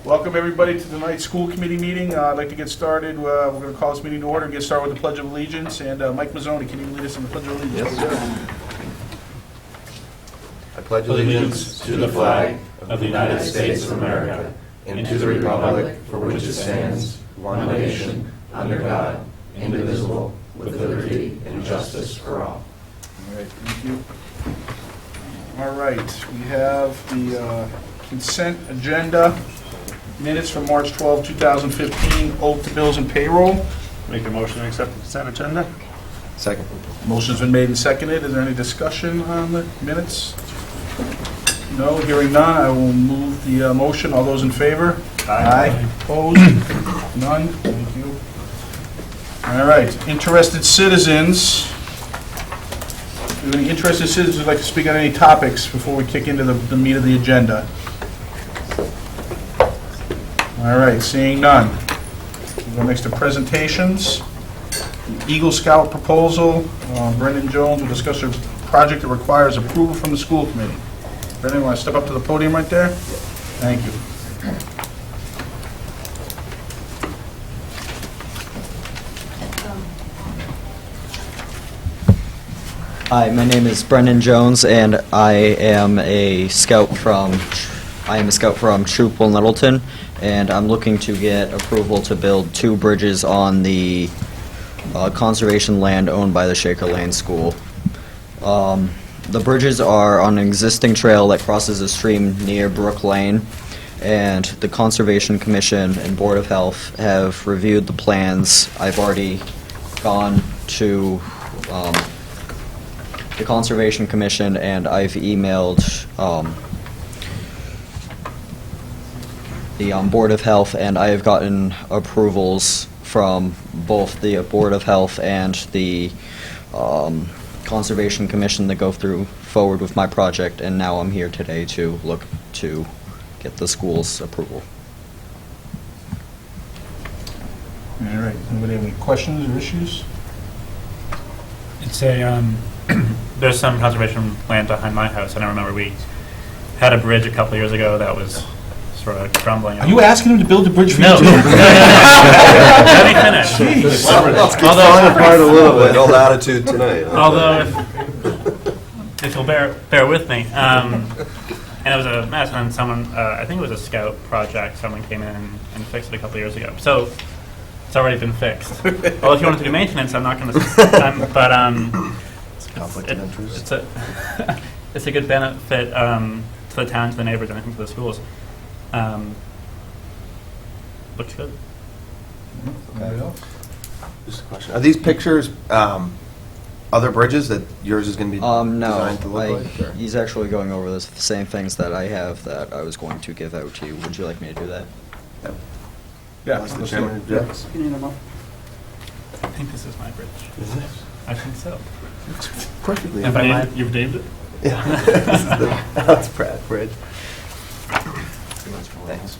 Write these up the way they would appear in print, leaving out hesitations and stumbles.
Welcome everybody to tonight's school committee meeting. I'd like to get started. We're going to call this meeting to order and get started with the Pledge of Allegiance. And Mike Mazzoni, can you lead us in the Pledge of Allegiance? Yes, sir. I pledge allegiance to the flag of the United States of America and to the republic for which it stands, one nation, under God, indivisible, with liberty and justice for all. All right, thank you. All right, we have the consent agenda. Minutes from March 12, 2015, oath to bills and payroll. Make a motion to accept the consent agenda. Second. Motion's been made and seconded. Is there any discussion on the minutes? No, hearing none, I will move the motion. All those in favor? Aye. Opposed? None? Thank you. All right, interested citizens. If there are any interested citizens who'd like to speak on any topics before we kick into the meat of the agenda? All right, seeing none. We'll go next to presentations. Eagle Scout proposal. Brendan Jones will discuss a project that requires approval from the school committee. Brendan, want to step up to the podium right there? Thank you. Hi, my name is Brendan Jones, and I am a scout from Troop 1 Littleton, and I'm looking to get approval to build 2 bridges on the conservation land owned by the Shaker Lane School. The bridges are on an existing trail that crosses a stream near Brook Lane, and the Conservation Commission and Board of Health have reviewed the plans. I've already gone to the Conservation Commission, and I've emailed the Board of Health, and I have gotten approvals from both the Board of Health and the Conservation Commission to go forward with my project, and now I'm here today to look to get the school's approval. All right, anybody have any questions or issues? It's a, there's some conservation land behind my house, and I remember we had a bridge a couple of years ago that was sort of crumbling. Are you asking him to build a bridge for you? No. too? Let me finish. It's falling apart a little bit. Old attitude tonight. Although, if you'll bear with me, and it was a mess, and someone, I think it was a scout project, someone came in and fixed it a couple of years ago. So it's already been fixed. Well, if you wanted to do maintenance, I'm not going to. It's conflict of interest. It's a good benefit to the town, to the neighbors, and I think to the schools. Looks good. Anybody else? Just a question. Are these pictures other bridges that yours is going to be designed to look like? Or? He's actually going over the same things that I have that I was going to give out to you. Would you like me to do that? Yeah, Unless the let's chairman do it. objects. I think this is my bridge. Is it? I think so. Perfectly. You've named it? Yeah. This is the Alex Pratt Bridge. Thanks.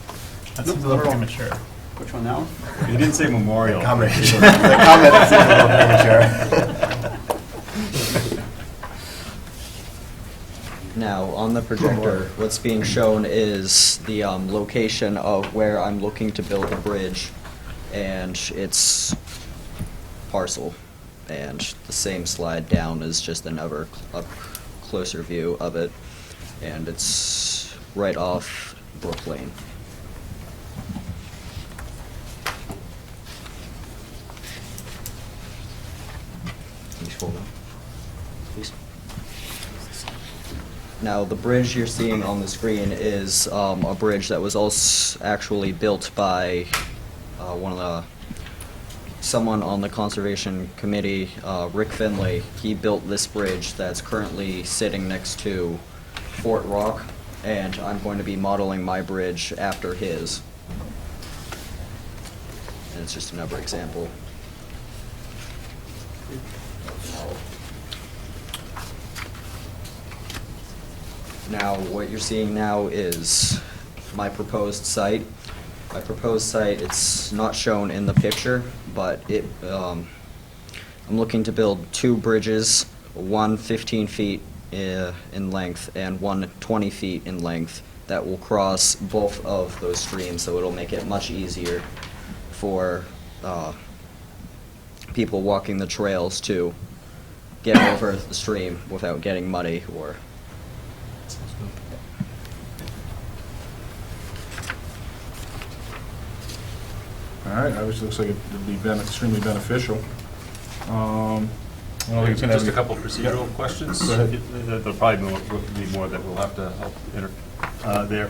That seems a little premature. Which one now? You didn't say memorial. Combination. The comment is a little premature. Now, on the projector, what's being shown is the location of where I'm looking to build a bridge, and its parcel. And the same slide down is just another up closer view of it, and it's right off Brook Lane. Can you scroll down, please? Now, the bridge you're seeing on the screen is a bridge that was also actually built by someone on the Conservation Committee, Rick Finley. He built this bridge that's currently sitting next to Fort Rock, and I'm going to be modeling my bridge after his. And it's just another example. Now, what you're seeing now is my proposed site. My proposed site, it's not shown in the picture, but I'm looking to build 2 bridges, one 15 feet in length and one 20 feet in length, that will cross both of those streams, so it'll make it much easier for people walking the trails to get over the stream without getting muddy or... All right, obviously looks like it'd be extremely beneficial. I don't think it's gonna have Just a any- couple procedural questions. Go ahead. There'll probably be more that we'll have to help there.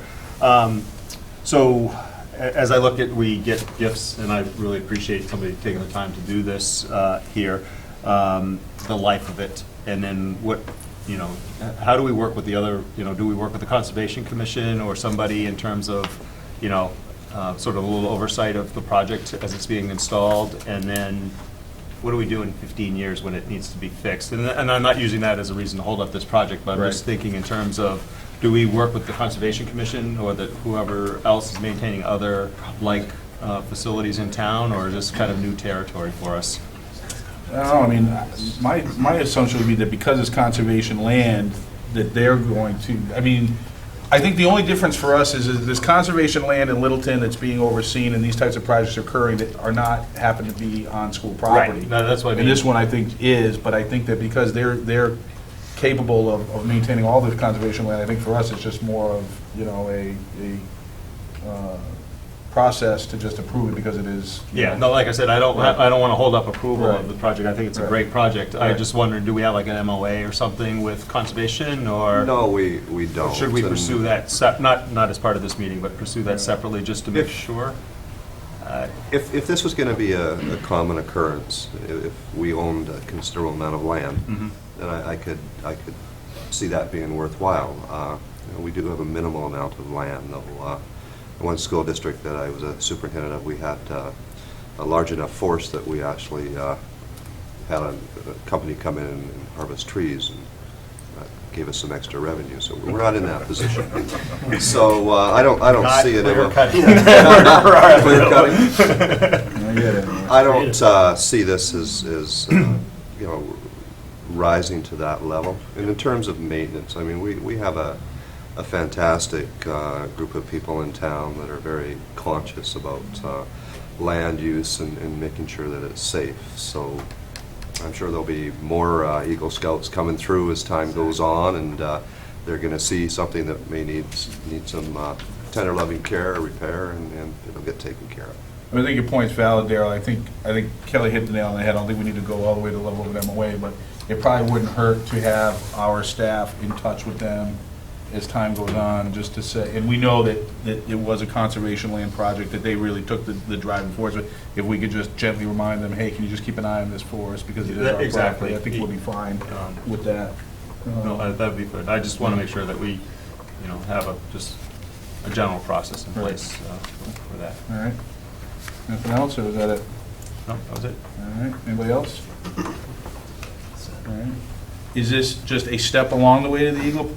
So as I look at, we get gifts, and I really appreciate somebody taking the time to do this here, the life of it, and then what, how do we work with the other, do we work with the Conservation Commission or somebody in terms of, sort of a little oversight of the project as it's being installed, and then what do we do in 15 years when it needs to be fixed? And I'm not using that as a reason to hold up this project, but I'm just thinking in terms of, do we work with the Conservation Commission or that whoever else is maintaining other like facilities in town, or is this kind of new territory for us? I don't know, I mean, my assumption would be that because it's conservation land, that they're going to, I think the only difference for us is there's conservation land in Littleton that's being overseen, and these types of projects are occurring that are not, happen to be on school property. Right. No, that's what I mean. And this one, I think, is, but I think that because they're capable of maintaining all the conservation land, I think for us, it's just more of, a process to just approve it because it is. Yeah, no, like I said, I don't want to hold up approval Right. of the project. I think it's a Right. great project. I Right. just wondered, do we have like an MOA or something with Conservation, or? No, we don't. Or should we And pursue that, not as part of this meeting, but pursue that separately just to make sure? If this was going to be a common occurrence, if we owned a considerable amount of land, then I could see that being worthwhile. We do have a minimal amount of land, though. One school district that I was a superintendent of, we had a large enough force that we actually had a company come in and harvest trees and gave us some extra revenue. So we're not in that position. So I don't see it. Clear cutting. Clear cutting. I get it. I don't see this as rising to that level. And in terms of maintenance, we have a fantastic group of people in town that are very conscious about land use and making sure that it's safe. So I'm sure there'll be more Eagle Scouts coming through as time goes on, and they're going to see something that may need some tender loving care or repair, and it'll get taken care of. I think your point's valid, Darrell. I think Kelly hit the nail on the head. I don't think we need to go all the way to the level of an MOA, but it probably wouldn't hurt to have our staff in touch with them as time goes on, just to say, and we know that it was a conservation land project, that they really took the driving force. But if we could just gently remind them, hey, can you just keep an eye on this for us, because it is our Exactly. property, I think we'll be fine with that. No, that'd be good. I just want to make sure that we, have just a general process in place for that. All right. Nothing else, or is that it? No, that was it. All right. Anybody else? All right. Is this just a step along the way to the Eagle?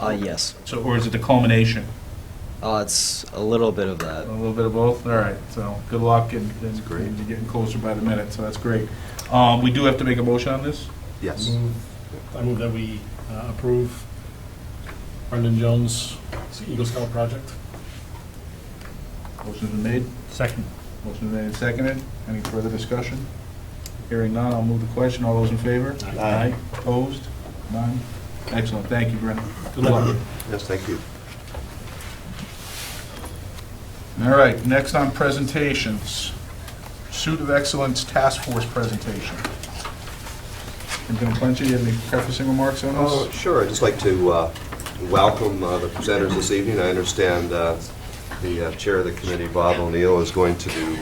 Yes. So, or is it the culmination? It's a little bit of that. A little bit of both? All right, so good luck, and great. you're getting closer by the minute, so that's great. We do have to make a motion on this? Yes. I move that we approve Brendan Jones' Eagle Scout project. Motion's been made? Second. Motion's made and seconded. Any further discussion? Hearing none, I'll move the question. All those in favor? Aye. Opposed? None? Excellent, thank you, Brendan. Good luck. Yes, thank you. All right, next on presentations. Pursuit of Excellence Task Force presentation. Superintendent Clenchey, you have any prefacing remarks on Oh, this? sure. I'd just like to welcome the presenters this evening. I understand the chair of the committee, Bob O'Neill, is going to do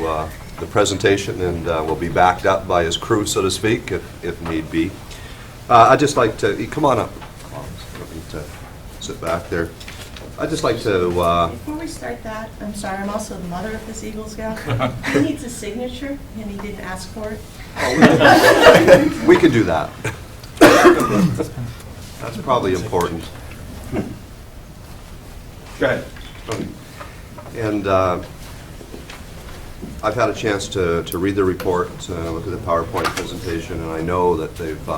the presentation and will be backed up by his crew, so to speak, if need be. I'd just like to, come on up. Don't need to sit back there. I'd just like to, Before we start that, I'm sorry, I'm also the mother of this Eagle Scout. He needs a signature, and he didn't ask for it. we could do that. That's probably important. Go ahead. And I've had a chance to read the report, look at the PowerPoint presentation, and I know that they've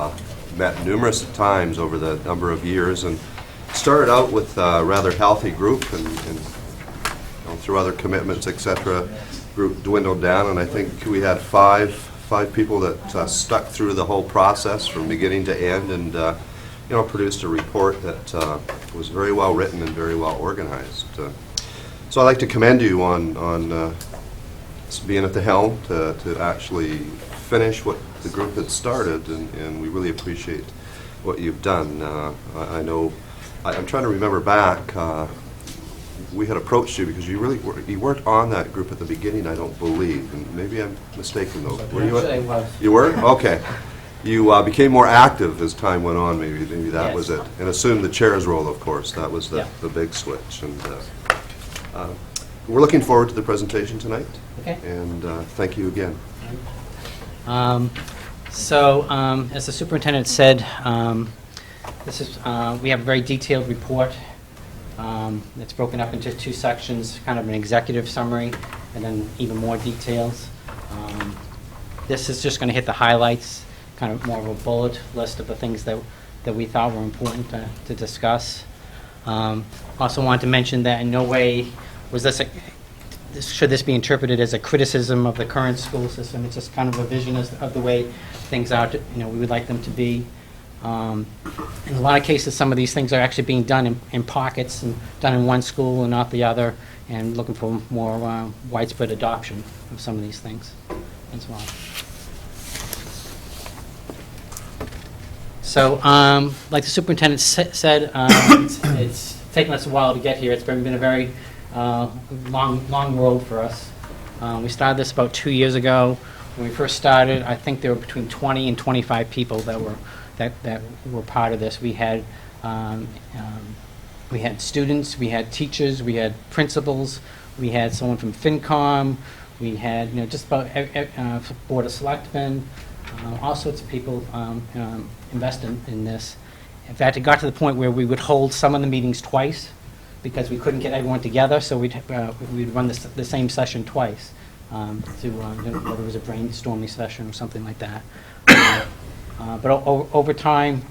met numerous times over the number of years, and started out with a rather healthy group, and through other commitments, et cetera, group dwindled down, and I think we had five people that stuck through the whole process from beginning to end, and produced a report that was very well written and very well organized. So I'd like to commend you on being at the helm to actually finish what the group had started, and we really appreciate what you've done. I know, I'm trying to remember back, we had approached you because you weren't on that group at the beginning, I don't believe, and maybe I'm mistaken though. Were you? Actually, I was. You were? Okay. You became more active as time went on, maybe that Yes. was it. And assumed the chair's role, of course, that was Yeah. the big switch. And we're looking forward to the presentation tonight, Okay. and thank you again. As the superintendent said, this is, we have a very detailed report. It's broken up into two sections, kind of an executive summary, and then even more details. This is just going to hit the highlights, kind of more of a bullet list of the things that we thought were important to discuss. Also wanted to mention that in no way was should this be interpreted as a criticism of the current school system. It's just kind of a vision of the way things are, we would like them to be. In a lot of cases, some of these things are actually being done in pockets and done in one school and not the other, and looking for more widespread adoption of some of these things as well. So, like the superintendent said, it's taken us a while to get here. It's been a very long road for us. We started this about 2 years ago. When we first started, I think there were between 20 and 25 people that were part of this. We had students, we had teachers, we had principals, we had someone from FinCom, we had just about Board of Selectmen, all sorts of people invest in this. In fact, it got to the point where we would hold some of the meetings twice because we couldn't get everyone together, so we'd run the same session twice, whether it was a brainstorming session or something like that. But over time,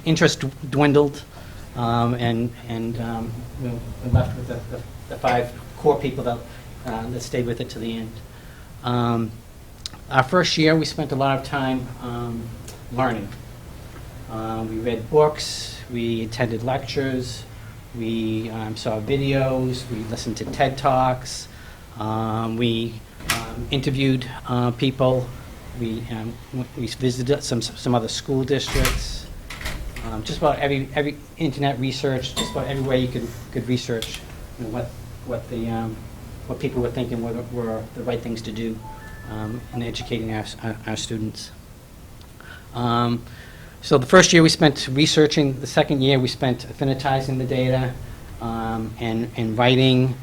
interest dwindled, and we're left with the 5 core people that stayed with it to the end. Our first year, we spent a lot of time learning. We read books, we attended lectures, we saw videos, we listened to TED Talks, we interviewed people, we visited some other school districts, just about every internet research, just about every way you could research what people were thinking were the right things to do in educating our students. So the first year we spent researching. The second year we spent affinitizing the data and writing,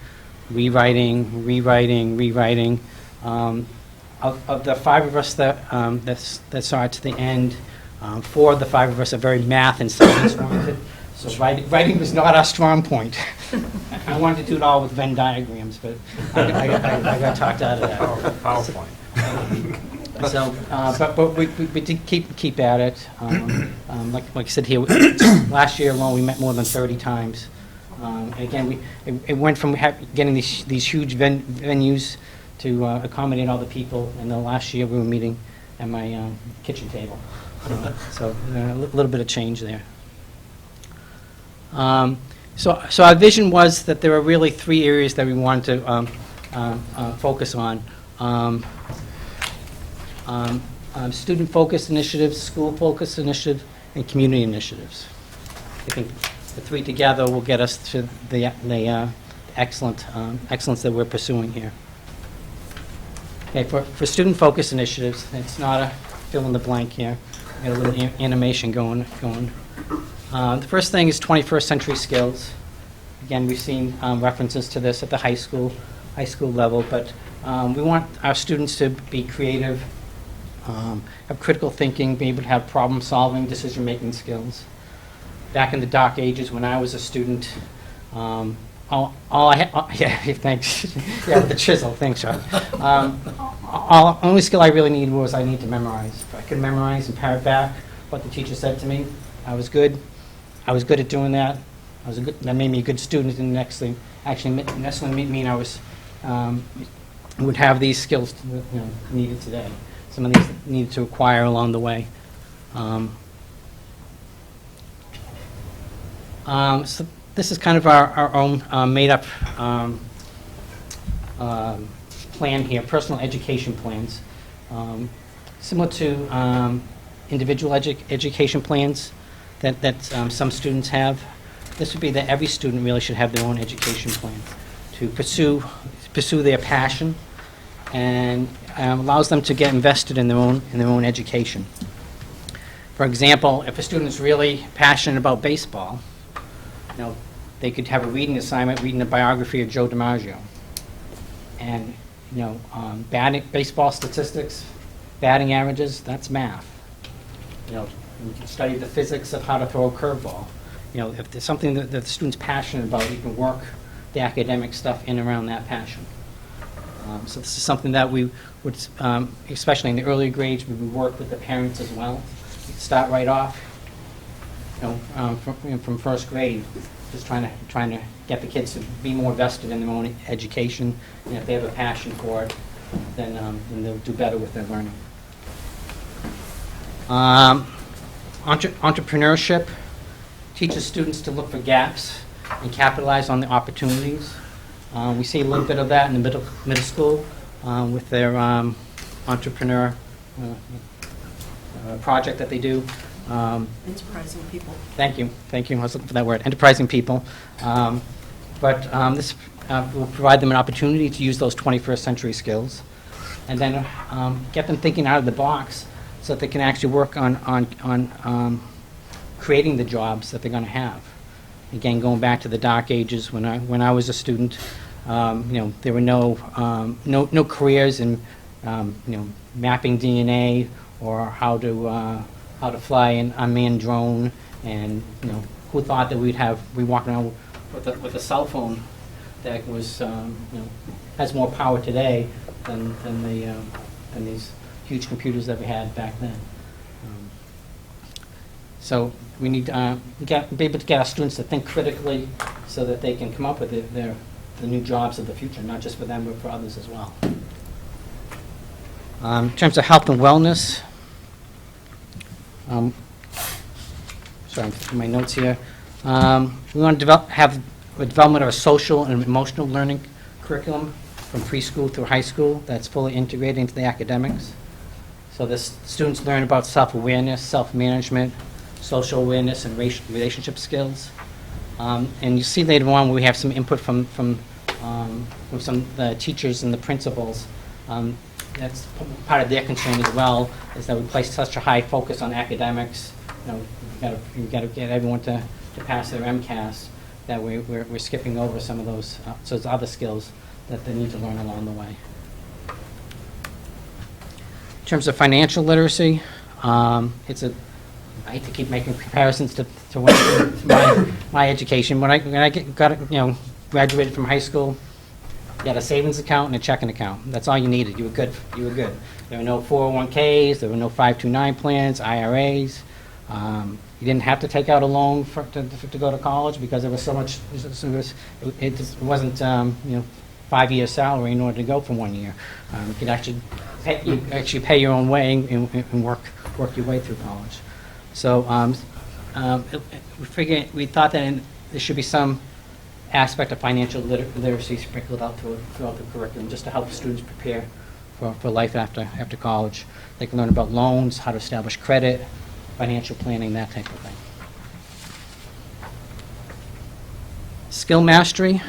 rewriting. Of the 5 of us that saw it to the end, 4 of the 5 of us are very math and science oriented. So writing was not our strong point. I wanted to do it all with Venn diagrams, but I got talked out of that. PowerPoint. But we did keep at it. Like I said here, last year alone we met more than 30 times. And again, it went from getting these huge venues to accommodate all the people. And the last year we were meeting at my kitchen table. So a little bit of change there. So our vision was that there were really 3 areas that we wanted to focus on. Student-focused initiatives, school-focused initiative, and community initiatives. I think the 3 together will get us to the excellence that we're pursuing here. Okay, for student-focused initiatives, it's not a fill in the blank here. I got a little animation going. The first thing is 21st century skills. Again, we've seen references to this at the high school level, but we want our students to be creative, have critical thinking, be able to have problem-solving, decision-making skills. Back in the dark ages, when I was a student, all I had, yeah, thanks, yeah, with the chisel, thanks, Sean. Only skill I really needed was I need to memorize. If I could memorize and parrot back what the teacher said to me, I was good. I was good at doing that. That made me a good student, and next thing, actually, necessarily mean I was, would have these skills, needed today. Some of these needed to acquire along the way. So this is kind of our own made-up plan here, personal education plans. Similar to individual education plans that some students have. This would be that every student really should have their own education plan to pursue their passion, and allows them to get invested in their own education. For example, if a student is really passionate about baseball, they could have a reading assignment, reading a biography of Joe DiMaggio. And, baseball statistics, batting averages, that's math. You can study the physics of how to throw a curveball. If there's something that the student's passionate about, you can work the academic stuff in around that passion. So this is something that we would, especially in the earlier grades, we would work with the parents as well. We'd start right off, from first grade, just trying to get the kids to be more vested in their own education. And if they have a passion for it, then they'll do better with their learning. Entrepreneurship teaches students to look for gaps and capitalize on the opportunities. We see a little bit of that in the middle school with their entrepreneur project that they do. Enterprising people. Thank you. I was looking for that word, enterprising people. This will provide them an opportunity to use those 21st century skills, and then get them thinking out of the box so that they can actually work on creating the jobs that they're going to have. Again, going back to the dark ages when I was a student, there were no careers in mapping DNA or how to fly an unmanned drone, and who thought that we walk around with a cell phone that was has more power today than these huge computers that we had back then. So we need to be able to get our students to think critically so that they can come up with the new jobs of the future, not just for them but for others as well. In terms of health and wellness, sorry, I'm looking at my notes here. We want to have a development of a social and emotional learning curriculum from preschool through high school that's fully integrated into the academics. So the students learn about self-awareness, self-management, social awareness, and relationship skills. And you see later on we have some input from some of the teachers and the principals. That's part of their concern as well, is that we place such a high focus on academics. We've got to get everyone to pass their MCAS, that we're skipping over some of those other skills that they need to learn along the way. In terms of financial literacy, I hate to keep making comparisons to my education. When I graduated from high school, you had a savings account and a checking account. That's all you needed. You were good. There were no 401ks. There were no 529 plans, IRAs. You didn't have to take out a loan to go to college because there was so much. It wasn't 5-year salary in order to go for 1 year. You could actually pay your own way and work your way through college. So we thought that there should be some aspect of financial literacy sprinkled out throughout the curriculum, just to help students prepare for life after college. They can learn about loans, how to establish credit, financial planning, that type of thing. Skill mastery.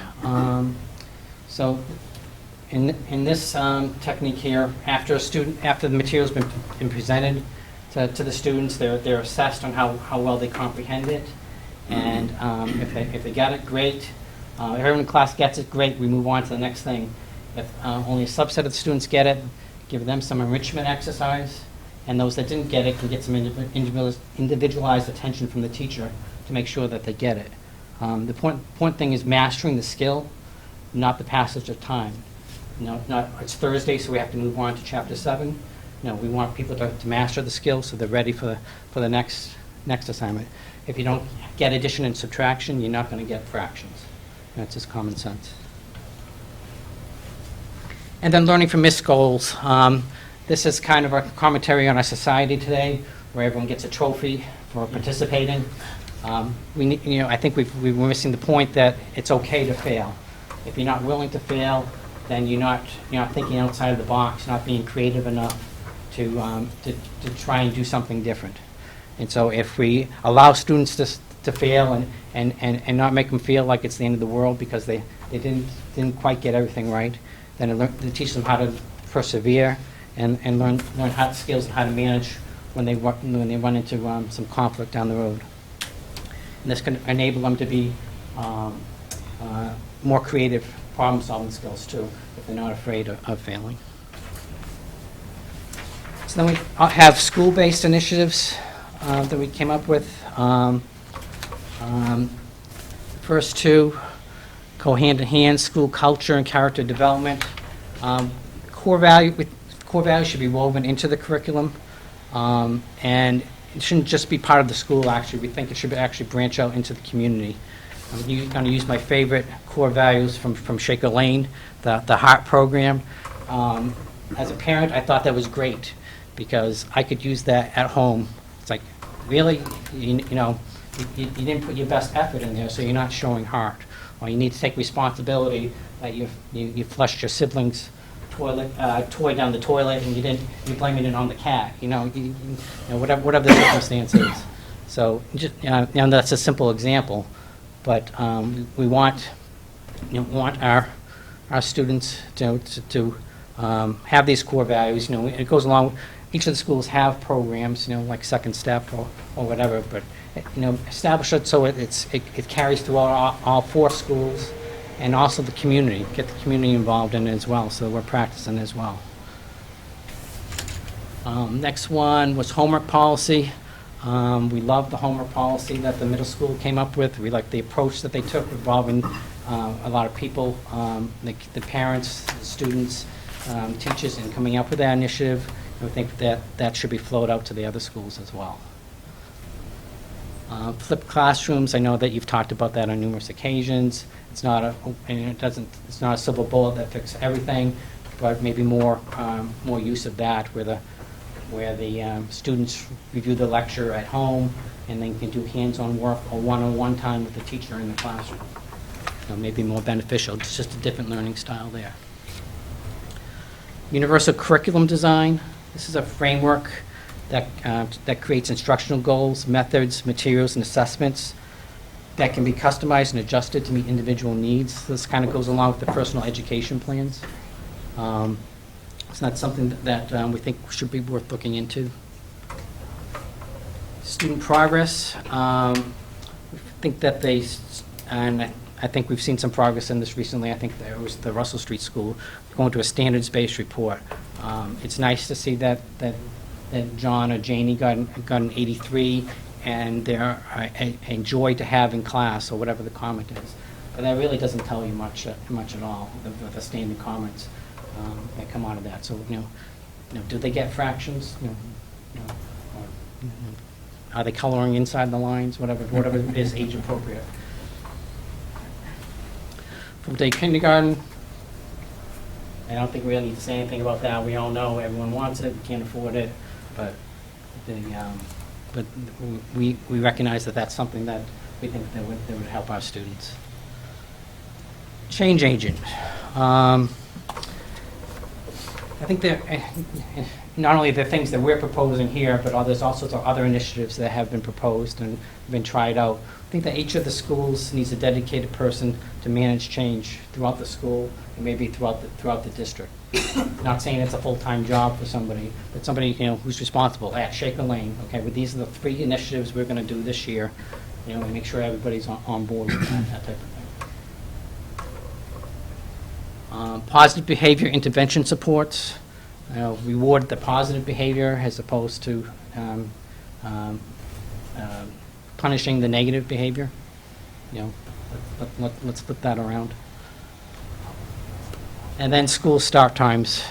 So in this technique here, after the material's been presented to the students, they're assessed on how well they comprehend it, and if they got it, great. If everyone in class gets it, great. We move on to the next thing. If only a subset of the students get it, give them some enrichment exercise, and those that didn't get it can get some individualized attention from the teacher to make sure that they get it. The important thing is mastering the skill, not the passage of time. It's Thursday, so we have to move on to Chapter 7. We want people to master the skill so they're ready for the next next assignment. If you don't get addition and subtraction, you're not going to get fractions. That's just common sense. And then learning from missed goals. This is kind of a commentary on our society today, where everyone gets a trophy for participating. We need, I think we're missing the point that it's okay to fail. If you're not willing to fail, then you're not thinking outside of the box, not being creative enough to try and do something different. And so if we allow students to fail and not make them feel like it's the end of the world because they didn't quite get everything right, then it teaches them how to persevere and learn how skills and how to manage when they run into some conflict down the road. And this can enable them to be more creative problem-solving skills too, if they're not afraid of failing. So then we have school-based initiatives that we came up with. First two go hand in hand: school culture and character development. Core values should be woven into the curriculum, and it shouldn't just be part of the school. Actually, we think it should actually branch out into the community. I'm going to use my favorite core values from Shaker Lane, the HEART program. As a parent, I thought that was great because I could use that at home. It's like, really, you didn't put your best effort in there, so you're not showing heart. Or you need to take responsibility that you flushed your siblings' toy down the toilet and you're blaming it on the cat. Whatever the circumstance is. So just, that's a simple example, but we want our students to have these core values. It goes along. Each of the schools have programs, like Second Step or whatever, but establish it so it carries throughout all 4 schools, and also the community. Get the community involved in it as well, so we're practicing as well. Next one was homework policy. We love the homework policy that the middle school came up with. We like the approach that they took, involving a lot of people, the parents, the students, teachers, in coming up with that initiative. And we think that should be flowed out to the other schools as well. Flipped classrooms, I know that you've talked about that on numerous occasions. It's not a silver bullet that fixes everything, but maybe more use of that, where the students review the lecture at home and then can do hands-on work or one-on-one time with the teacher in the classroom. Maybe more beneficial. It's just a different learning style there. Universal curriculum design. This is a framework that creates instructional goals, methods, materials, and assessments that can be customized and adjusted to meet individual needs. This kind of goes along with the personal education plans. It's not something that we think should be worth looking into. Student progress. We think that and I think we've seen some progress in this recently. I think there was the Russell Street School going to a standards-based report. It's nice to see that John or Janie got an 83, and they're a joy to have in class, or whatever the comment is. But that really doesn't tell you much at all, the standing comments that come out of that. So, do they get fractions? Or, are they coloring inside the lines? Whatever is age appropriate. From day kindergarten, I don't think we really need to say anything about that. We all know everyone wants it, we can't afford it, but we recognize that that's something that we think that would help our students. Change agent. I think not only the things that we're proposing here, but there's also other initiatives that have been proposed and been tried out. I think that each of the schools needs a dedicated person to manage change throughout the school and maybe throughout the district. Not saying it's a full-time job for somebody, but somebody who's responsible at Shaker Lane. Okay, well, these are the 3 initiatives we're going to do this year. And make sure everybody's on board with that type of thing. Positive behavior intervention supports. Reward the positive behavior as opposed to punishing the negative behavior. Let's flip that around. And then school start times.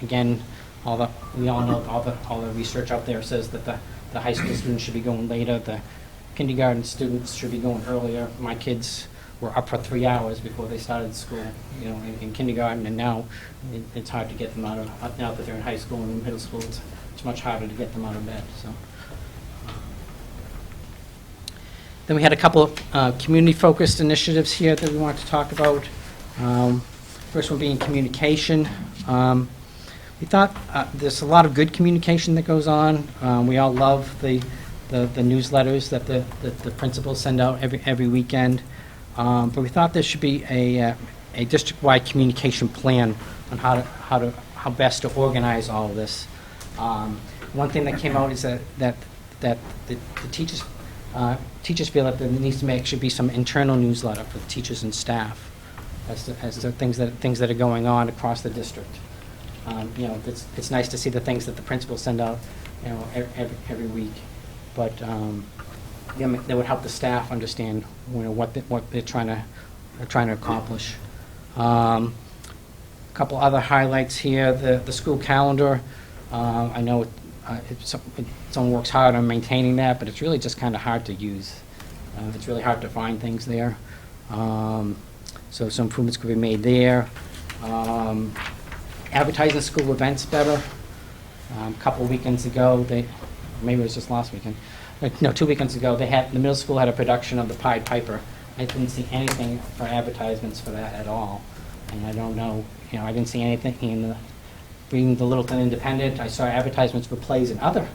Again, we all know all the research out there says that the high school students should be going later, the kindergarten students should be going earlier. My kids were up for 3 hours before they started school, in kindergarten, and now it's hard to get them out of, now that they're in high school and middle school, it's much harder to get them out of bed, so. Then we had a couple of community-focused initiatives here that we wanted to talk about. First one being communication. We thought there's a lot of good communication that goes on. We all love the newsletters that the principals send out every weekend. But we thought there should be a district-wide communication plan on how best to organize all of this. One thing that came out is that the teachers feel that there needs to should be some internal newsletter for the teachers and staff as to things that are going on across the district. It's nice to see the things that the principals send out, every week, but that would help the staff understand, what they're trying to accomplish. A couple other highlights here: the school calendar. I know someone works hard on maintaining that, but it's really just kind of hard to use. It's really hard to find things there. So some improvements could be made there. Advertising school events better. A couple of weekends ago, maybe it was just last weekend. No, 2 weekends ago, the middle school had a production of the Pied Piper. I didn't see anything for advertisements for that at all. And I don't know, I didn't see anything in reading the Littleton Independent. I saw advertisements for plays in other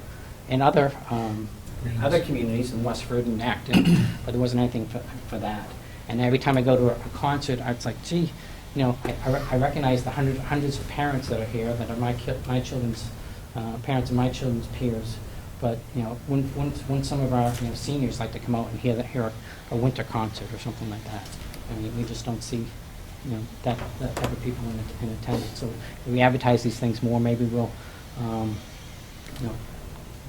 communities in Westford and Acton, but there wasn't anything for that. And every time I go to a concert, it's like, gee, I recognize the hundreds of parents that are here that are my children's parents and my children's peers. But when some of our seniors like to come out and hear a winter concert or something like that, we just don't see that type of people in attendance. So if we advertise these things more, maybe we'll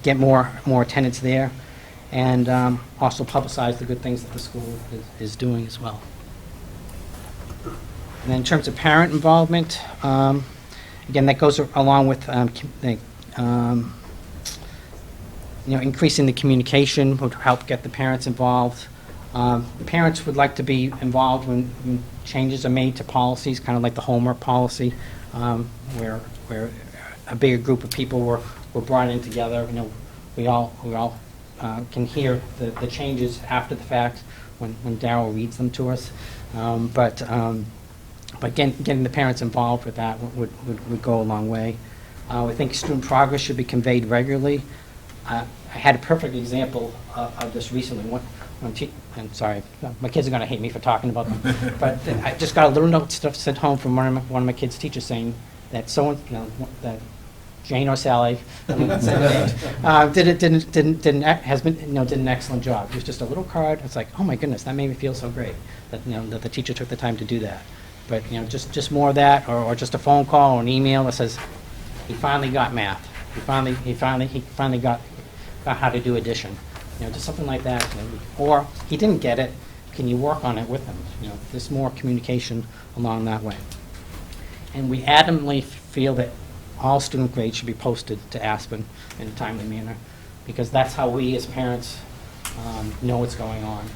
get more attendance there, and also publicize the good things that the school is doing as well. And then in terms of parent involvement, again, that goes along with increasing the communication would help get the parents involved. The parents would like to be involved when changes are made to policies, kind of like the homework policy, where a bigger group of people were brought in together. We all can hear the changes after the fact when Darryl reads them to us. But getting the parents involved with that would go a long way. I think student progress should be conveyed regularly. I had a perfect example of this recently. I'm sorry, my kids are going to hate me for talking about them, but I just got a little note sent home from one of my kids' teachers saying that that Jane or Sally did an excellent job. It was just a little card. It's like, oh my goodness, that made me feel so great that that the teacher took the time to do that. But just more of that, or just a phone call or an email that says he finally got math. He finally got how to do addition. Just something like that. Or he didn't get it. Can you work on it with him? There's more communication along that way. And we adamantly feel that all student grades should be posted to Aspen in a timely manner, because that's how we as parents know what's going on.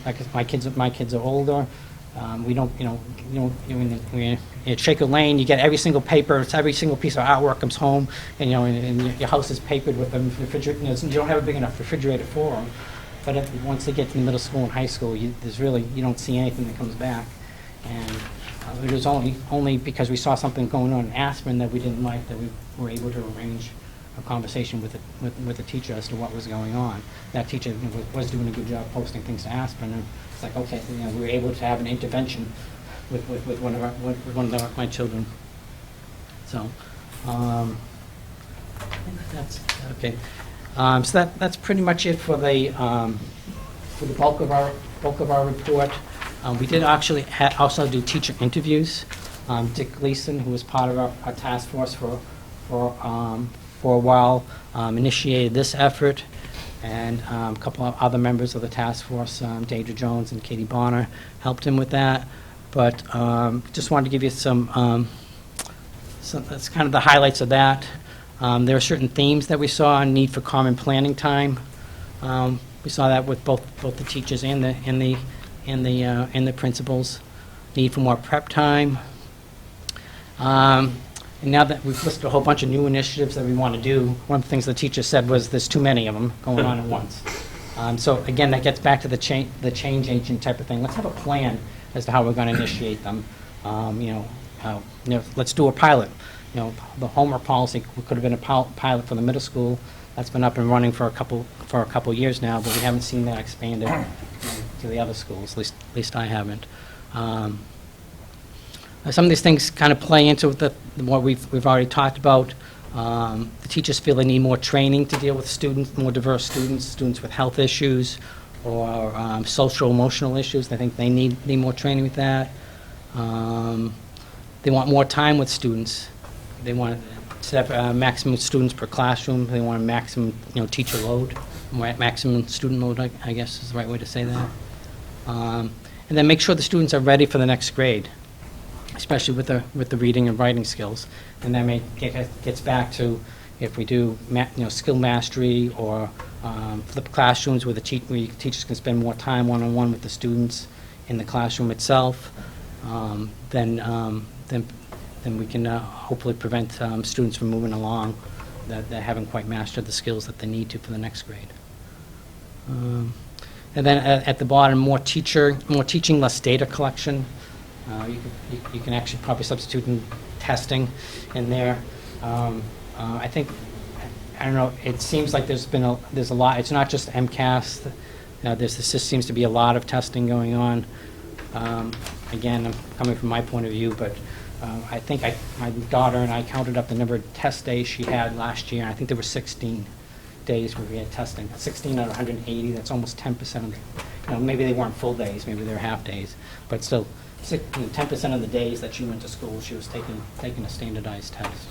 Like my kids are older. We don't, at Shaker Lane, you get every single paper, it's every single piece of artwork comes home, and your house is papered with them. You don't have a big enough refrigerator for them. But once they get to the middle school and high school, you don't see anything that comes back. And it was only because we saw something going on in Aspen that we didn't like that we were able to arrange a conversation with the teacher as to what was going on. That teacher was doing a good job posting things to Aspen, and it's like, okay, we were able to have an intervention with one of my children. So, I think that's okay. So that's pretty much it for the bulk of our report. We did actually also do teacher interviews. Dick Gleason, who was part of our task force for a while, initiated this effort, and a couple of other members of the task force, Deidre Jones and Katie Bonner, helped him with that. But just wanted to give you some that's kind of the highlights of that. There are certain themes that we saw, need for common planning time. We saw that with both the teachers and the principals. Need for more prep time. And now that we've listed a whole bunch of new initiatives that we want to do, one of the things the teacher said was there's too many of them going on at once. So again, that gets back to the change agent type of thing. Let's have a plan as to how we're going to initiate them. Let's do a pilot. The homework policy could have been a pilot for the middle school. That's been up and running for a couple years now, but we haven't seen that expanded to the other schools. At least I haven't. Some of these things kind of play into what we've already talked about. The teachers feel they need more training to deal with students, more diverse students with health issues or social emotional issues. I think they need more training with that. They want more time with students. They want to have maximum students per classroom. They want a maximum teacher load, maximum student load, I guess is the right way to say that. And then make sure the students are ready for the next grade, especially with the reading and writing skills. And that gets back to if we do skill mastery or flipped classrooms where teachers can spend more time one-on-one with the students in the classroom itself, then we can hopefully prevent students from moving along that haven't quite mastered the skills that they need to for the next grade. And then at the bottom, more teaching, less data collection. You can actually probably substitute in testing in there. I think, I don't know, it seems like there's a lot, it's not just MCAS. This just seems to be a lot of testing going on. Again, I'm coming from my point of view, but I think my daughter and I counted up the number of test days she had last year, and I think there were 16 days where we had testing. 16 out of 180, that's almost 10% of the, maybe they weren't full days, maybe they were half days, but still, 10% of the days that she went to school, she was taking a standardized test.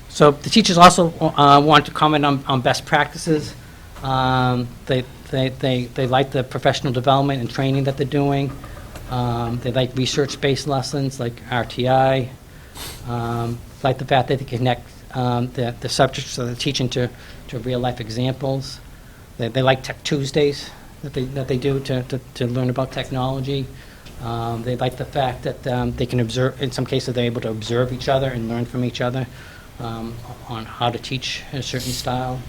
So the teachers also want to comment on best practices. They like the professional development and training that they're doing. They like research-based lessons like RTI. Like the fact that they connect the subjects of the teaching to real-life examples. They like Tech Tuesdays that they do to learn about technology. They like the fact that they can observe, in some cases they're able to observe each other and learn from each other on how to teach a certain style.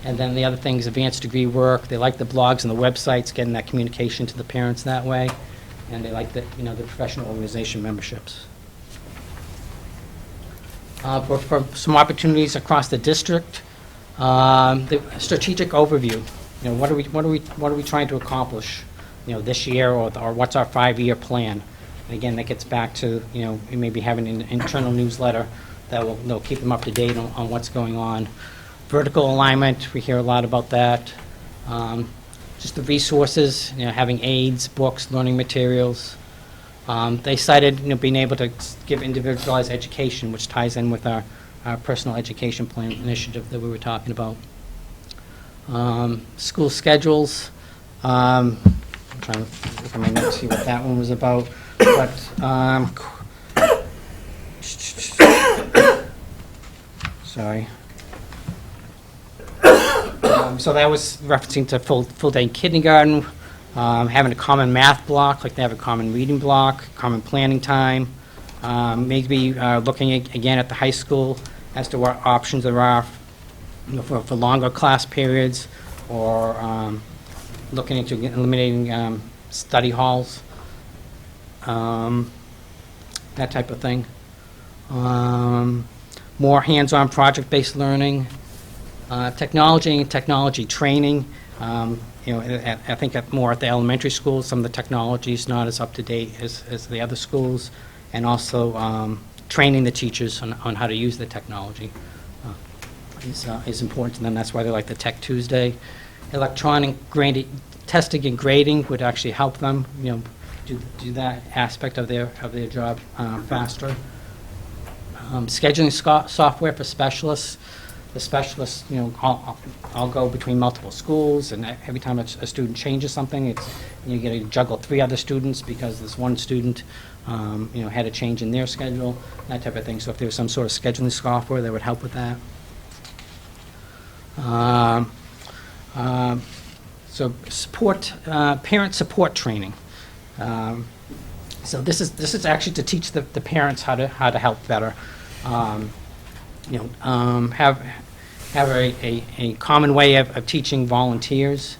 And then the other thing is advanced degree work. They like the blogs and the websites, getting that communication to the parents that way. And they like the professional organization memberships. For some opportunities across the district, the strategic overview. What are we trying to accomplish, this year, or what's our 5-year plan? And again, that gets back to maybe having an internal newsletter that will keep them up to date on what's going on. Vertical alignment, we hear a lot about that. Just the resources, having aids, books, learning materials. They cited being able to give individualized education, which ties in with our personal education plan initiative that we were talking about. School schedules. I'm trying to look at my notes, see what that one was about. But sorry. So that was referencing to full-day kindergarten, having a common math block, like they have a common reading block, common planning time, maybe looking again at the high school as to what options there are for longer class periods, or looking into eliminating study halls, that type of thing. More hands-on project-based learning. Technology and technology training. I think more at the elementary schools, some of the technology is not as up to date as the other schools, and also training the teachers on how to use the technology is important to them. That's why they like the Tech Tuesday. Electronic testing and grading would actually help them, do that aspect of their job faster. Scheduling software for specialists. the specialists, all go between multiple schools, and every time a student changes something, you get to juggle 3 other students because this one student, had a change in their schedule, that type of thing. So if there was some sort of scheduling software that would help with that. So support, parent support training. So this is actually to teach the parents how to help better. Have a common way of teaching volunteers.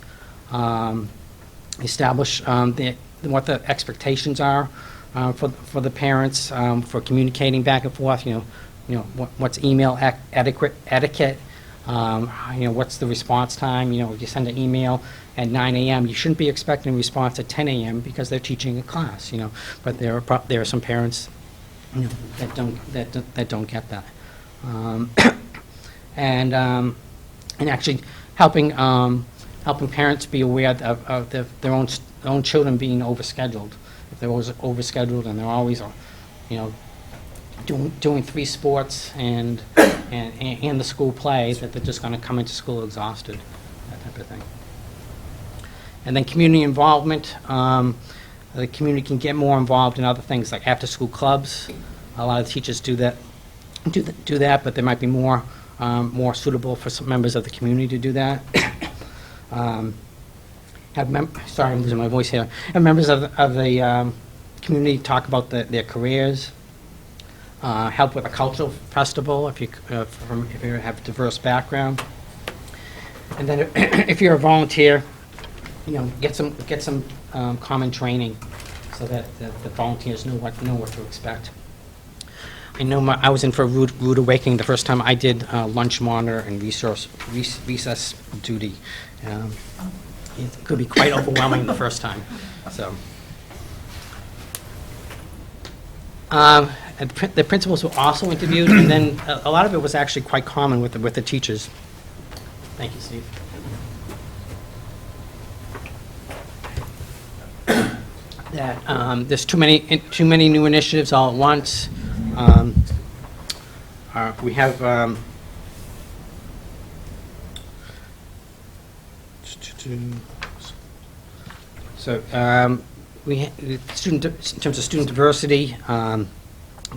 Establish what the expectations are for the parents for communicating back and forth. What's email etiquette. What's the response time? If you send an email at 9 a.m., you shouldn't be expecting a response at 10 a.m. because they're teaching a class. But there are some parents that don't get that. And actually helping parents be aware of their own children being overscheduled. If they're always overscheduled and they're always, doing 3 sports and the school play, that they're just going to come into school exhausted, that type of thing. And then community involvement. The community can get more involved in other things like after-school clubs. A lot of teachers do that, but there might be more suitable for some members of the community to do that. Sorry, I'm losing my voice here. Have members of the community talk about their careers. Help with a cultural festival if you have a diverse background. And then if you're a volunteer, get some common training so that the volunteers know what to expect. I know I was in for a rude awakening the first time I did lunch monitor and recess duty. It could be quite overwhelming the first time. So, the principals were also interviewed, and then a lot of it was actually quite common with the teachers. Thank you, Steve. That there's too many new initiatives all at once. We have in terms of student diversity,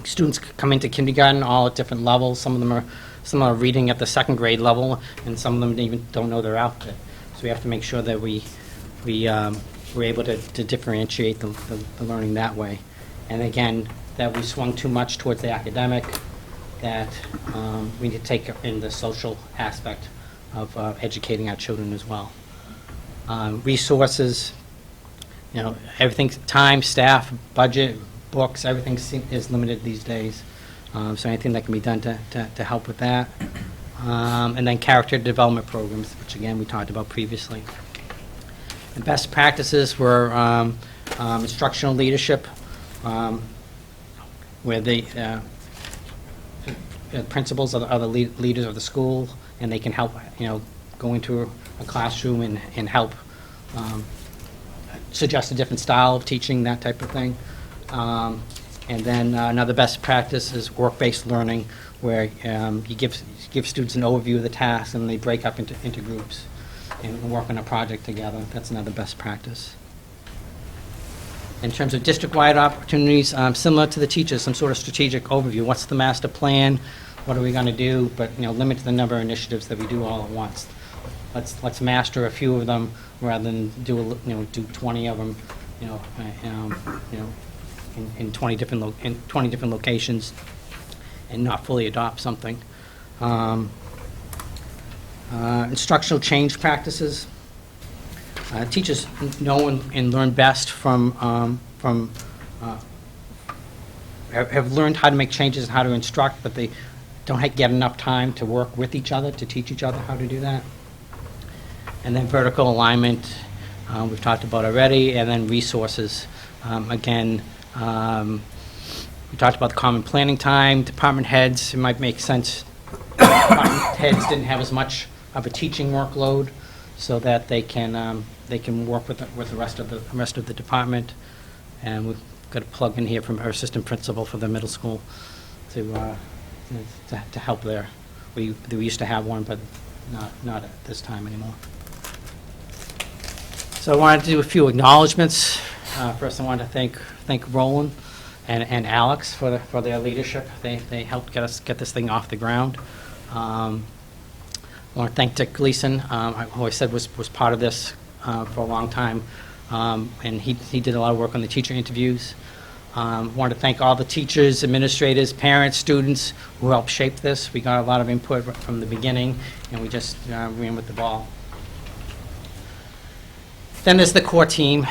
students come into kindergarten all at different levels. Some of them are reading at the 2nd grade level, and some of them even don't know their alphabet. So we have to make sure that we're able to differentiate the learning that way. And again, that we swung too much towards the academic, that we need to take in the social aspect of educating our children as well. Resources, everything, time, staff, budget, books, everything is limited these days. So anything that can be done to help with that. And then character development programs, which again we talked about previously. And best practices were instructional leadership, where the principals are the leaders of the school, and they can help, go into a classroom and help suggest a different style of teaching, that type of thing. And then another best practice is work-based learning, where you give students an overview of the task, and they break up into groups and work on a project together. That's another best practice. In terms of district-wide opportunities, similar to the teachers, some sort of strategic overview. What's the master plan? What are we going to do? But limit the number of initiatives that we do all at once. Let's master a few of them rather than do 20 of them. In 20 different locations, and not fully adopt something. Instructional change practices. Teachers know and learn best have learned how to make changes and how to instruct, but they don't get enough time to work with each other, to teach each other how to do that. And then vertical alignment, we've talked about already, and then resources. Again, we talked about the common planning time, department heads. It might make sense department heads didn't have as much of a teaching workload, so that they can work with the rest of the department. And we've got a plug in here from our assistant principal for the middle school to help there. We used to have one, but not at this time anymore. So I wanted to do a few acknowledgements. First, I want to thank Roland and Alex for their leadership. They helped get this thing off the ground. I want to thank Dick Gleason, who I said was part of this for a long time, and he did a lot of work on the teacher interviews. I want to thank all the teachers, administrators, parents, students who helped shape this. We got a lot of input from the beginning, and we just ran with the ball. Then there's the core team,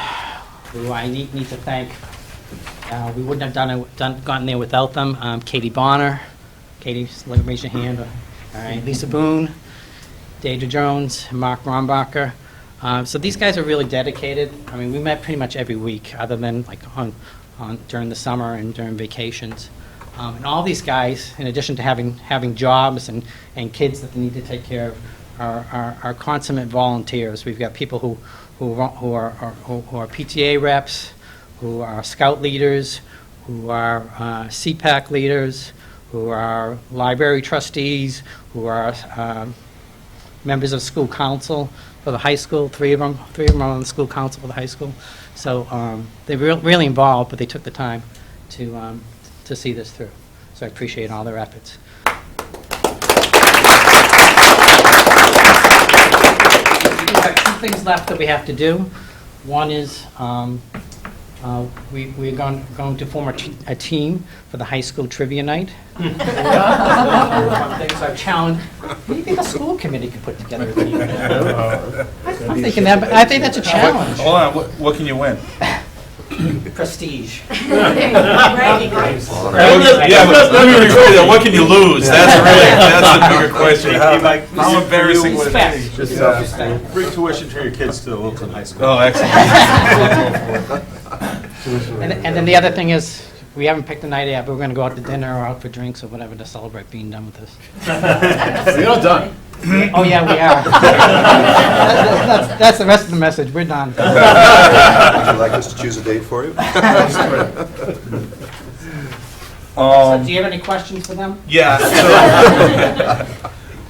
who I need to thank. We wouldn't have gotten there without them. Katie Bonner. Katie, raise your hand. All right. Lisa Boone, Deidre Jones, Mark Rombacher. So these guys are really dedicated. I mean, we met pretty much every week, other than like during the summer and during vacations. And all these guys, in addition to having jobs and kids that they need to take care of, are consummate volunteers. We've got people who are PTA reps, who are scout leaders, who are CPAC leaders, who are library trustees, who are members of school council for the high school. Three of them are on the school council for the high school. So they're really involved, but they took the time to see this through. So I appreciate all their efforts. We have two things left that we have to do. One is we're going to form a team for the high school trivia night. Things are challenge. Maybe the school committee could put together a team. I think that's a challenge. Hold on, what can you win? Prestige. Yeah, but let me rephrase that. What can you lose? That's the bigger question. How embarrassing would it be? Just free tuition for your kids to Littleton High School. Oh, excellent. And then the other thing is, we haven't picked a night yet, but we're going to go out to dinner or out for drinks or whatever to celebrate being done with this. You're not done. Oh, yeah, we are. That's the rest of the message. We're done. Would you like us to choose a date for you? So do you have any questions for them? Yeah. So,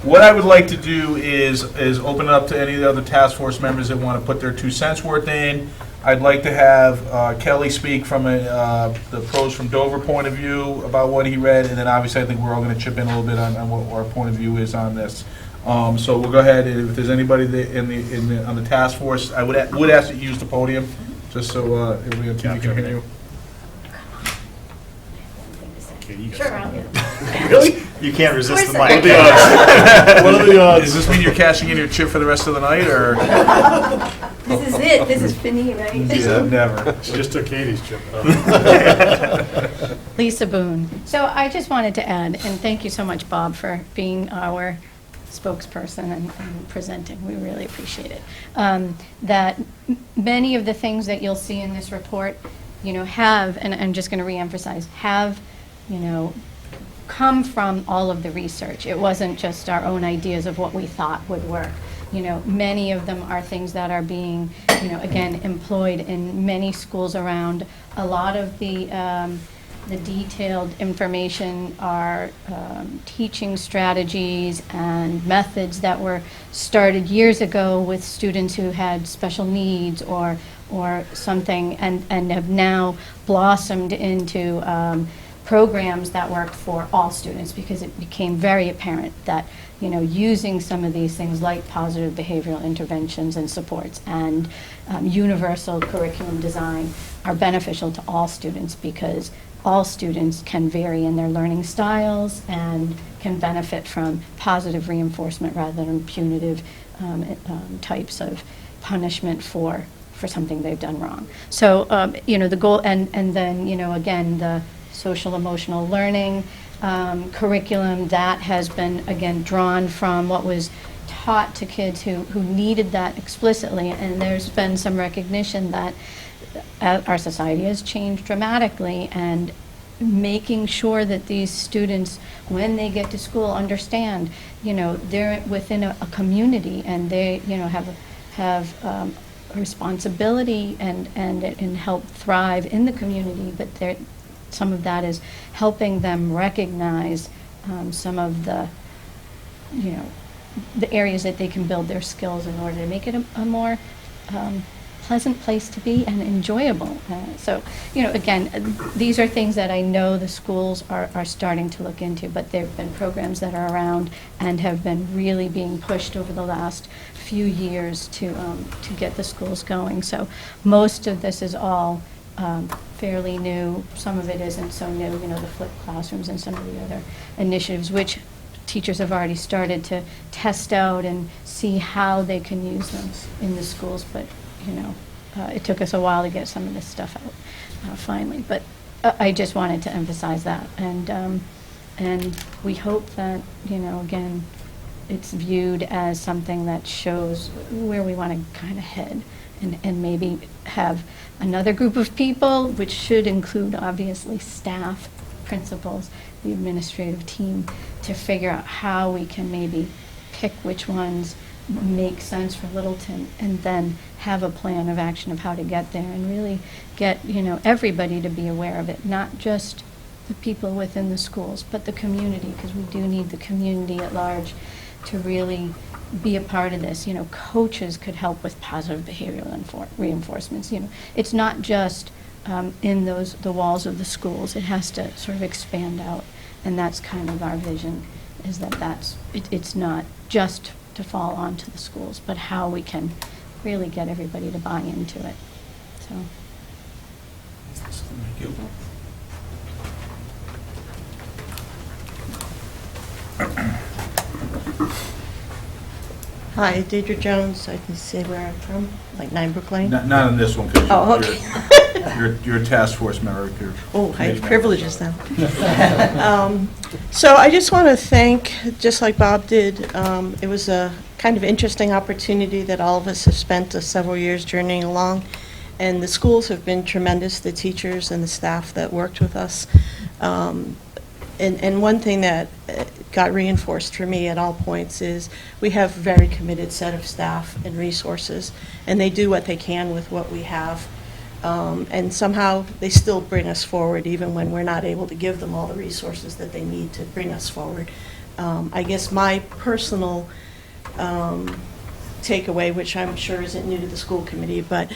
what I would like to do is open it up to any of the other task force members that want to put their 2 cents worth in. I'd like to have Kelly speak from the pros from Dover point of view about what he read, and then obviously I think we're all going to chip in a little bit on what our point of view is on this. So we'll go ahead, and if there's anybody on the task force, I would ask that you use the podium, just so everybody on TV can hear you. Sure, I'll get it. Really? You can't resist the Of course mic. I What are the odds? Does this mean you're cashing in your chip for the rest of the night, or? This is it, this is Finney, right? Never. Just took Katie's chip. Lisa Boone. So I just wanted to add, and thank you so much, Bob, for being our spokesperson and presenting. We really appreciate it. That many of the things that you'll see in this report, have, and I'm just going to reemphasize, have, come from all of the research. It wasn't just our own ideas of what we thought would work. Many of them are things that are being, again, employed in many schools around. A lot of the detailed information are teaching strategies and methods that were started years ago with students who had special needs or something, and have now blossomed into programs that work for all students, because it became very apparent that using some of these things like positive behavioral interventions and supports and universal curriculum design are beneficial to all students, because all students can vary in their learning styles and can benefit from positive reinforcement rather than punitive types of punishment for something they've done wrong. So, the goal, and then, again, the social emotional learning curriculum that has been, again, drawn from what was taught to kids who needed that explicitly, and there's been some recognition that our society has changed dramatically, and making sure that these students, when they get to school, understand, they're within a community, and they, have responsibility and help thrive in the community, but some of that is helping them recognize some of the the areas that they can build their skills in order to make it a more pleasant place to be and enjoyable. So, again, these are things that I know the schools are starting to look into, but there have been programs that are around and have been really being pushed over the last few years to get the schools going. So most of this is all fairly new. Some of it isn't so new, the flipped classrooms and some of the other initiatives, which teachers have already started to test out and see how they can use them in the schools. But, it took us a while to get some of this stuff out finally. But I just wanted to emphasize that. And we hope that, again, it's viewed as something that shows where we want to kind of head, and maybe have another group of people, which should include obviously staff, principals, the administrative team, to figure out how we can maybe pick which ones make sense for Littleton, and then have a plan of action of how to get there, and really get everybody to be aware of it, not just the people within the schools, but the community, because we do need the community at large to really be a part of this. Coaches could help with positive behavioral reinforcements. It's not just in the walls of the schools. It has to sort of expand out, and that's kind of our vision, is that it's not just to fall onto the schools, but how we can really get everybody to buy into it. So. Thank you. Hi, Deidre Jones. I can say where I'm from, like 9 Brook Lane. Not on this one, because Oh, okay. you're a task force member. Oh, I have privileges now. So I just want to thank, just like Bob did, it was a kind of interesting opportunity that all of us have spent several years journeying along, and the schools have been tremendous, the teachers and the staff that worked with us. And one thing that got reinforced for me at all points is we have a very committed set of staff and resources, and they do what they can with what we have. And somehow they still bring us forward even when we're not able to give them all the resources that they need to bring us forward. I guess my personal takeaway, which I'm sure isn't new to the school committee, but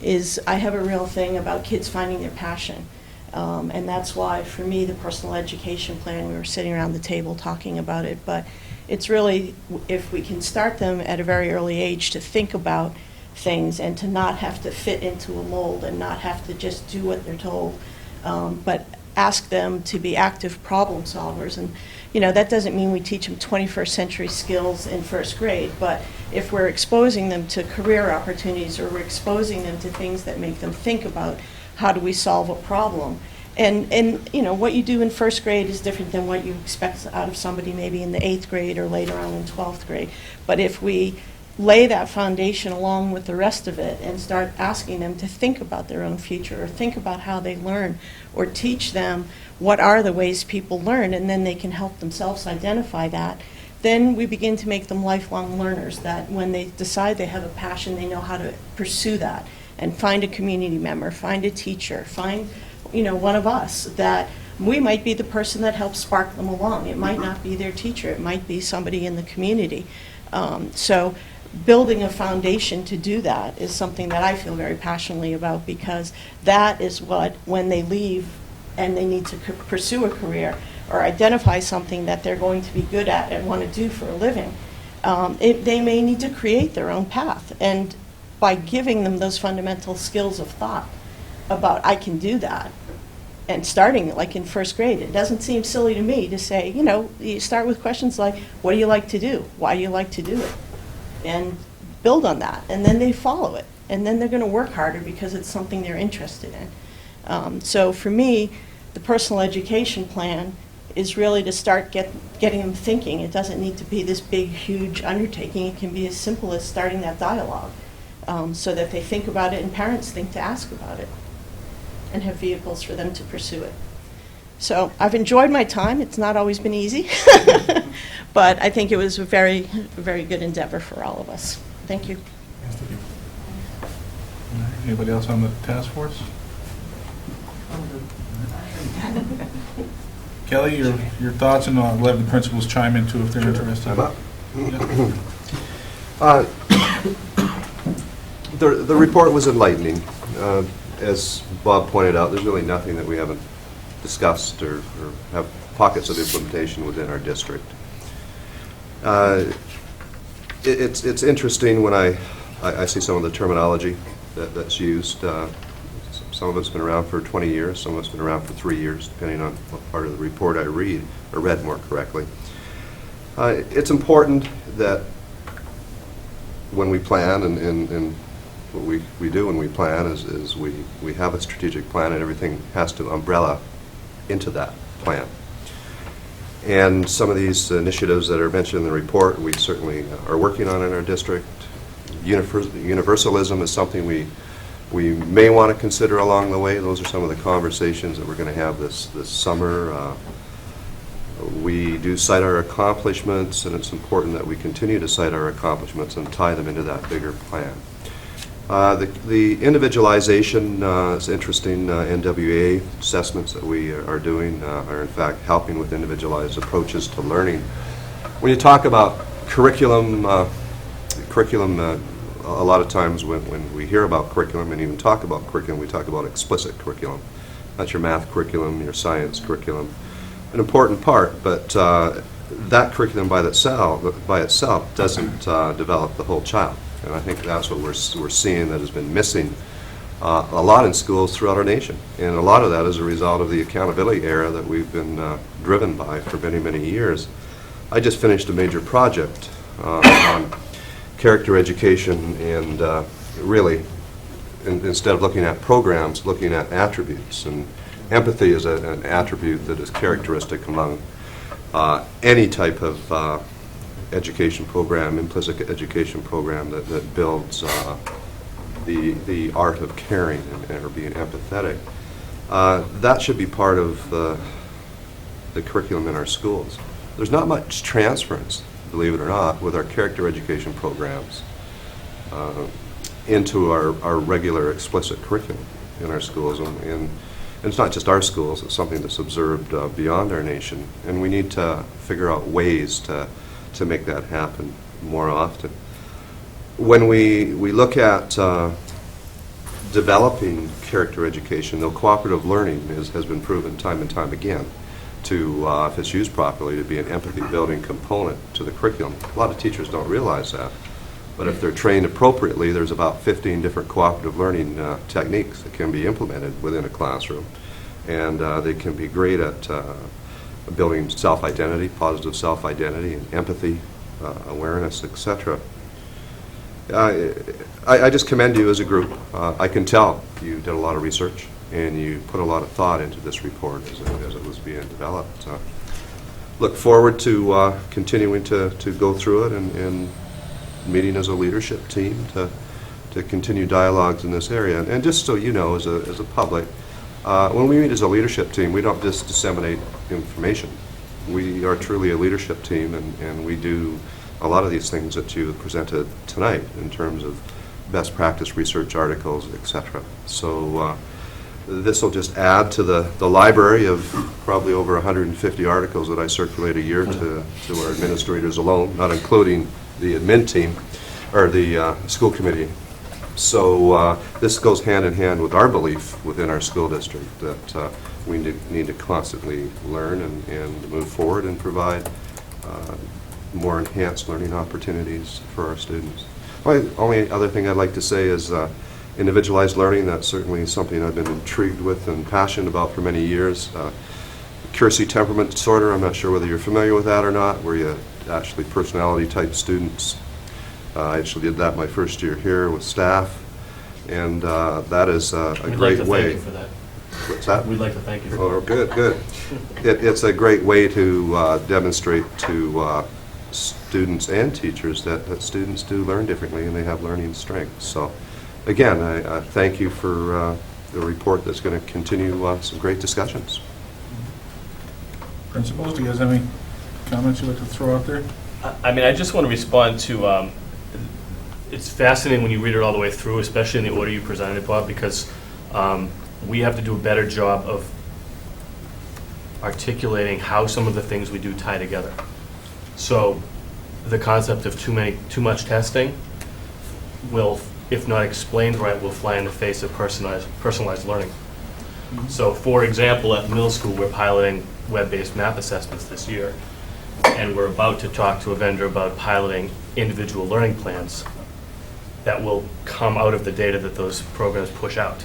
is I have a real thing about kids finding their passion. And that's why, for me, the personal education plan, we were sitting around the table talking about it, but it's really, if we can start them at a very early age to think about things and to not have to fit into a mold and not have to just do what they're told, but ask them to be active problem solvers. And, that doesn't mean we teach them 21st century skills in first grade, but if we're exposing them to career opportunities, or we're exposing them to things that make them think about how do we solve a problem. And what you do in first grade is different than what you expect out of somebody maybe in the 8th grade or later on in 12th grade. But if we lay that foundation along with the rest of it and start asking them to think about their own future, or think about how they learn, or teach them what are the ways people learn, and then they can help themselves identify that, then we begin to make them lifelong learners, that when they decide they have a passion, they know how to pursue that and find a community member, find a teacher, find one of us, that we might be the person that helps spark them along. It might not be their teacher. It might be somebody in the community. So building a foundation to do that is something that I feel very passionately about, because that is what, when they leave and they need to pursue a career or identify something that they're going to be good at and want to do for a living, they may need to create their own path. And by giving them those fundamental skills of thought about, I can do that, and starting like in first grade, it doesn't seem silly to me to say, you start with questions like, what do you like to do? Why do you like to do it? And build on that, and then they follow it, and then they're going to work harder because it's something they're interested in. So for me, the personal education plan is really to start getting them thinking. It doesn't need to be this big, huge undertaking. It can be as simple as starting that dialogue, so that they think about it and parents think to ask about it and have vehicles for them to pursue it. So I've enjoyed my time. It's not always been easy, but I think it was a very, very good endeavor for all of us. Thank you. Anybody else on the task force? Kelly, your thoughts, and I'll let the principals chime in too if they're interested. I'm up. Yeah. The report was enlightening. As Bob pointed out, there's really nothing that we haven't discussed or have pockets of implementation within our district. It's interesting when I see some of the terminology that's used. Some of it's been around for 20 years, some of it's been around for 3 years, depending on what part of the report I read, or read more correctly. It's important that when we plan, and what we do when we plan is we have a strategic plan, and everything has to umbrella into that plan. And some of these initiatives that are mentioned in the report, we certainly are working on in our district. Universalism is something we may want to consider along the way. Those are some of the conversations that we're going to have this summer. We do cite our accomplishments, and it's important that we continue to cite our accomplishments and tie them into that bigger plan. The individualization is interesting. NWA assessments that we are doing are in fact helping with individualized approaches to learning. When you talk about curriculum, a lot of times when we hear about curriculum and even talk about curriculum, we talk about explicit curriculum. That's your math curriculum, your science curriculum. An important part, but that curriculum by itself doesn't develop the whole child. And I think that's what we're seeing that has been missing a lot in schools throughout our nation. And a lot of that is a result of the accountability era that we've been driven by for many, many years. I just finished a major project on character education, and really, instead of looking at programs, looking at attributes. And empathy is an attribute that is characteristic among any type of education program, implicit education program that builds the art of caring or being empathetic. That should be part of the curriculum in our schools. There's not much transference, believe it or not, with our character education programs into our regular explicit curriculum in our schools. And it's not just our schools, it's something that's observed beyond our nation. And we need to figure out ways to make that happen more often. When we look at developing character education, though cooperative learning has been proven time and time again to, if it's used properly, to be an empathy-building component to the curriculum. A lot of teachers don't realize that. But if they're trained appropriately, there's about 15 different cooperative learning techniques that can be implemented within a classroom. And they can be great at building self-identity, positive self-identity, and empathy, awareness, etc. I just commend you as a group. I can tell you did a lot of research and you put a lot of thought into this report as it was being developed. Look forward to continuing to go through it and meeting as a leadership team to continue dialogues in this area. And just so you know, as a public, when we meet as a leadership team, we don't just disseminate information. We are truly a leadership team, and we do a lot of these things that you presented tonight in terms of best practice research articles, etc. So this will just add to the library of probably over 150 articles that I circulate a year to our administrators alone, not including the admin team or the school committee. So this goes hand in hand with our belief within our school district that we need to constantly learn and move forward and provide more enhanced learning opportunities for our students. The only other thing I'd like to say is individualized learning. That's certainly something I've been intrigued with and passionate about for many years. Keirsey temperament disorder, I'm not sure whether you're familiar with that or not, where you actually personality type students. I actually did that my first year here with staff, and that is a great way. We'd like to thank you for that. What's that? We'd like to thank you for Oh, good. It's a great way to demonstrate to students and teachers that students do learn differently and they have learning strengths. So, again, I thank you for the report that's going to continue some great discussions. Principals, do you guys have any comments you'd like to throw out there? I mean, I just want to respond to, it's fascinating when you read it all the way through, especially in the order you presented it, Bob, because we have to do a better job of articulating how some of the things we do tie together. So the concept of too much testing will, if not explained right, will fly in the face of personalized learning. So for example, at the middle school, we're piloting web-based math assessments this year, and we're about to talk to a vendor about piloting individual learning plans that will come out of the data that those programs push out.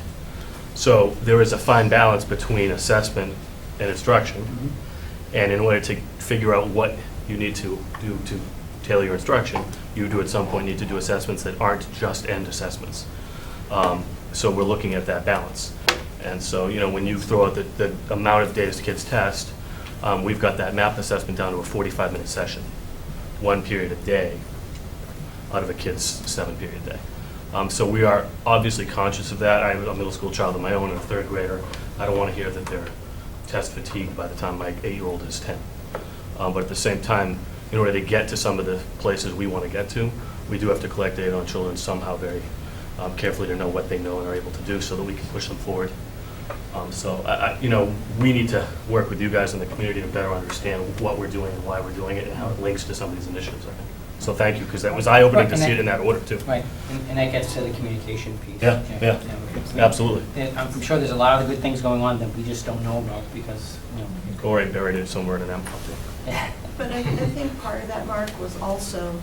So there is a fine balance between assessment and instruction, and in order to figure out what you need to do to tailor your instruction, you do at some point need to do assessments that aren't just end assessments. So we're looking at that balance. And so, you know, when you throw out the amount of data kids test, we've got that math assessment down to a 45-minute session, 1 period a day out of a kid's 7-period day. So we are obviously conscious of that. I have a middle school child of my own and a 3rd grader. I don't want to hear that they're test fatigued by the time my 8-year-old is 10. But at the same time, in order to get to some of the places we want to get to, we do have to collect data on children somehow very carefully to know what they know and are able to do so that we can push them forward. So, you know, we need to work with you guys in the community to better understand what we're doing and why we're doing it and how it links to some of these initiatives, I think. So thank you, because that was eye-opening to see it in that order, too. Right, and that gets to the communication piece. Yeah, yeah, absolutely. I'm sure there's a lot of good things going on that we just don't know about because, you know. Or buried it somewhere in an envelope. But I think part of that, Mark, was also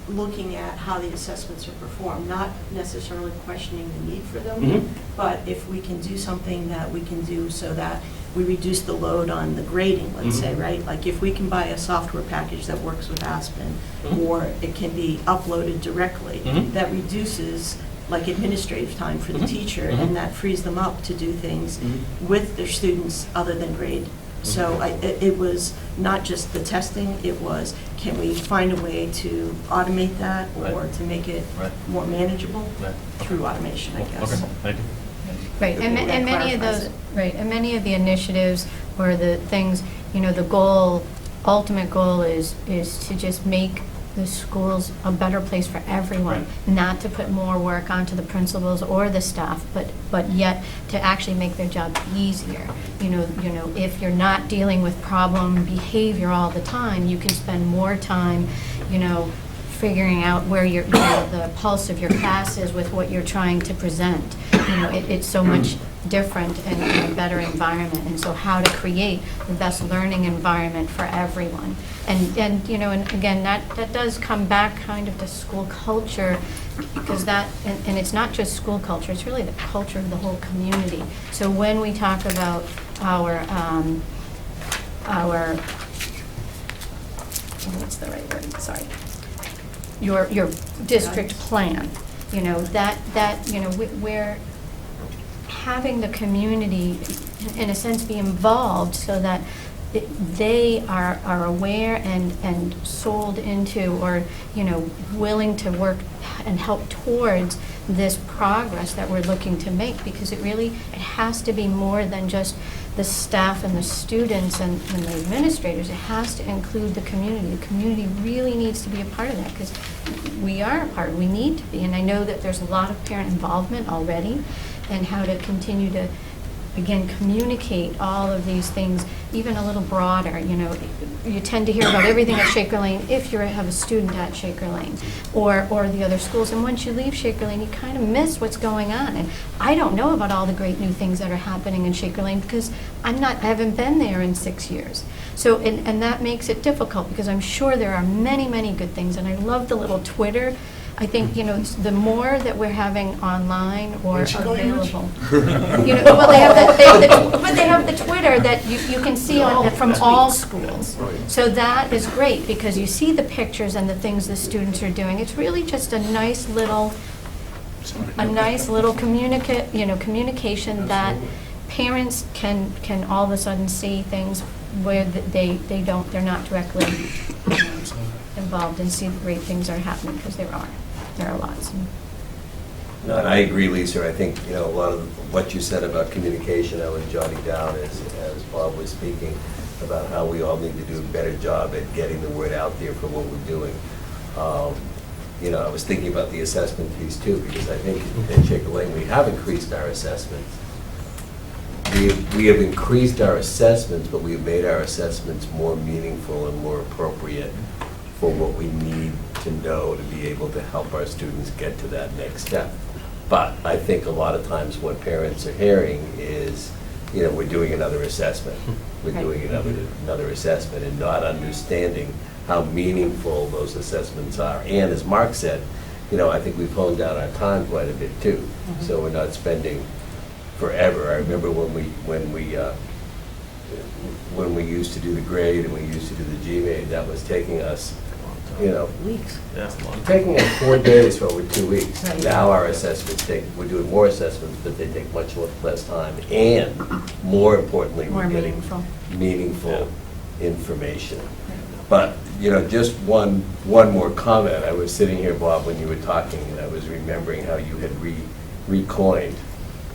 looking at how the assessments are performed, not necessarily questioning the need for them, but if we can do something that we can do so that we reduce the load on the grading, let's say, right? Like if we can buy a software package that works with Aspen, or it can be uploaded directly, that reduces like administrative time for the teacher, and that frees them up to do things with their students other than grade. So it was not just the testing, it was, can we find a way to automate that or to make it more manageable through automation, I guess. Okay, thank you. Right, and That many of clarifies those, it. right, and many of the initiatives or the things, you know, the goal, ultimate goal is to just make the schools a better place for everyone, not to put more work onto the principals or the staff, but yet to actually make their job easier. You know, if you're not dealing with problem behavior all the time, you can spend more time, you know, figuring out where your, you know, the pulse of your class is with what you're trying to present. You know, it's so much different and in a better environment, and so how to create the best learning environment for everyone. And you know, and again, that does come back kind of to school culture, because that, and it's not just school culture, it's really the culture of the whole community. So when we talk about our what's the right word, sorry, your district plan, you know, that you know, we're having the community, in a sense, be involved so that they are aware and sold into, or, you know, willing to work and help towards this progress that we're looking to make, because it has to be more than just the staff and the students and the administrators. It has to include the community. The community really needs to be a part of that, because we are a part, we need to be. And I know that there's a lot of parent involvement already, and how to continue to, again, communicate all of these things even a little broader. You know, you tend to hear about everything at Shaker Lane if you have a student at Shaker Lane or the other schools. And once you leave Shaker Lane, you kind of miss what's going on. And I don't know about all the great new things that are happening in Shaker Lane because I haven't been there in 6 years. So, and that makes it difficult, because I'm sure there are many, many good things. And I love the little Twitter. I think, you know, the more that we're having online or available, you know, well, they have the Twitter that you can see from all schools. So that is great, because you see the pictures and the things the students are doing. It's really just a nice little communication that parents can all of a sudden see things where they're not directly involved, and see the great things that are happening, because there are lots. No, and I agree, Lisa. I think, you know, a lot of what you said about communication, I was jotting down as Bob was speaking about how we all need to do a better job at getting the word out there for what we're doing. You know, I was thinking about the assessment piece too, because I think at Shaker Lane we have increased our assessments. The we have increased our assessments, but we've made our assessments more meaningful and more appropriate for what we need to know to be able to help our students get to that next step. But I think a lot of times what parents are hearing is, we're doing another assessment. We're doing another assessment, and not understanding how meaningful those assessments are. And as Mark said, I think we've honed down our time quite a bit too. So we're not spending forever. I remember when we used to do the grade and we used to do the GMAT, that was taking us, Weeks. taking us 4 days for over 2 weeks. Right. Now our assessments we're doing more assessments, but they take much less time. And more importantly, More we're getting meaningful information. But, just one more comment. I was sitting here, Bob, when you were talking, and I was remembering how you had recoined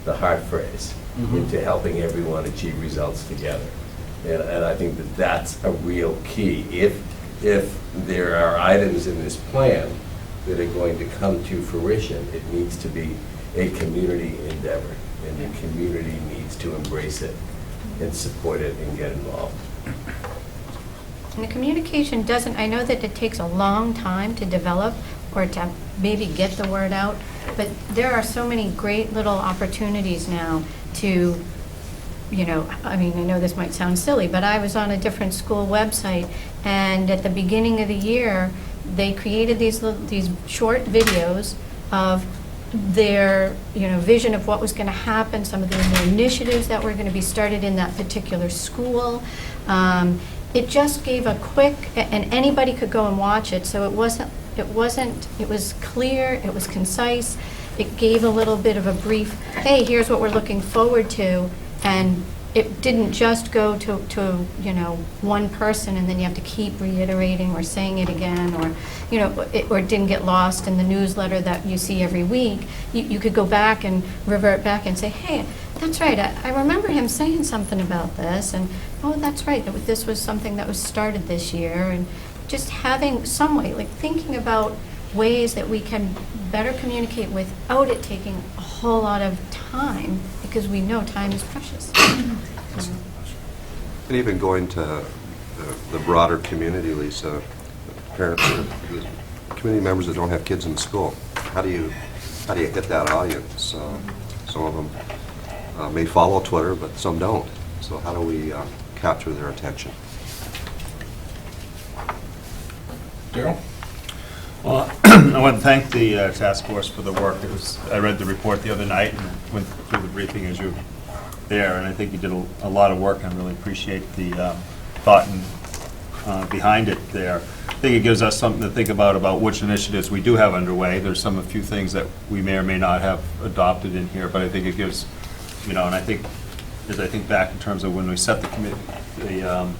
the heart phrase into helping everyone achieve results together. And I think that that's a real key. If there are items in this plan that are going to come to fruition, it needs to be a community endeavor, and the community needs to embrace it and support it and get involved. And the communication doesn't, I know that it takes a long time to develop or to maybe get the word out, but there are so many great little opportunities now to, I know this might sound silly, but I was on a different school website, and at the beginning of the year, they created these short videos of their, vision of what was going to happen, some of the new initiatives that were going to be started in that particular school. It just gave a quick, and anybody could go and watch it, so it was clear, it was concise, it gave a little bit of a brief, hey, here's what we're looking forward to, and it didn't just go to one person, and then you have to keep reiterating or saying it again, or or it didn't get lost in the newsletter that you see every week. You could go back and revert back and say, hey, that's right, I remember him saying something about this, and oh, that's right, this was something that was started this year, and just having some way, like thinking about ways that we can better communicate without it taking a whole lot of time, because we know time is precious. And even going to the broader community, Lisa, parents, the community members that don't have kids in school, how do you hit that audience? Some of them may follow Twitter, but some don't. So how do we capture their attention? Daryl? Well, I want to thank the task force for the work. I read the report the other night and went through the briefing as you were there, and I think you did a lot of work, and I really appreciate the thought and behind it there. I think it gives us something to think about which initiatives we do have underway. There's a few things that we may or may not have adopted in here, but I think it gives, and I think, as I think back in terms of when we set the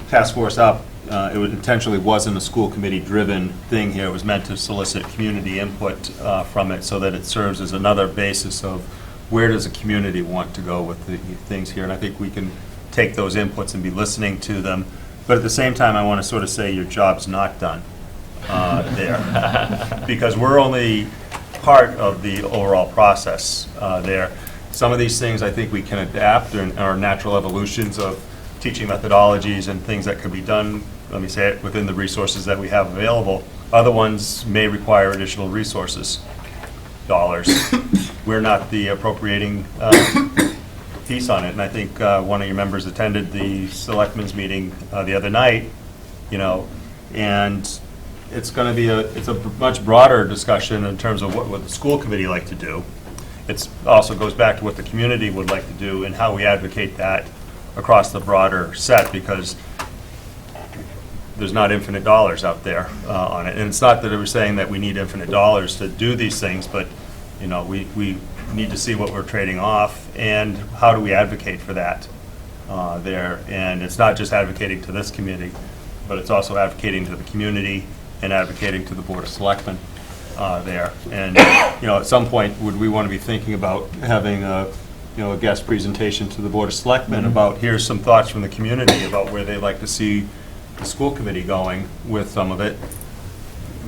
task force up, it intentionally wasn't a school committee-driven thing here. It was meant to solicit community input from it so that it serves as another basis of where does a community want to go with the things here. And I think we can take those inputs and be listening to them. But at the same time, I want to sort of say your job's not done there. Because we're only part of the overall process there. Some of these things I think we can adapt and are natural evolutions of teaching methodologies and things that could be done, let me say it, within the resources that we have available. Other ones may require additional resources, dollars. We're not the appropriating piece on it, and I think one of your members attended the selectmen's meeting the other night, and it's going to be it's a much broader discussion in terms of what the school committee like to do. It also goes back to what the community would like to do and how we advocate that across the broader set, because there's not infinite dollars out there on it. And it's not that we're saying that we need infinite dollars to do these things, but we need to see what we're trading off and how do we advocate for that there. And it's not just advocating to this committee, but it's also advocating to the community and advocating to the Board of Selectmen there. And at some point, would we want to be thinking about having a guest presentation to the Board of Selectmen about here's some thoughts from the community about where they'd like to see the school committee going with some of it,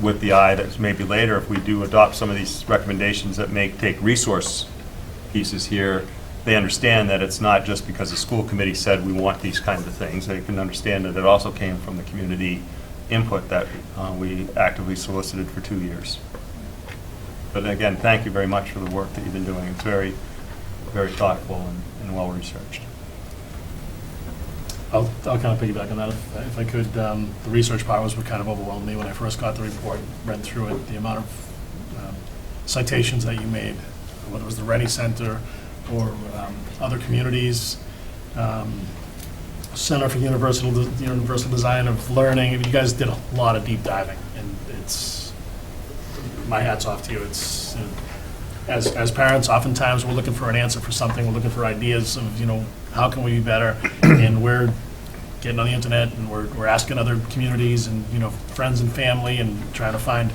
with the eye that maybe later, if we do adopt some of these recommendations that may take resource pieces here, they understand that it's not just because the school committee said we want these kinds of things. They can understand that it also came from the community input that we actively solicited for 2 years. But again, thank you very much for the work that you've been doing. It's very, very thoughtful and well-researched. I'll kind of piggyback on that if I could. The research part was what kind of overwhelmed me when I first got the report, read through it, the amount of citations that you made, whether it was the Ready Center or other communities, Center for Universal Design of Learning. You guys did a lot of deep diving, and it's, my hat's off to you. It's, as parents, oftentimes we're looking for an answer for something, we're looking for ideas of, how can we be better, and we're getting on the internet, and we're asking other communities and, friends and family, and trying to find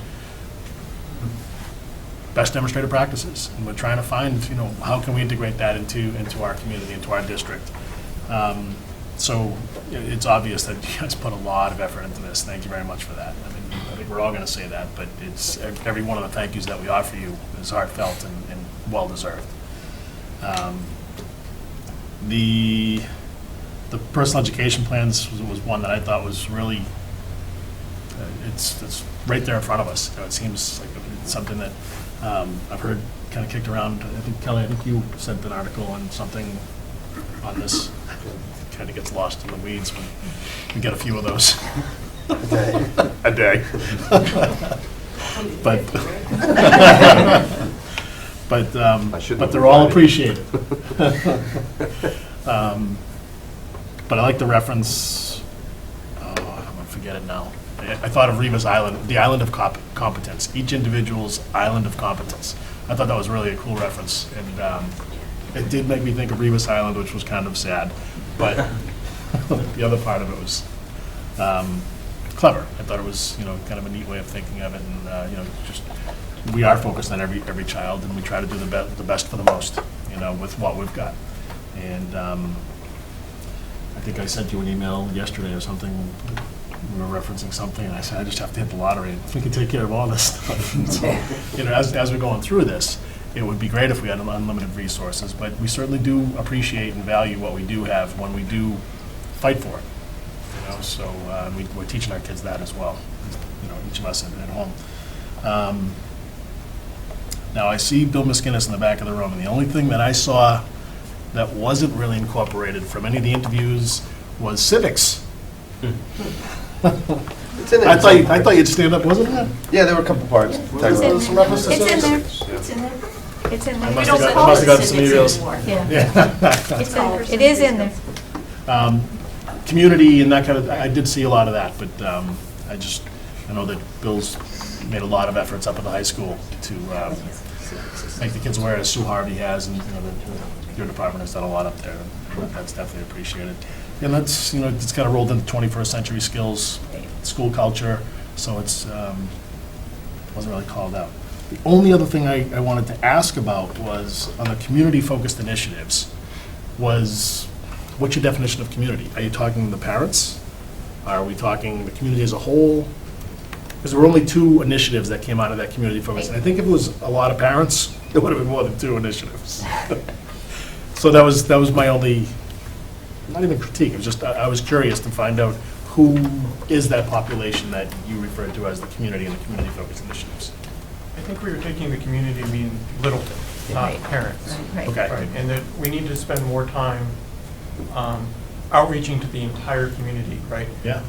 best demonstrated practices, and we're trying to find, how can we integrate that into our community, into our district. So it's obvious that you guys put a lot of effort into this. Thank you very much for that. I mean, I think we're all going to say that, but it's every one of the thank yous that we offer you is heartfelt and well-deserved. The personal education plans was one that I thought was really, it's right there in front of us. It seems like it's something that I've heard kind of kicked around. I think, Kelly, you sent an article on something on this. Kind of gets lost in the weeds when we get a few of those. A day. But they're all appreciated. But I like the reference, I'm going to forget it now. I thought of Reva's Island, the island of competence, each individual's island of competence. I thought that was really a cool reference, and it did make me think of Reva's Island, which was kind of sad, but the other part of it was clever. I thought it was, kind of a neat way of thinking of it, and just we are focused on every child, and we try to do the best for the most, with what we've got. And I think I sent you an email yesterday or something. We were referencing something, and I said, I just have to hit the lottery, and we can take care of all this stuff. So, as we're going through this, it would be great if we had unlimited resources, but we certainly do appreciate and value what we do have when we do fight for it. So we're teaching our kids that as well, each of us at home. Now, I see Bill Miskinnis in the back of the room, and the only thing that I saw that wasn't really incorporated from any of the interviews was civics. It's in there. I thought you'd stand up, wasn't it? Yeah, there were a couple parts. It's in there. It's in there. It's in there. It's in there. I must have gotten some emails. Yeah. It's in there. It is in there. Community and that kind of, I did see a lot of that, but I know that Bill's made a lot of efforts up at the high school to make the kids aware, as Sue Harvey has, and your department has done a lot up there, and that's definitely appreciated. And that's, it's kind of rolled into 21st century skills, school culture, so it's, wasn't really called out. The only other thing I wanted to ask about was, on the community-focused initiatives, was, what's your definition of community? Are you talking the parents? Are we talking the community as a whole? Because there were only 2 initiatives that came out of that community focus, and I think if it was a lot of parents, it would have been more than 2 initiatives. So that was my only, not even critique, it was just, I was curious to find out who is that population that you referred to as the community and the community-focused initiatives. I think we were taking the community to mean Littleton, not parents. Right. Okay. Right, and that we need to spend more time outreaching to the entire community, right? Yeah.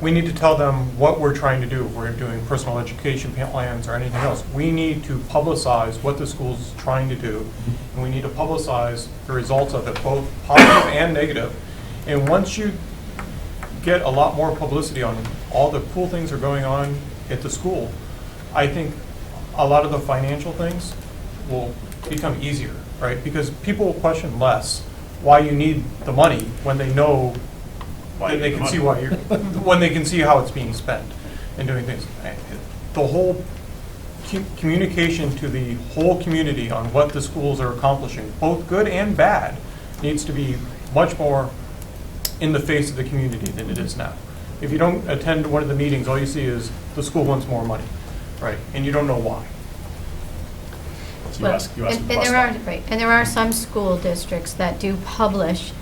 We need to tell them what we're trying to do. If we're doing personal education plans or anything else, we need to publicize what the school's trying to do, and we need to publicize the results of it, both positive and negative. And once you get a lot more publicity on all the cool things that are going on at the school, I think a lot of the financial things will become easier, right? Because people will question less why you need the money when they know, when they can see why you're, when they can see how it's being spent and doing things. The whole communication to the whole community on what the schools are accomplishing, both good and bad, needs to be much more in the face of the community than it is now. If you don't attend one of the meetings, all you see is the school wants more money, right? And you don't know why. So Well, you ask the bus and there stop. are, right, and there are some school districts that do publish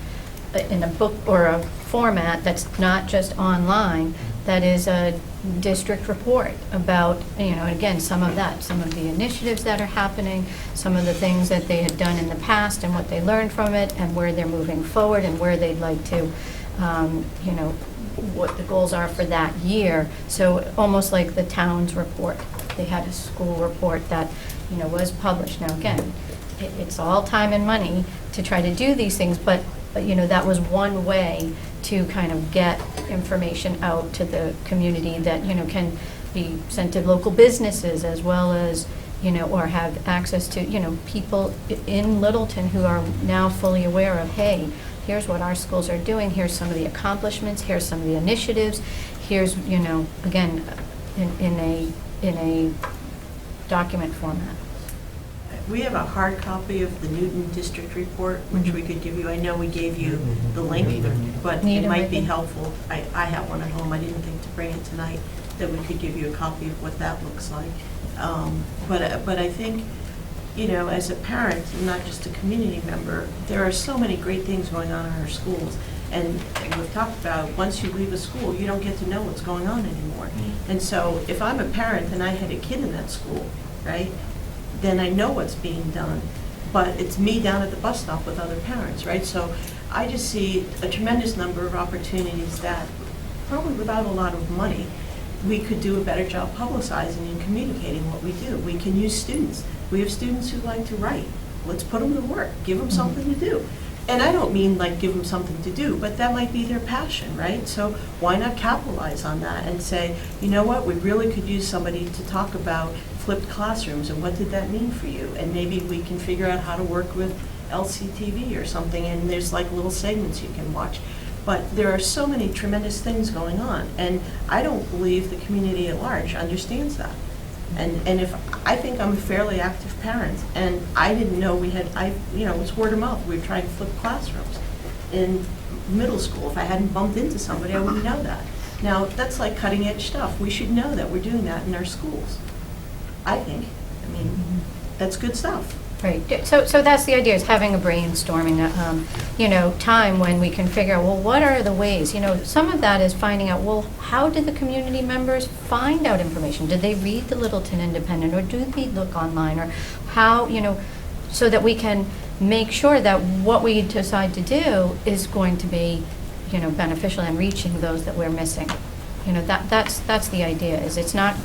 in a book or a format that's not just online, that is a district report about, and again, some of the initiatives that are happening, some of the things that they had done in the past and what they learned from it, and where they're moving forward and where they'd like to, what the goals are for that year. So almost like the town's report. They had a school report that, was published. Now, again, it's all time and money to try to do these things, but that was one way to kind of get information out to the community that, can be sent to local businesses as well as, or have access to, people in Littleton who are now fully aware of, hey, here's what our schools are doing, here's some of the accomplishments, here's some of the initiatives, here's, again, in a document format. We have a hard copy of the Newton District Report, which we could give you. I know we gave you the link, but Need it them might with be you? helpful. I have one at home. I didn't think to bring it tonight, that we could give you a copy of what that looks like. But I think, as a parent, and not just a community member, there are so many great things going on in our schools. And we've talked about, once you leave a school, you don't get to know what's going on anymore. And so if I'm a parent and I had a kid in that school, right, then I know what's being done. But it's me down at the bus stop with other parents, right? So I just see a tremendous number of opportunities that, probably without a lot of money, we could do a better job publicizing and communicating what we do. We can use students. We have students who like to write. Let's put them to work, give them something to do. And I don't mean like give them something to do, but that might be their passion, right? So why not capitalize on that and say, you know what, we really could use somebody to talk about flipped classrooms and what did that mean for you? And maybe we can figure out how to work with LCTV or something, and there's like little segments you can watch. But there are so many tremendous things going on, and I don't believe the community at large understands that. And if, I think I'm a fairly active parent, and I didn't know we had, it's word of mouth, we were trying to flip classrooms in middle school. If I hadn't bumped into somebody, I wouldn't know that. Now, that's like cutting edge stuff. We should know that we're doing that in our schools, I think. I mean, that's good stuff. Right, so that's the idea, is having a brainstorming, time when we can figure out, well, what are the ways? Some of that is finding out, well, how did the community members find out information? Did they read the Littleton Independent, or do they look online, or how, so that we can make sure that what we decide to do is going to be, beneficial and reaching those that we're missing. That's the idea, is it's not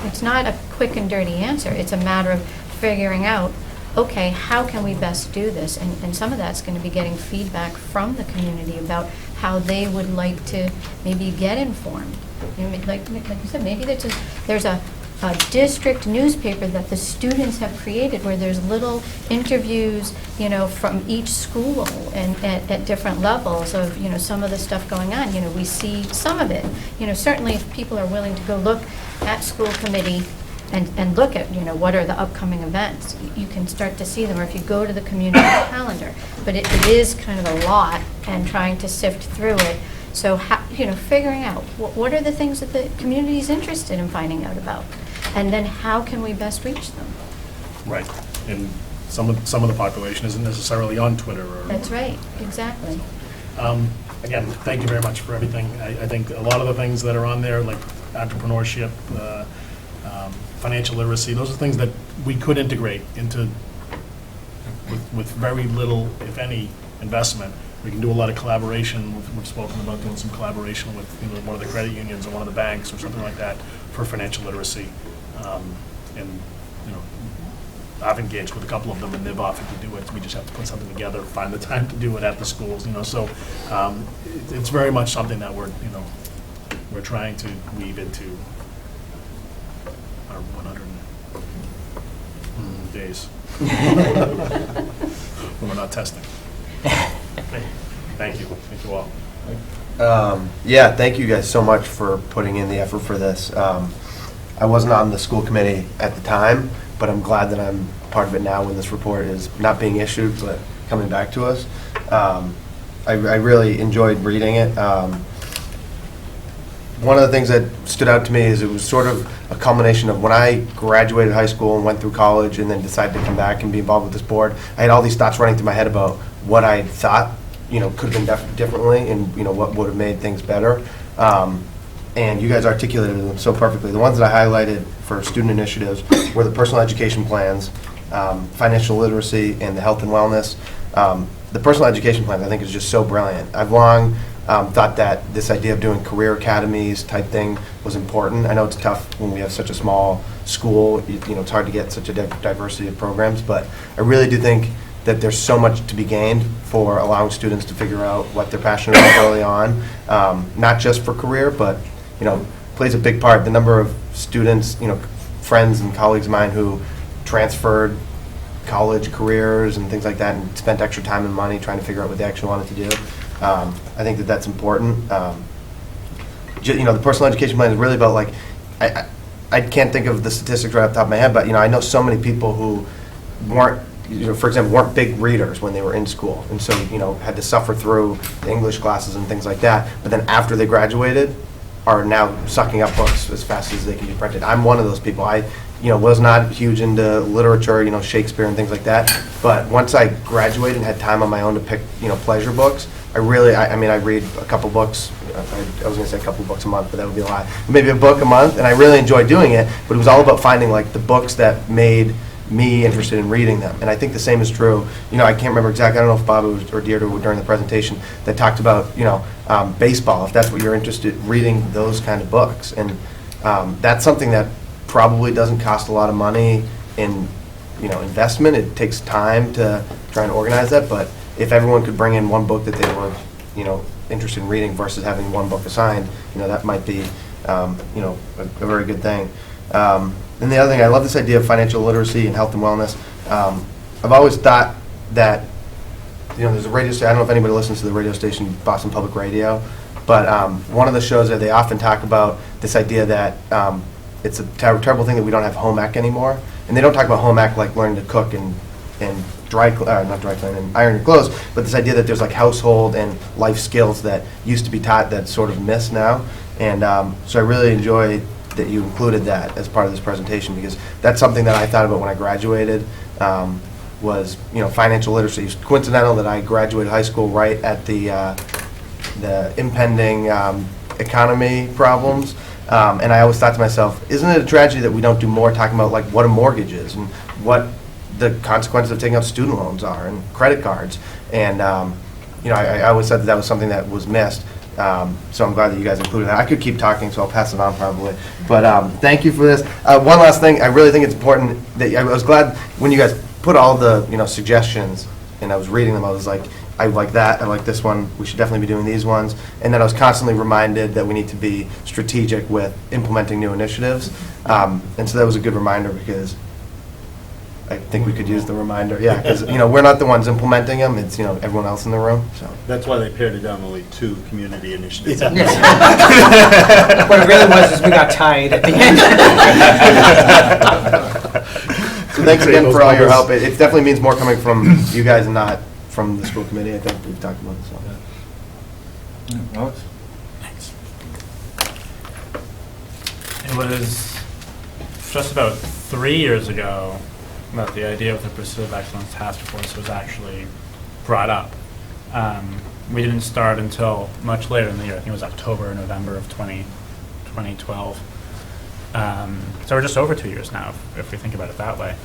a quick and dirty answer. It's a matter of figuring out, okay, how can we best do this? And some of that's going to be getting feedback from the community about how they would like to maybe get informed. Like you said, maybe there's a district newspaper that the students have created where there's little interviews, from each school and at different levels of, some of the stuff going on. We see some of it. Certainly if people are willing to go look at school committee and look at, what are the upcoming events, you can start to see them, or if you go to the community calendar. But it is kind of a lot, and trying to sift through it. So, figuring out what are the things that the community is interested in finding out about, and then how can we best reach them? Right, and some of the population isn't necessarily on Twitter or. That's right, exactly. Again, thank you very much for everything. I think a lot of the things that are on there, like entrepreneurship, financial literacy, those are things that we could integrate into, with very little, if any, investment. We can do a lot of collaboration. We've spoken about doing some collaboration with one of the credit unions or one of the banks or something like that for financial literacy. And I've engaged with a couple of them, and they've offered to do it. We just have to put something together, find the time to do it at the schools. So it's very much something that we're trying to weave into our 100 days. When we're not testing. Thank you. Thank you all. Yeah, thank you guys so much for putting in the effort for this. I wasn't on the school committee at the time, but I'm glad that I'm part of it now when this report is not being issued, but coming back to us. I really enjoyed reading it. one of the things that stood out to me is it was sort of a culmination of when I graduated high school and went through college and then decided to come back and be involved with this board. I had all these thoughts running through my head about what I thought, could have been done differently and, what would have made things better. And you guys articulated them so perfectly. The ones that I highlighted for student initiatives were the personal education plans, financial literacy, and the health and wellness. The personal education plan, I think, is just so brilliant. I've long thought that this idea of doing career academies type thing was important. I know it's tough when we have such a small school. It's hard to get such a diversity of programs, but I really do think that there's so much to be gained for allowing students to figure out what they're passionate about early on, not just for career, but plays a big part. The number of students, friends and colleagues of mine who transferred college careers and things like that and spent extra time and money trying to figure out what they actually wanted to do. I think that that's important. The personal education plan is really about, I can't think of the statistics right off the top of my head, but I know so many people who weren't, for example, weren't big readers when they were in school, and so had to suffer through the English classes and things like that. But then after they graduated, are now sucking up books as fast as they can be printed. I'm one of those people. I was not huge into literature, Shakespeare and things like that. But once I graduated and had time on my own to pick, pleasure books, I read a couple books. I was going to say a couple books a month, but that would be a lot. Maybe a book a month, and I really enjoyed doing it. But it was all about finding the books that made me interested in reading them. And I think the same is true. I can't remember exactly. I don't know if Bob or Deirdre were during the presentation that talked about baseball. If that's what you're interested in, reading those kind of books, and that's something that probably doesn't cost a lot of money in investment. It takes time to try and organize that, but if everyone could bring in one book that they were interested in reading versus having one book assigned, that might be a very good thing. And the other thing, I love this idea of financial literacy and health and wellness. I've always thought that there's a radio station. I don't know if anybody listens to the radio station Boston Public Radio, but one of the shows there, they often talk about this idea that it's a terrible thing that we don't have home ec anymore. And they don't talk about home ec like learning to cook and not dry clean and iron your clothes, but this idea that there's household and life skills that used to be taught that sort of miss now. And so I really enjoy that you included that as part of this presentation, because that's something that I thought about when I graduated, was financial literacy. It's coincidental that I graduated high school right at the impending economy problems. And I always thought to myself, isn't it a tragedy that we don't do more talking about what a mortgage is and what the consequences of taking out student loans are and credit cards? And I always said that was something that was missed. So I'm glad that you guys included that. I could keep talking, so I'll pass it on probably. But thank you for this. One last thing, I really think it's important that I was glad when you guys put all the suggestions, and I was reading them. I was like, I like that. I like this one. We should definitely be doing these ones. And then I was constantly reminded that we need to be strategic with implementing new initiatives. And so that was a good reminder, because I think we could use the reminder. Yeah, because we're not the ones implementing them. It's everyone else in the room. So That's why they pared it down to only 2 community initiatives. What it really was is we got tired at the end. So thanks again for all your help. It definitely means more coming from you guys and not from the school committee. I think we've talked about this. Alex? Thanks. It was just about 3 years ago that the idea of the Pursuit of Excellence Task Force was actually brought up. We didn't start until much later in the year. I think it was October or November of 2012. So we're just over 2 years now, if we think about it that way.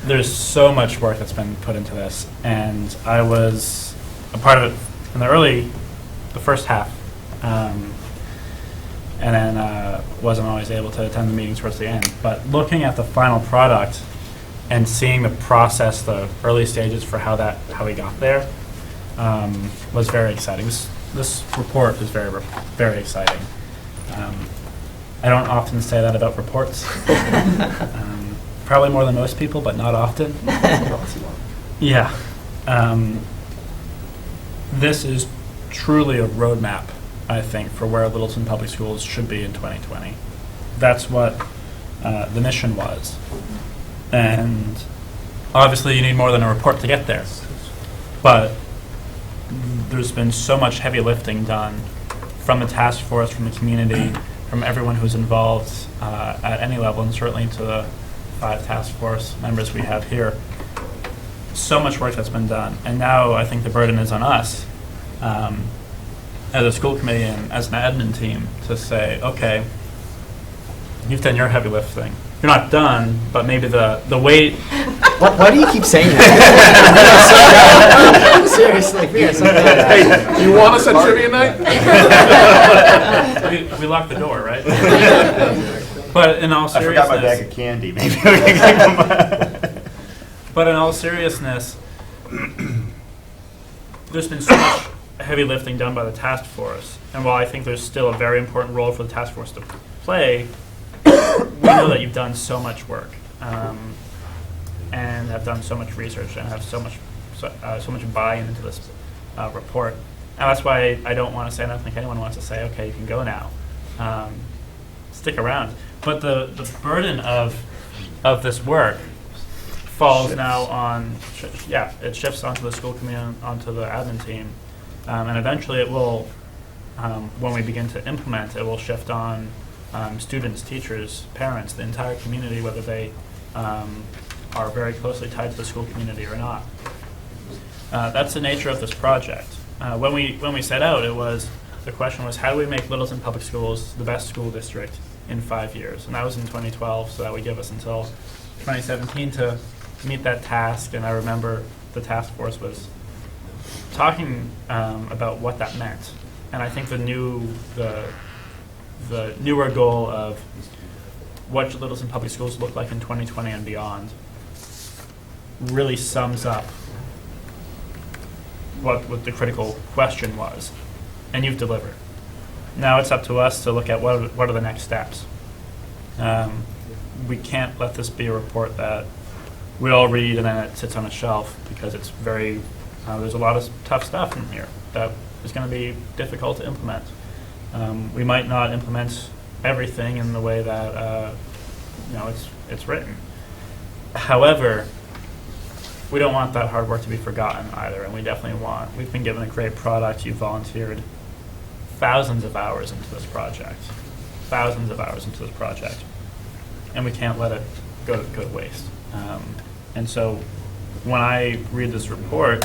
There's so much work that's been put into this, and I was a part of it in the first half, and then wasn't always able to attend the meetings towards the end. But looking at the final product and seeing the process, the early stages for how we got there, was very exciting. This report is very, very exciting. I don't often say that about reports. Probably more than most people, but not often. Yeah. This is truly a roadmap, I think, for where Littleton Public Schools should be in 2020. That's what the mission was. And obviously you need more than a report to get there. But there's been so much heavy lifting done from the task force, from the community, from everyone who's involved at any level, and certainly to the 5 task force members we have here. So much work that's been done, and now I think the burden is on us as a school committee and as an admin team to say, okay, you've done your heavy lifting. You're not done, but maybe the weight. Why do you keep saying that? Seriously, Hey, you want us at trivia night? we locked the door, right? But in all I forgot my bag seriousness, of candy, maybe. we can but in all seriousness, there's been so much heavy lifting done by the task force, and while I think there's still a very important role for the task force to play, we know that you've done so much work and have done so much research and have so much buy-in into this report. And that's why I don't want to say, I don't think anyone wants to say, okay, you can go now. Stick around. But the burden of this work falls now on, it shifts onto the school committee, onto the admin team. And eventually it will, when we begin to implement, it will shift on students, teachers, parents, the entire community, whether they are very closely tied to the school community or not. That's the nature of this project. When we set out, the question was, how do we make Littleton Public Schools the best school district in 5 years? And that was in 2012, so that would give us until 2017 to meet that task. And I remember the task force was talking about what that meant. And I think the newer goal of what should Littleton Public Schools look like in 2020 and beyond really sums up what the critical question was, and you've delivered. Now it's up to us to look at what are the next steps. We can't let this be a report that we all read and then it sits on a shelf, because it's there's a lot of tough stuff in here that is going to be difficult to implement. We might not implement everything in the way that it's written. However, we don't want that hard work to be forgotten either, and we've been given a great product. You volunteered thousands of hours into this project, and we can't let it go to waste. And so when I read this report,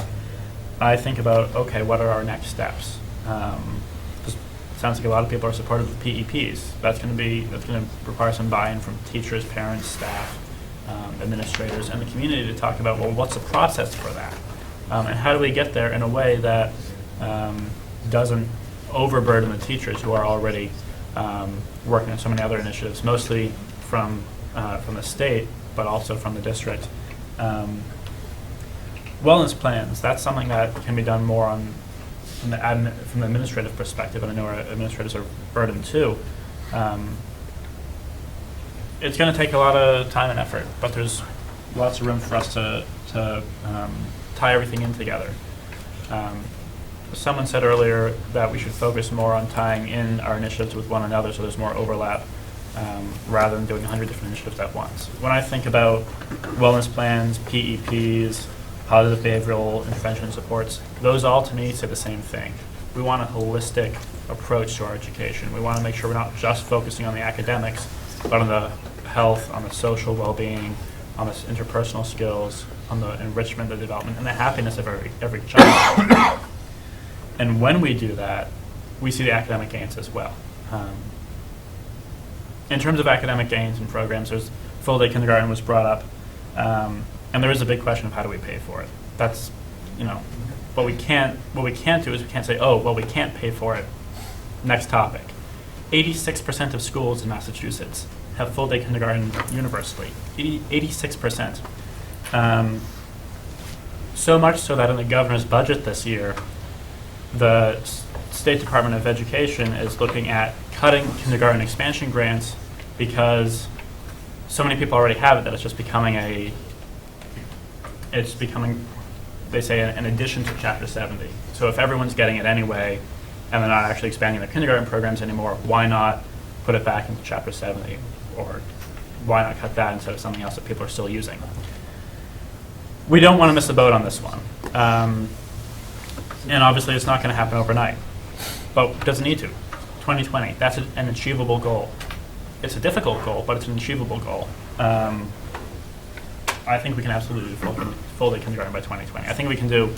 I think about, okay, what are our next steps? It sounds like a lot of people are supportive of PEPs. That's going to require some buy-in from teachers, parents, staff, administrators, and the community to talk about, well, what's the process for that? And how do we get there in a way that doesn't overburden the teachers who are already working on so many other initiatives, mostly from the state, but also from the district. Wellness plans, that's something that can be done more from the administrative perspective, and I know our administrators are burdened too. It's going to take a lot of time and effort, but there's lots of room for us to tie everything in together. Someone said earlier that we should focus more on tying in our initiatives with one another so there's more overlap, rather than doing 100 different initiatives at once. When I think about wellness plans, PEPs, positive behavioral intervention and supports, those all to me say the same thing. We want a holistic approach to our education. We want to make sure we're not just focusing on the academics, but on the health, on the social well-being, on the interpersonal skills, on the enrichment, the development, and the happiness of every child. And when we do that, we see the academic gains as well. In terms of academic gains and programs, there's full-day kindergarten was brought up, and there is a big question of how do we pay for it. That's, what we can't do is we can't say, oh, well, we can't pay for it. Next topic. 86% of schools in Massachusetts have full-day kindergarten universally. 86%. So much so that in the governor's budget this year, the State Department of Education is looking at cutting kindergarten expansion grants because so many people already have it that it's just becoming they say, an addition to Chapter 70. So if everyone's getting it anyway, and they're not actually expanding their kindergarten programs anymore, why not put it back into Chapter 70? Or why not cut that instead of something else that people are still using? We don't want to miss the boat on this one. And obviously, it's not going to happen overnight, but it doesn't need to. 2020, that's an achievable goal. It's a difficult goal, but it's an achievable goal. I think we can absolutely do full day kindergarten by 2020. I think we can do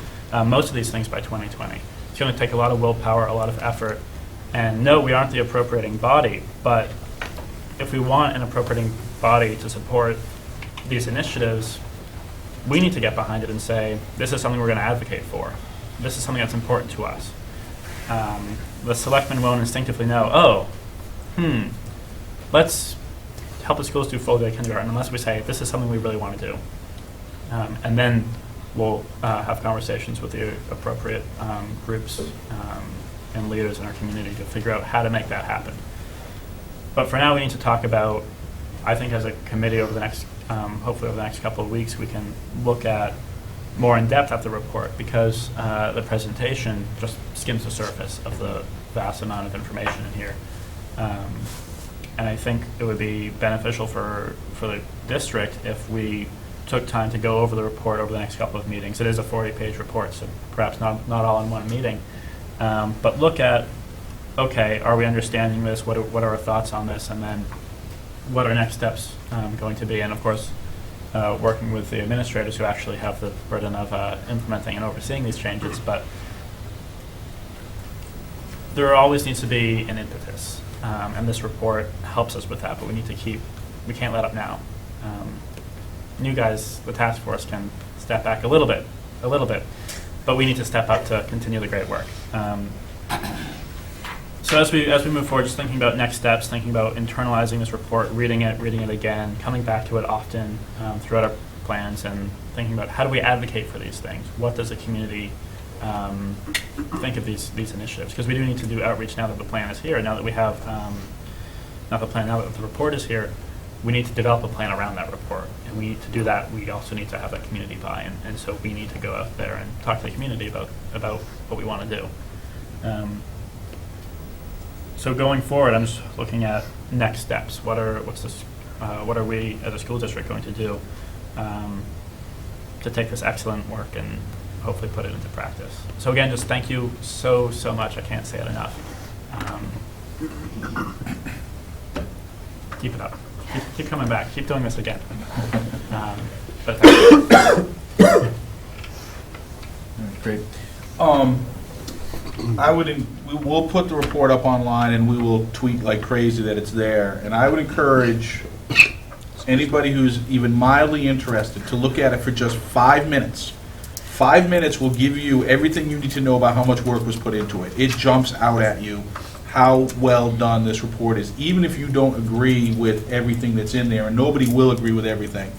most of these things by 2020. It's going to take a lot of willpower, a lot of effort. And no, we aren't the appropriating body, but if we want an appropriating body to support these initiatives, we need to get behind it and say, this is something we're going to advocate for. This is something that's important to us. The selectmen won't instinctively know, let's help the schools do full day kindergarten unless we say, this is something we really want to do. And then we'll have conversations with the appropriate groups and leaders in our community to figure out how to make that happen. But for now, we need to talk about, I think as a committee over the next, hopefully over the next couple of weeks, we can look at more in depth at the report, because the presentation just skims the surface of the vast amount of information in here. And I think it would be beneficial for the district if we took time to go over the report over the next couple of meetings. It is a 40-page report, so perhaps not all in one meeting. But look at, okay, are we understanding this? What are our thoughts on this? And then what are next steps going to be? And of course, working with the administrators who actually have the burden of implementing and overseeing these changes. But there always needs to be an impetus. And this report helps us with that, but we can't let up now. You guys, the task force, can step back a little bit, but we need to step up to continue the great work. So as we move forward, just thinking about next steps, thinking about internalizing this report, reading it again, coming back to it often throughout our plans, and thinking about how do we advocate for these things? What does the community think of these initiatives? Because we do need to do outreach now that the plan is here, now that we have, now that the report is here, we need to develop a plan around that report. And we need to do that, we also need to have that community buy-in. And so we need to go out there and talk to the community about what we want to do. So going forward, I'm just looking at next steps. What are we as a school district going to do to take this excellent work and hopefully put it into practice? So again, just thank you so much. I can't say it enough. Keep it up. Keep coming back. Keep doing this again. But thank you. Great. We'll put the report up online and we will tweet like crazy that it's there. And I would encourage anybody who's even mildly interested to look at it for just 5 minutes. 5 minutes will give you everything you need to know about how much work was put into it. It jumps out at you how well done this report is, even if you don't agree with everything that's in there, and nobody will agree with everything.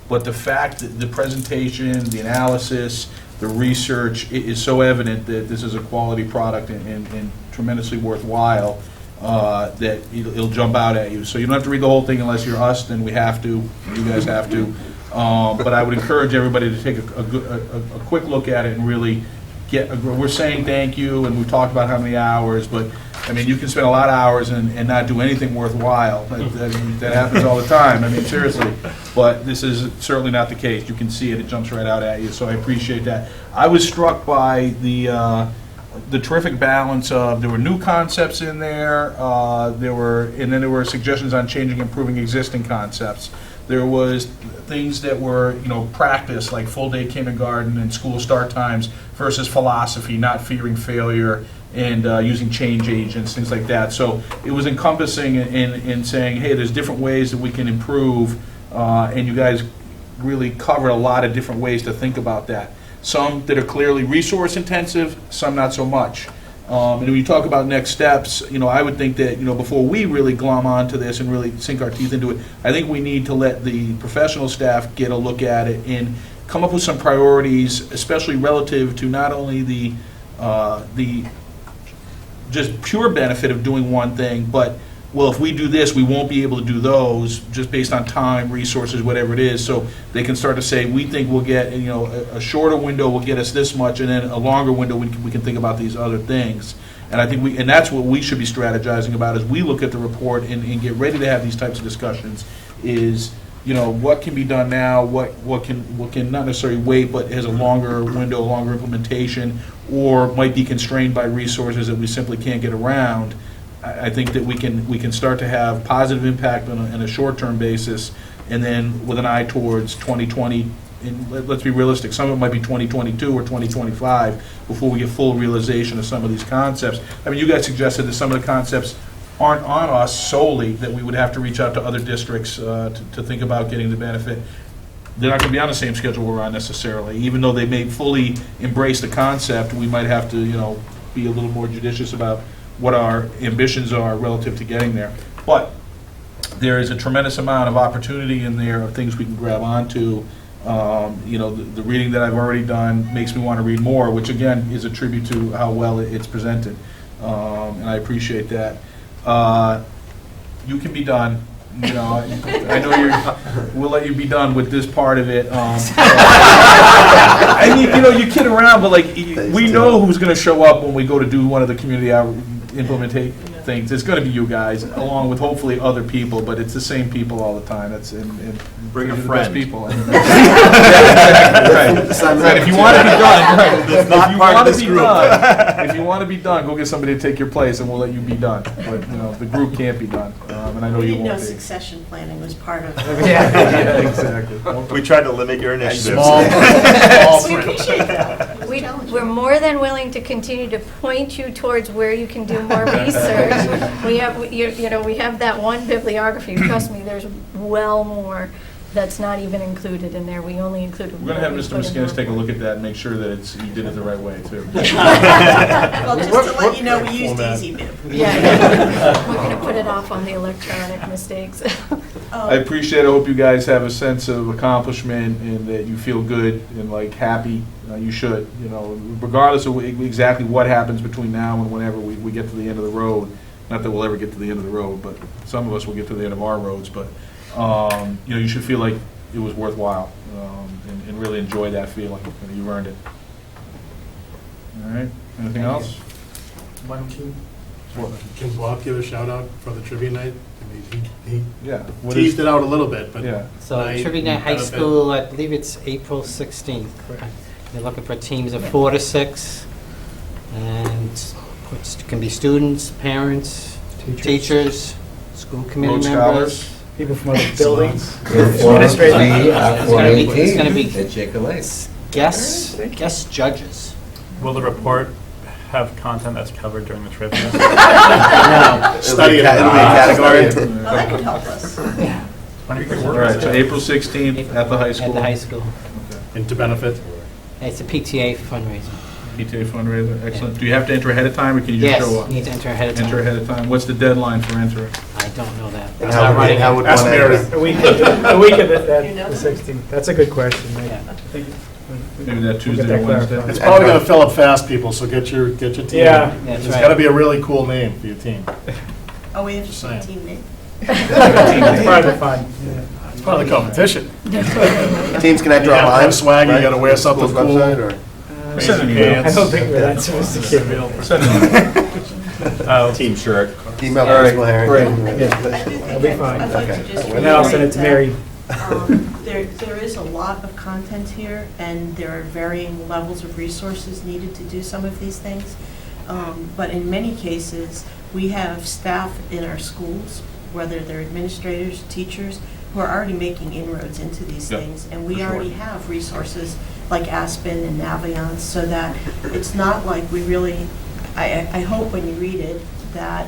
But the fact that the presentation, the analysis, the research, it is so evident that this is a quality product and tremendously worthwhile that it'll jump out at you. So you don't have to read the whole thing unless you're us, then we have to. You guys have to. But I would encourage everybody to take a quick look at it and really we're saying thank you, and we've talked about how many hours, but I mean, you can spend a lot of hours and not do anything worthwhile. That happens all the time. I mean, seriously. But this is certainly not the case. You can see it. It jumps right out at you. So I appreciate that. I was struck by the terrific balance of, there were new concepts in there. And then there were suggestions on changing, improving existing concepts. There was things that were, practice, like full-day kindergarten and school start times versus philosophy, not fearing failure, and using change agents, things like that. So it was encompassing in saying, hey, there's different ways that we can improve, and you guys really covered a lot of different ways to think about that. Some that are clearly resource intensive, some not so much. And when you talk about next steps, I would think that, before we really glom onto this and really sink our teeth into it, I think we need to let the professional staff get a look at it and come up with some priorities, especially relative to not only the just pure benefit of doing one thing, but, well, if we do this, we won't be able to do those, just based on time, resources, whatever it is. So they can start to say, we think we'll get, a shorter window will get us this much, and then a longer window we can think about these other things. And I think that's what we should be strategizing about as we look at the report and get ready to have these types of discussions, is what can be done now, what can not necessarily wait, but has a longer window, longer implementation, or might be constrained by resources that we simply can't get around. I think that we can start to have positive impact on a short-term basis, and then with an eye towards 2020. And let's be realistic, some of it might be 2022 or 2025 before we get full realization of some of these concepts. I mean, you guys suggested that some of the concepts aren't on us solely, that we would have to reach out to other districts to think about getting the benefit. They're not going to be on the same schedule we're on necessarily. Even though they may fully embrace the concept, we might have to, be a little more judicious about what our ambitions are relative to getting there. But there is a tremendous amount of opportunity in there of things we can grab onto. The reading that I've already done makes me want to read more, which again is a tribute to how well it's presented. And I appreciate that. You can be done. I know we'll let you be done with this part of it. I mean, you kid around, but we know who's going to show up when we go to do one of the community implementate things. It's going to be you guys, along with hopefully other people, but it's the same people all the time. Bring a the friend. best people. Right. If you want to be done, if you want to be done, go get somebody to take your place, and we'll let you be done. But the group can't be done, and I know We you didn't know won't be. succession planning was part of Yeah, exactly. We tried to limit your initiatives. Small We print. appreciate that. We're more than willing to continue to point you towards where you can do more research. We have that one bibliography. Trust me, there's well more that's not even included in there. We only included. We're going to have what Mr. we put in McSkinnis take a the look at that and make sure that he did it the right way, too. Well, just to let you know, we used Easy Bib. Yeah, we're going to put it off on the electronic mistakes. I appreciate it. I hope you guys have a sense of accomplishment and that you feel good and happy. You should, regardless of exactly what happens between now and whenever we get to the end of the road. Not that we'll ever get to the end of the road, but some of us will get to the end of our roads. But you should feel like it was worthwhile and really enjoy that feeling. You earned it. All right. Anything else? Why don't you? What? Can Bob give a shout out for the trivia night? I mean, he Yeah. teased it out a little bit, but. Yeah. So tonight, Trivia Night High benefit. School, I believe it's April 16th. They're looking for teams of 4 to 6, and it can be students, parents, teachers, school committee Road members. scholars. People from other buildings. It's going to be guest judges. Will the report have content that's covered during the trivia? Study it. It'll be a category. Oh, that could help us. All right. So April 16th at the high school. At the high school. And to benefit. It's a PTA fundraiser. PTA fundraiser. Excellent. Do you have to enter ahead of time, or can you just Yes, show up? you need to enter ahead of time. Enter ahead of time. What's the deadline for entering? I don't know that. And It's how not would- running. how would Ask one Mary. enter? A week of the You know? 16th. That's a good question. Yeah. Maybe that Tuesday that or Wednesday? clarified. It's probably gonna fill up fast, people, so get your team. Yeah. That's It's right. gotta be a really cool name for your team. Oh, we have Just a saying. team name. It's part of the fun. Yeah. It's part of the competition. Teams can enter You gotta online. have swag, you right? gotta wear something School's cool. website, or- Send an Crazy email. pants. I don't think we're that sophisticated. Send an email. Team shirt. Email All right, Principal Herring. great. Yeah. I do think That'll be I'd fine. like to Okay. just And then I'll send it to Mary. There is a lot of content here, and there are varying levels of resources needed to do some of these things. But in many cases, we have staff in our schools, whether they're administrators, teachers, who are already making inroads into these Yep, things. And for we sure. already have resources like Aspen and Naviance, so that it's not like we really, I hope when you read it, that,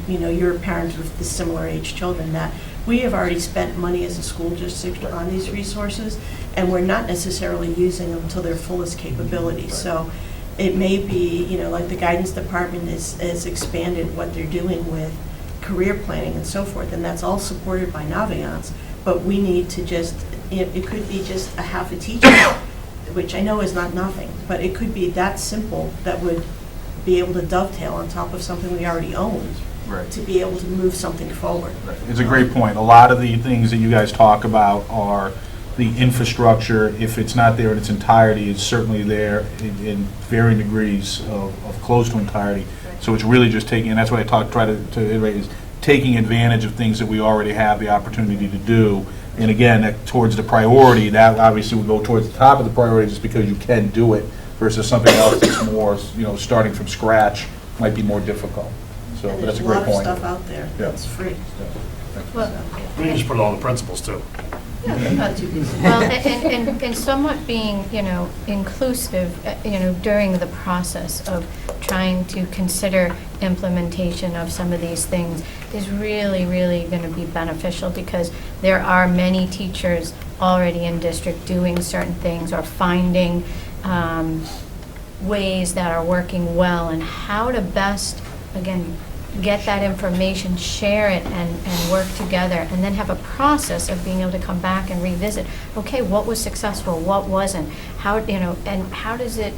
you're a parent with the similar age children, that we have already spent money as a school district on these resources, and we're not necessarily using them to their fullest capability. So it may be, like the guidance department has expanded what they're doing with career planning and so forth, and that's all supported by Naviance, but we need to just, it could be just a half a teacher, which I know is not nothing, but it could be that simple that would be able to dovetail on top of something we already own, Right. to be able to move something forward. It's a great point. A lot of the things that you guys talk about are the infrastructure. If it's not there in its entirety, it's certainly there in varying degrees of close to entirety. So it's really just taking, and that's what I try to iterate, is taking advantage of things that we already have the opportunity to do, And again, towards the priority, that obviously would go towards the top of the priority just because you can do it versus something else that's more, starting from scratch might be more difficult. So And that's there's a a great lot of point. stuff out there Yeah. that's free. Well, We can just put it on the principals, too. Not too busy. Well, and somewhat being, inclusive, during the process of trying to consider implementation of some of these things is really, really going to be beneficial because there are many teachers already in district doing certain things or finding ways that are working well and how to best, again, get that information, share it, and work together, and then have a process of being able to come back and revisit, okay, what was successful, what wasn't, how, and how does it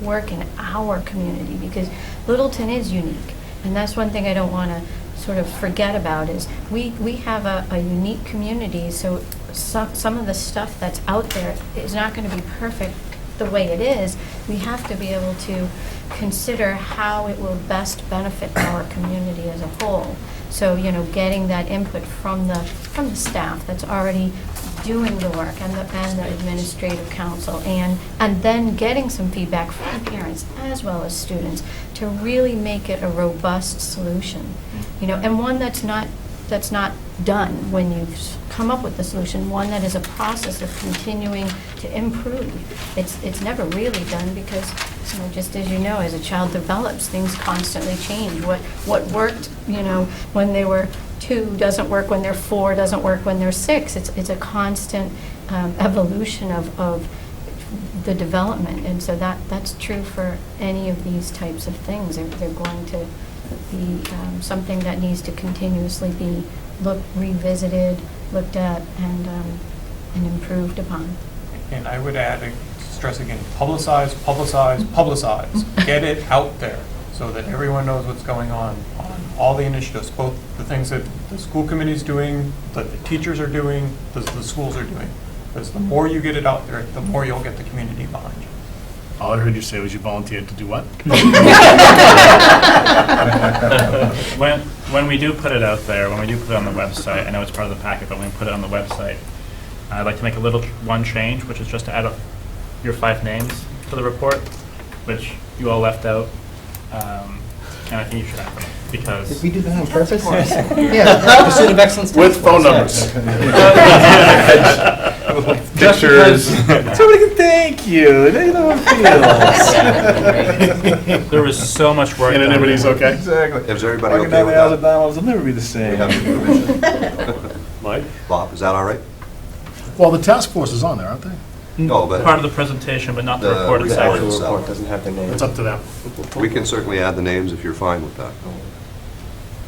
work in our community? Because Littleton is unique, and that's one thing I don't want to sort of forget about is we have a unique community, so some of the stuff that's out there is not going to be perfect the way it is. We have to be able to consider how it will best benefit our community as a whole. So, getting that input from the staff that's already doing the work and the administrative council and then getting some feedback from parents as well as students to really make it a robust solution. And one that's not done when you've come up with the solution, one that is a process of continuing to improve. It's never really done because, just as as a child develops, things constantly change. What worked, when they were 2 doesn't work when they're 4, doesn't work when they're 6. It's a constant evolution of the development, and so that's true for any of these types of things. They're going to be something that needs to continuously be revisited, looked at, and improved upon. And I would add, stress again, publicize, publicize, publicize. Get it out there so that everyone knows what's going on all the initiatives, both the things that the school committee is doing, that the teachers are doing, the schools are doing. Because the more you get it out there, the more you'll get the community behind you. All I heard you say was you volunteered to do what? When we do put it out there, when we do put it on the website, I know it's part of the packet, but when we put it on the website, I'd like to make a little one change, which is just to add your 5 names to the report, which you all left out, and I think you should have them, because... Did we do that on purpose? Yeah, Pursuit of Excellence. With phone numbers. Pictures. Somebody can thank you. They know how it feels. There was so much work And done. everybody's okay? Exactly. Is everybody Walking okay down with the aisles of that? Donald's will never be the same. We have permission. Mike? Bob, is that all right? Well, the task force is on there, aren't they? No, but Part of the presentation, but not the The report report itself. itself. doesn't have the name. It's up to them. we can certainly add the names if you're fine with that.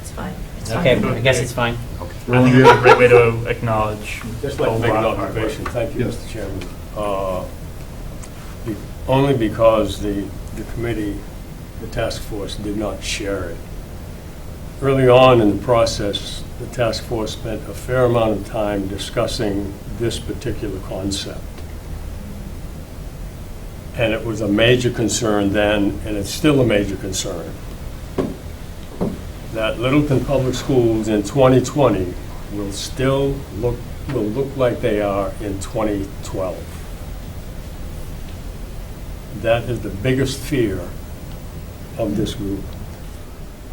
It's fine. Okay, I guess it's fine. I think it's a great way to acknowledge Just a like to make an lot of hard work. observation, thank you, Yes. Mr. Chairman. Only because the committee, the task force, did not share it. Early on in the process, the task force spent a fair amount of time discussing this particular concept. And it was a major concern then, and it's still a major concern, that Littleton Public Schools in 2020 will look like they are in 2012. That is the biggest fear of this group.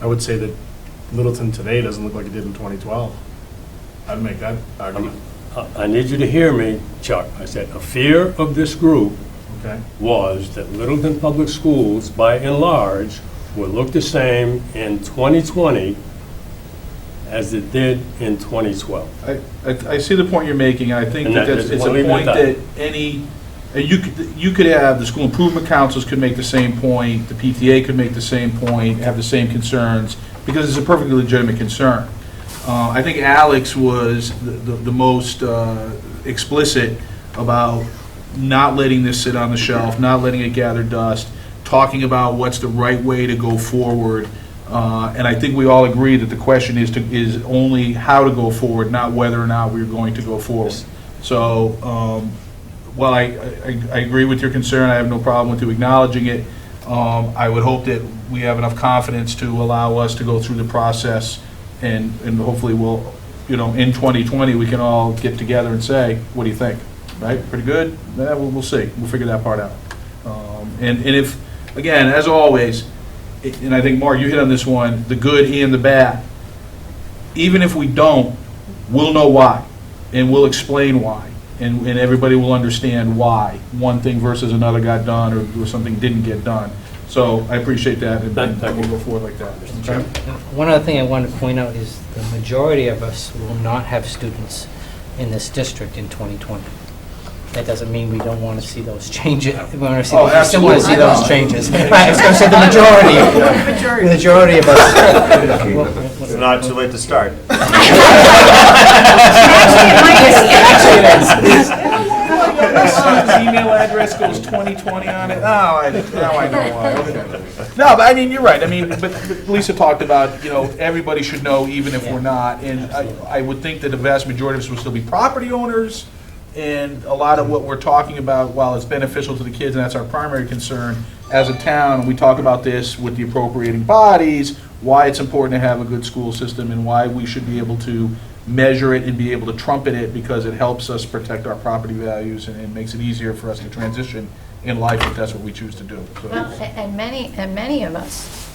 I would say that Littleton today doesn't look like it did in 2012. I'd make that argument. I need you to hear me, Chuck. I said, a fear of this group Okay? was that Littleton Public Schools, by and large, will look the same in 2020 as it did in 2012. I see the point you're making, and I think And that that- it's just a wanna leave it point at that that. you could have, the school improvement councils could make the same point, the PTA could make the same point, have the same concerns, because it's a perfectly legitimate concern. I think Alex was the most explicit about not letting this sit on the shelf, not letting it gather dust, talking about what's the right way to go forward. And I think we all agree that the question is only how to go forward, not whether or not we're going to go forward. So, while I agree with your concern, I have no problem with you acknowledging it. I would hope that we have enough confidence to allow us to go through the process, and hopefully we'll in 2020, we can all get together and say, what do you think? Right? Pretty good? Yeah, we'll see. We'll figure that part out. And if, again, as always, and I think, Mark, you hit on this one, the good and the bad. Even if we don't, we'll know why, and we'll explain why, and everybody will understand why one thing versus another got done or something didn't get done. So I appreciate that, and we'll go forward like that. Okay? One other thing I wanted to point out is the majority of us will not have students in this district in 2020. That doesn't mean we don't want to see those changes. We want to see, we still want to see those changes. Right, I was going to say the majority of us. It's not too late to start. Actually, it might My son's email address goes 2020 on it. Now I know why. Okay. No, but I mean, you're right. I mean, but Lisa talked about, everybody should know even if we're not. And I would think that the vast majority of us will still be property owners. And a lot of what we're talking about, while it's beneficial to the kids, and that's our primary concern, as a town, we talk about this with the appropriating bodies, why it's important to have a good school system and why we should be able to measure it and be able to trumpet it because it helps us protect our property values and it makes it easier for us to transition in life if that's what we choose to do. So. Well, and many of us,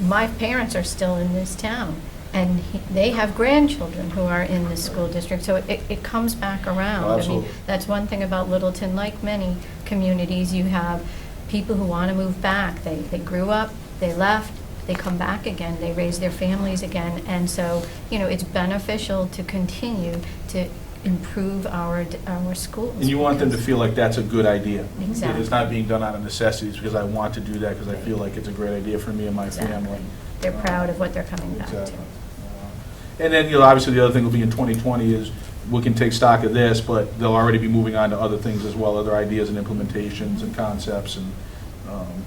my parents are still in this town, and they have grandchildren who are in this school district, so it comes back around. Oh, absolutely. I mean, that's one thing about Littleton. Like many communities, you have people who want to move back. They grew up, they left, they come back again, they raise their families again, and so, it's beneficial to continue to improve our schools. And you want them to feel like that's a good idea. Exactly. That it's not being done out of necessities because I want to do that because I feel like it's a great idea for me and my family. They're proud of what they're coming back Exactly. to. And then, obviously the other thing will be in 2020 is we can take stock of this, but they'll already be moving on to other things as well, other ideas and implementations and concepts, and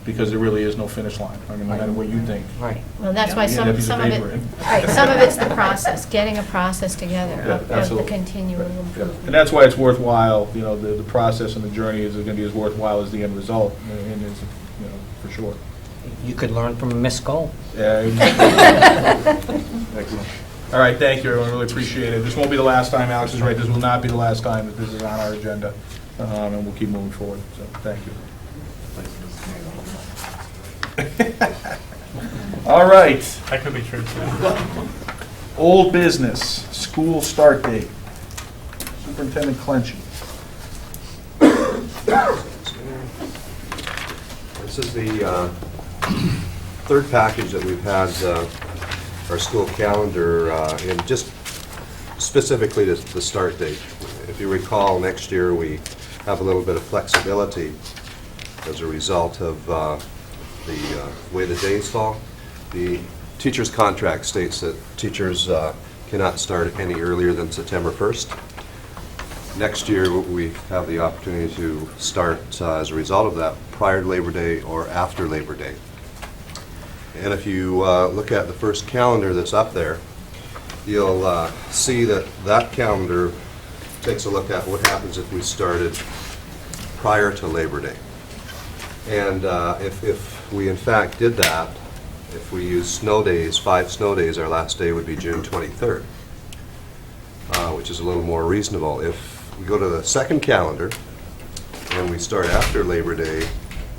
because there really is no finish line. I mean, no matter what you think. Right. Well, that's why You end up some using of it, paper in. right, some of it's the process, getting a process together Yeah, of the absolutely. continual Yeah. improvement. And that's why it's worthwhile, the process and the journey is going to be as worthwhile as the end result, and it's, for sure. You could learn from Miss Cole. Yeah. Excellent. All right, thank you, everyone, really appreciate it. This won't be the last time, Alex is right, this will not be the last time that this is on our agenda, and we'll keep moving forward, so thank you. All right, That could be true, too. old business, school start date. Superintendent Clenchey. This is the third package that we've had, our school calendar, and just specifically the start date. If you recall, next year we have a little bit of flexibility as a result of the way the days fall. The teacher's contract states that teachers cannot start any earlier than September 1st. Next year, we have the opportunity to start, as a result of that, prior to Labor Day or after Labor Day. And if you look at the first calendar that's up there, you'll see that that calendar takes a look at what happens if we started prior to Labor Day. And if we in fact did that, if we use snow days, 5 snow days, our last day would be June 23rd, which is a little more reasonable. If we go to the second calendar and we start after Labor Day,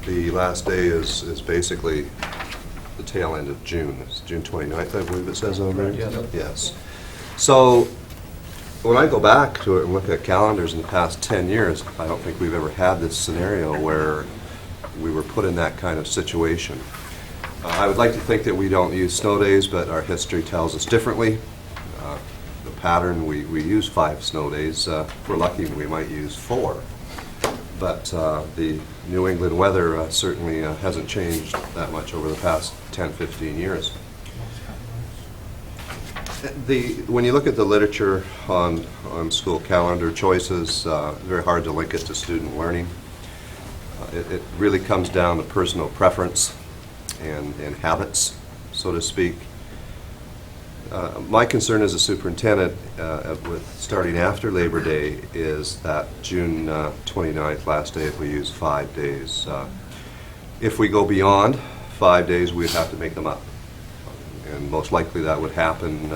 the last day is basically the tail end of June. It's June 29th, I believe it says on there. Yes. Yes. So when I go back to it and look at calendars in the past 10 years, I don't think we've ever had this scenario where we were put in that kind of situation. I would like to think that we don't use snow days, but our history tells us differently. The pattern, we use 5 snow days. If we're lucky, we might use 4. But the New England weather certainly hasn't changed that much over the past 10, 15 years. When you look at the literature on school calendar choices, it's very hard to link it to student learning. It really comes down to personal preference and habits, so to speak. My concern as a superintendent with starting after Labor Day is that June 29th, last day, if we use 5 days. If we go beyond 5 days, we'd have to make them up. And most likely that would happen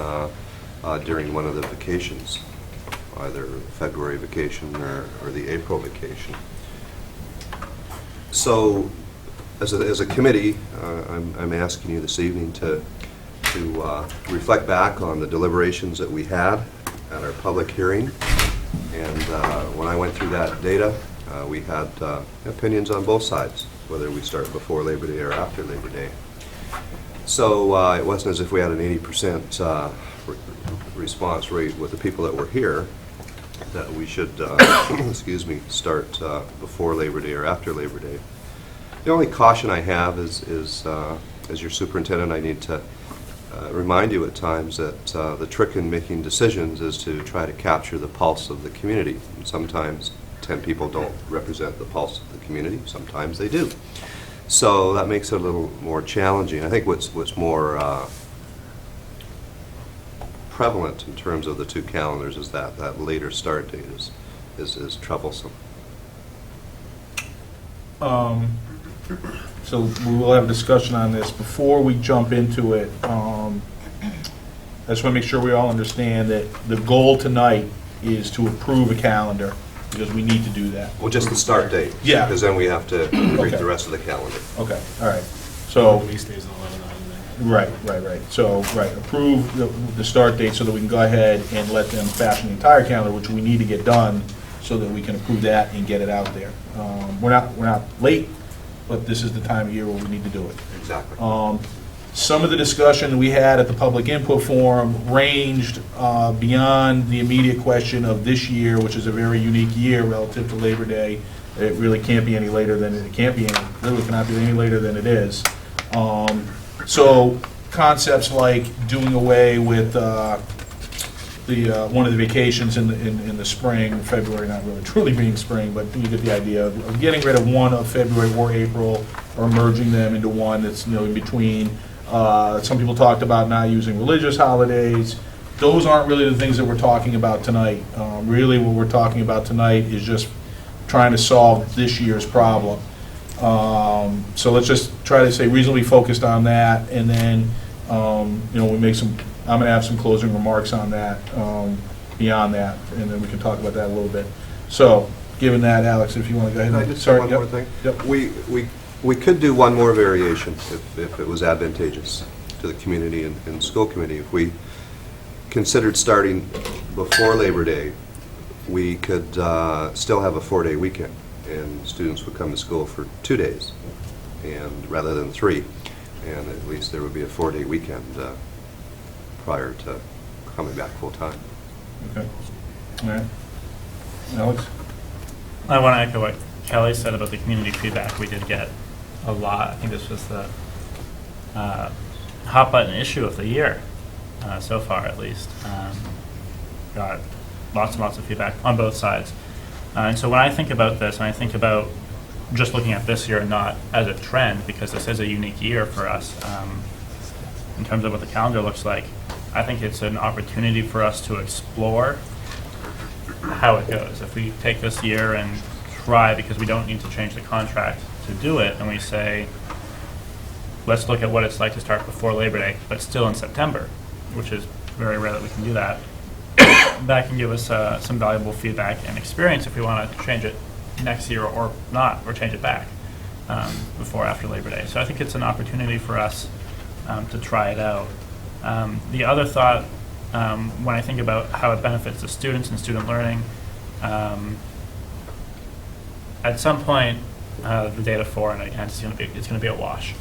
during one of the vacations, either February vacation or the April vacation. So, as a committee, I'm asking you this evening to reflect back on the deliberations that we had at our public hearing. And when I went through that data, we had opinions on both sides, whether we start before Labor Day or after Labor Day. So it wasn't as if we had an 80% response rate with the people that were here, that we should, excuse me, start before Labor Day or after Labor Day. The only caution I have is as your superintendent, I need to remind you at times that the trick in making decisions is to try to capture the pulse of the community. And sometimes 10 people don't represent the pulse of the community. Sometimes they do. So that makes it a little more challenging. I think what's more prevalent in terms of the two calendars is that later start date is troublesome. So we will have a discussion on this. Before we jump into it, I just want to make sure we all understand that the goal tonight is to approve a calendar, because we need to do that. Well, just the start date. Yeah. Because then we have to read Okay. the rest of the calendar. Okay, all right. So, Release days and all that. right. So, approve the start date so that we can go ahead and let them fashion the entire calendar, which we need to get done so that we can approve that and get it out there. We're not late, but this is the time of year where we need to do it. Exactly. Some of the discussion we had at the public input forum ranged beyond the immediate question of this year, which is a very unique year relative to Labor Day. It really can't be any later than it can't be. Really cannot be any later than it is. So concepts like doing away with one of the vacations in the spring, February, not really truly being spring, but you get the idea of getting rid of one of February or April, or merging them into one that's in between. Some people talked about not using religious holidays. Those aren't really the things that we're talking about tonight. Really, what we're talking about tonight is just trying to solve this year's problem. So let's just try to stay reasonably focused on that, and then we make some. I'm going to have some closing remarks on that, beyond that, and then we can talk about that a little bit. So, given that, Alex, if you want to go ahead. Can I just say one more thing? Yep. We could do one more variation if it was advantageous to the community and school committee. If we considered starting before Labor Day, we could still have a 4-day weekend, and students would come to school for 2 days, and rather than 3, and at least there would be a 4-day weekend prior to coming back full time. Okay. All right. Alex? I want to echo what Kelly said about the community feedback. We did get a lot. I think this was the hot button issue of the year, so far at least. Got lots and lots of feedback on both sides. And so when I think about this, and I think about just looking at this year and not as a trend, because this is a unique year for us, in terms of what the calendar looks like, I think it's an opportunity for us to explore how it goes. If we take this year and try, because we don't need to change the contract to do it, and we say, let's look at what it's like to start before Labor Day, but still in September, which is very rare that we can do that, that can give us some valuable feedback and experience if we want to change it next year or not, or change it back before or after Labor Day. So I think it's an opportunity for us to try it out. The other thought, when I think about how it benefits the students and student learning, at some point, the data for, and again, it's going to be a wash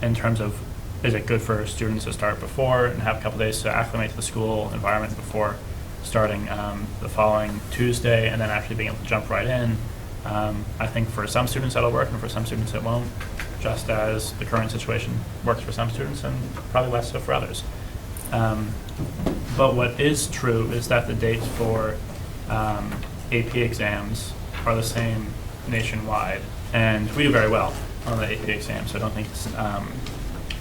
in terms of, is it good for students to start before and have a couple days to acclimate to the school environment before starting the following Tuesday, and then actually being able to jump right in. I think for some students that'll work, and for some students it won't, just as the current situation works for some students and probably less so for others. But what is true is that the dates for AP exams are the same nationwide, and we do very well on the AP exams, so I don't think it's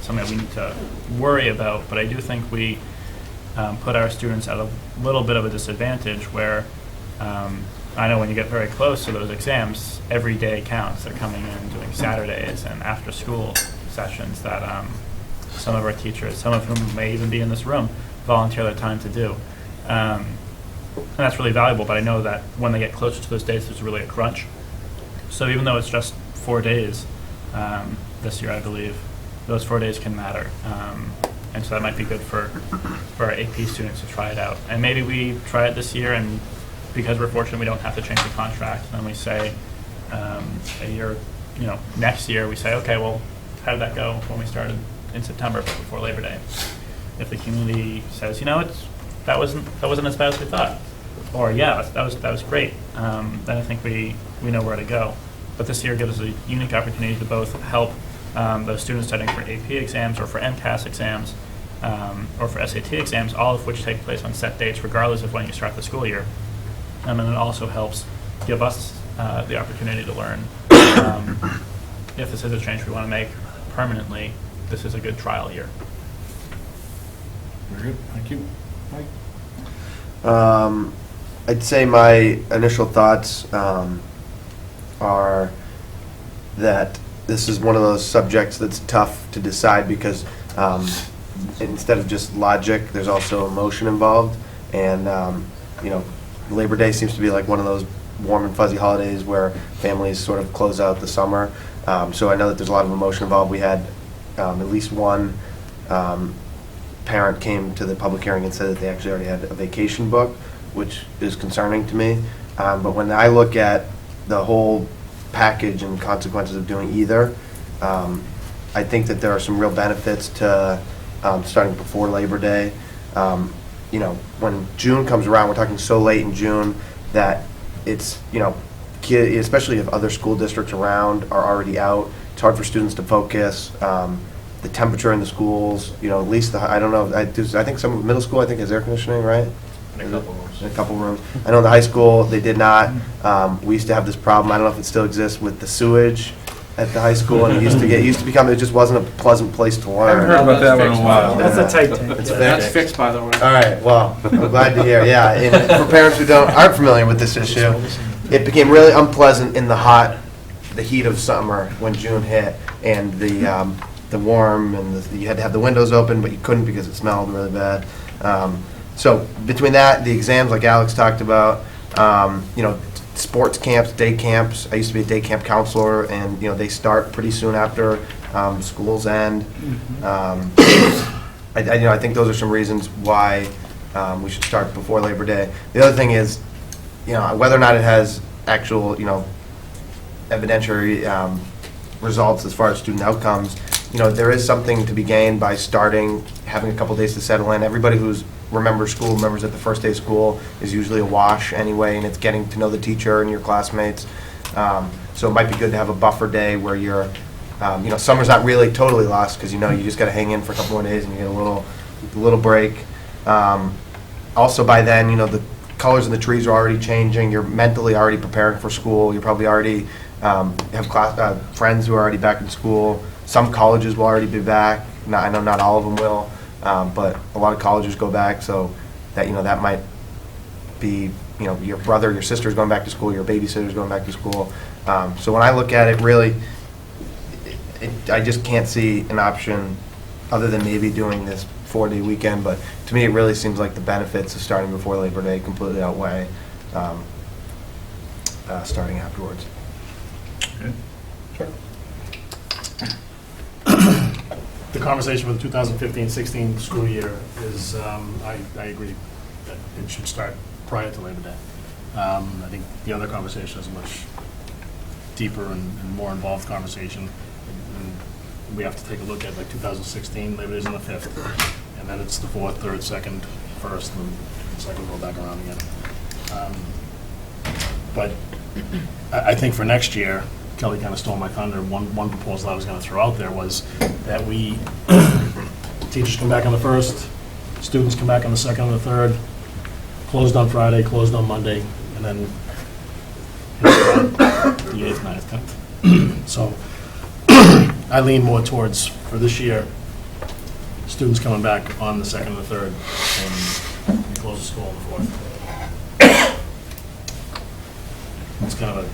something that we need to worry about, but I do think we put our students at a little bit of a disadvantage where I know when you get very close to those exams, every day counts. They're coming in doing Saturdays and after-school sessions that some of our teachers, some of whom may even be in this room, volunteer their time to do. And that's really valuable, but I know that when they get closer to those dates, there's really a crunch. So even though it's just 4 days this year, I believe, those 4 days can matter. And so that might be good for our AP students to try it out. And maybe we try it this year, and because we're fortunate we don't have to change the contract, then we say a year, next year, we say, okay, well, how did that go when we started in September, but before Labor Day? If the community says, that wasn't as bad as we thought, or yeah, that was great, then I think we know where to go. But this year gives us a unique opportunity to both help those students studying for AP exams or for MCAS exams or for SAT exams, all of which take place on set dates regardless of when you start the school year. And it also helps give us the opportunity to learn if this is a change we want to make permanently. This is a good trial year. Very good, thank you. Mike? I'd say my initial thoughts are that this is one of those subjects that's tough to decide because instead of just logic, there's also emotion involved. And, Labor Day seems to be like one of those warm and fuzzy holidays where families sort of close out the summer. So I know that there's a lot of emotion involved. We had at least one parent came to the public hearing and said that they actually already had a vacation booked, which is concerning to me. But when I look at the whole package and consequences of doing either, I think that there are some real benefits to starting before Labor Day. When June comes around, we're talking so late in June that it's, especially if other school districts around are already out, it's hard for students to focus. The temperature in the schools, at least I don't know. I think some middle school has air conditioning, right? In a couple rooms. In a couple rooms. I know in the high school they did not. We used to have this problem. I don't know if it still exists with the sewage at the high school, and it used to become. It just wasn't a pleasant place to learn. I haven't heard about that one in a while. That's a tight tank. That's fixed, by the way. All right. Well, I'm glad to hear. Yeah, and for parents who aren't familiar with this issue, it became really unpleasant in the heat of summer when June hit, and the warm and you had to have the windows open, but you couldn't because it smelled really bad. So between that, the exams like Alex talked about, sports camps, day camps. I used to be a day camp counselor, and they start pretty soon after schools end. I think those are some reasons why we should start before Labor Day. The other thing is, whether or not it has actual, evidentiary results as far as student outcomes. There is something to be gained by having a couple days to settle in. Everybody who's remembers at the first day of school is usually a wash anyway, and it's getting to know the teacher and your classmates. So it might be good to have a buffer day where you're, summer's not really totally lost because you just got to hang in for a couple more days and you get a little break. Also by then, the colors of the trees are already changing. You're mentally already preparing for school. You probably already have friends who are already back in school. Some colleges will already be back. I know not all of them will, but a lot of colleges go back, so that that might be your brother, your sister's going back to school, your babysitter's going back to school. So when I look at it, really, I just can't see an option other than maybe doing this 4-day weekend. But to me, it really seems like the benefits of starting before Labor Day completely outweigh starting afterwards. Okay. Sure. The conversation for the 2015-16 school year is, I agree that it should start prior to Labor Day. I think the other conversation is a much deeper and more involved conversation. And we have to take a look at 2016, Labor Day's on the 5th, and then it's the 4th, 3rd, 2nd, 1st, and the cycle go back around again. But I think for next year, Kelly kind of stole my thunder. One proposal I was going to throw out there was that teachers come back on the 1st, students come back on the 2nd and the 3rd, closed on Friday, closed on Monday, and then the 8th, 9th, 10th. So I lean more towards, for this year, students coming back on the 2nd and the 3rd, and we close the school on the 4th. It's kind of a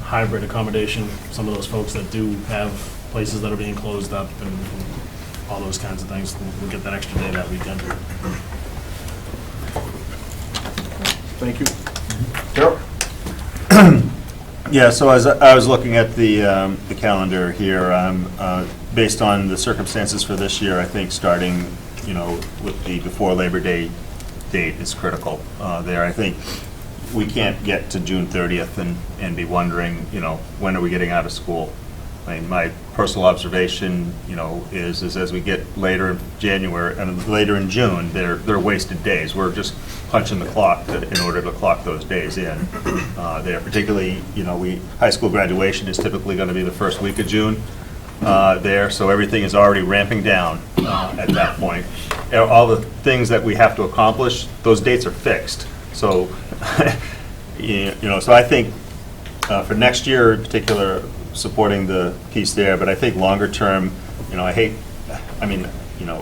hybrid accommodation. Some of those folks that do have places that are being closed up and all those kinds of things will get that extra day that weekend. Thank you. Darrell? Yeah, so as I was looking at the calendar here, based on the circumstances for this year, I think starting, with the before Labor Day date is critical there. I think we can't get to June 30th and be wondering, when are we getting out of school? I mean, my personal observation, is as we get later in January and later in June, they're wasted days. We're just punching the clock in order to clock those days in there. Particularly, high school graduation is typically going to be the first week of June there, so everything is already ramping down at that point. All the things that we have to accomplish, those dates are fixed. So, so I think for next year in particular, supporting the piece there, but I think longer term,